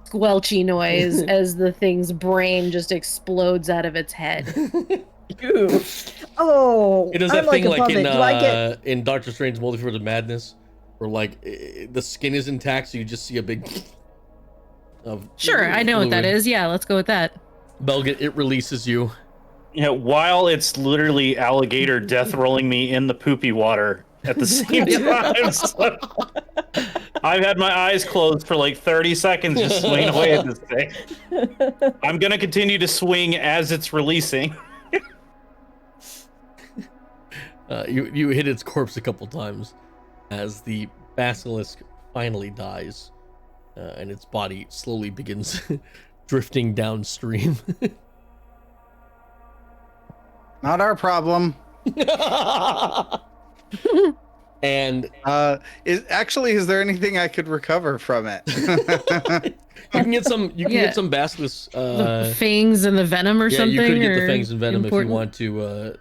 squelchy noise as the thing's brain just explodes out of its head.
Ew. Oh,
It does
I'm
that thing
a
like
puppet.
in
Do I get...
in Doctor Strange Multiverse of Madness, where like the skin is intact, so you just see a big. Of
Sure, I know what that
fluid.
is. Yeah, let's go with that.
Belgit, it releases you.
Yeah, while it's literally alligator death rolling me in the poopy water at the same time. So I've had my eyes closed for like 30 seconds just swinging away at this thing. I'm going to continue to swing as it's releasing.
You hit its corpse a couple times as the basilisk finally dies, and its body slowly begins drifting downstream.
Not our problem.
And
Is there anything I could recover from it?
you can get some. You can
Yeah.
get some basilisk.
The fangs and the venom or
Yeah,
something.
you could get the
or
fangs and venom
important?
if you want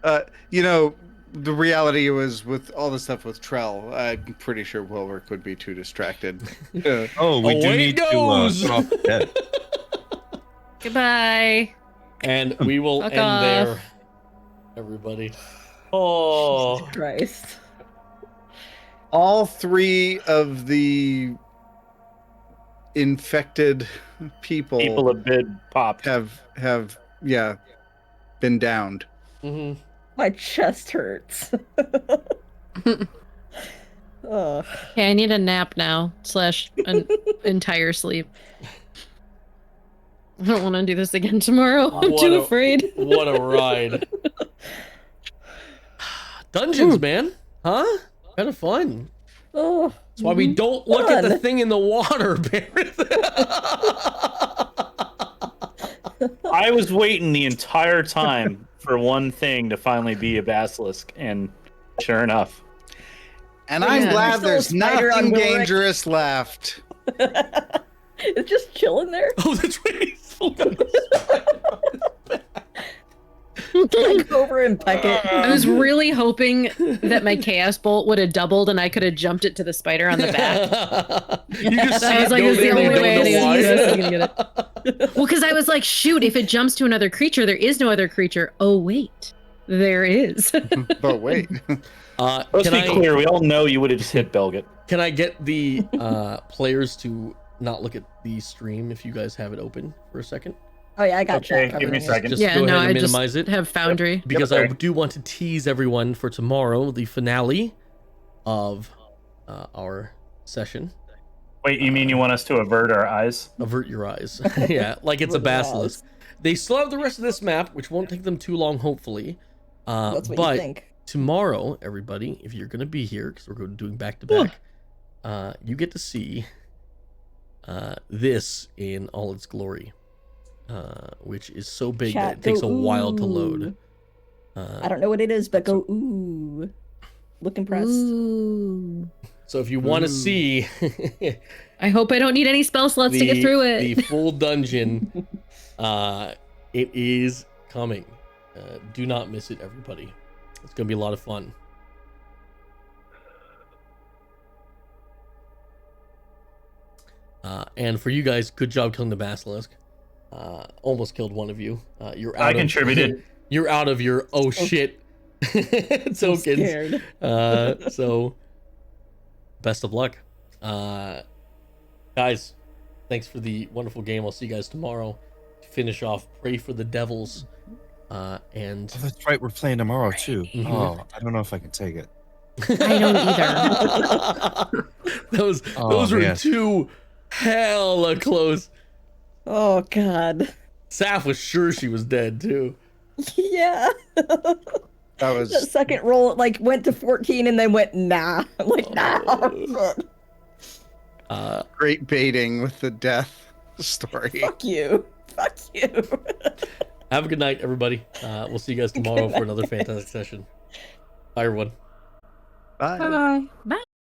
to.
You know, the reality was with all the stuff with Trell, I'm pretty sure Wilwork would be too distracted.
Oh, we do
Away
need
it
to
goes!
cut off the head.
Goodbye.
And we will
Fuck
end
off.
there, everybody. Oh,
Christ.
All 3 of the infected people
People have been popped.
have been downed.
hmm
My chest hurts. Ugh.
Okay, I need a nap now. / an entire sleep. I don't want to do this again tomorrow. I'm
What
too
a-
afraid.
What a ride! Dungeons, man, huh? Kind of fun.
Oh,
That's why we don't look at the
fun.
thing in the water, Barrett.
I was waiting the entire time for one thing to finally be a basilisk, and sure enough.
And
Yeah,
I'm
there's
glad
still a
there's
spider on
nothing
Wilrick.
dangerous left.
It's just chilling there.
Oh, that's right.
I go over and peck it.
I was really hoping that my chaos bolt would have doubled and I could have jumped it to the spider on the back.
You just see
I was
it
like,
go
it's the
there,
only
you
way
don't
to
know
use
why.
this. I'm gonna get it. Well, because I was like, shoot, if it jumps to another creature, there is no other creature. Oh, wait. There is.
But wait.
Let's
Can
be
I-
clear. We all know you would have just hit Belgit.
Can I get the players to not look at the stream if you guys have it open for a second?
Oh yeah, I got
Okay,
chat
give me a
covered.
second.
Just
Yeah,
go
no,
ahead and
I just
minimize it.
have Foundry.
Because
Yep,
I
okay.
do want to tease everyone for tomorrow, the finale of our session.
Wait, you mean you want us to avert our eyes?
Avert your eyes. Yeah, like it's a
Avert your
basilisk. They still have the rest of this map, which won't take them too long, hopefully.
That's what
but
you think.
tomorrow, everybody, if you're going to be here, because we're doing back to back, you get to see this in all its glory, which is so big that
Chat,
it takes
go,
a while to load.
ooh. I don't know what it is, but go ooh. Look impressed.
Ooh.
So if you want to see
I hope I don't need any spell slots to get through it.
the full dungeon, it is coming. Do not miss it, everybody. It's going to be a lot of fun. And for you guys, good job killing the basilisk. Almost killed one of you. You're out.
I contributed.
You're out of your oh shit tokens.
Scared.
So best of luck, guys. Thanks for the wonderful game. I'll see you guys tomorrow to finish off Pray for the Devils. And
Oh, that's right. We're playing tomorrow too.
Mhm.
Oh, I don't know if I can take it.
I don't either.
those
Oh,
were
man.
two hella close.
Oh god.
Saf was sure she was dead too.
Yeah.
That
That
was
second roll like went to 14 and then went nah. I'm like nah.
great baiting with the death story.
Fuck you. Fuck you.
Have a good night, everybody. We'll see you guys tomorrow for another fantastic session. Bye, everyone.
Bye.
Bye bye.
Bye.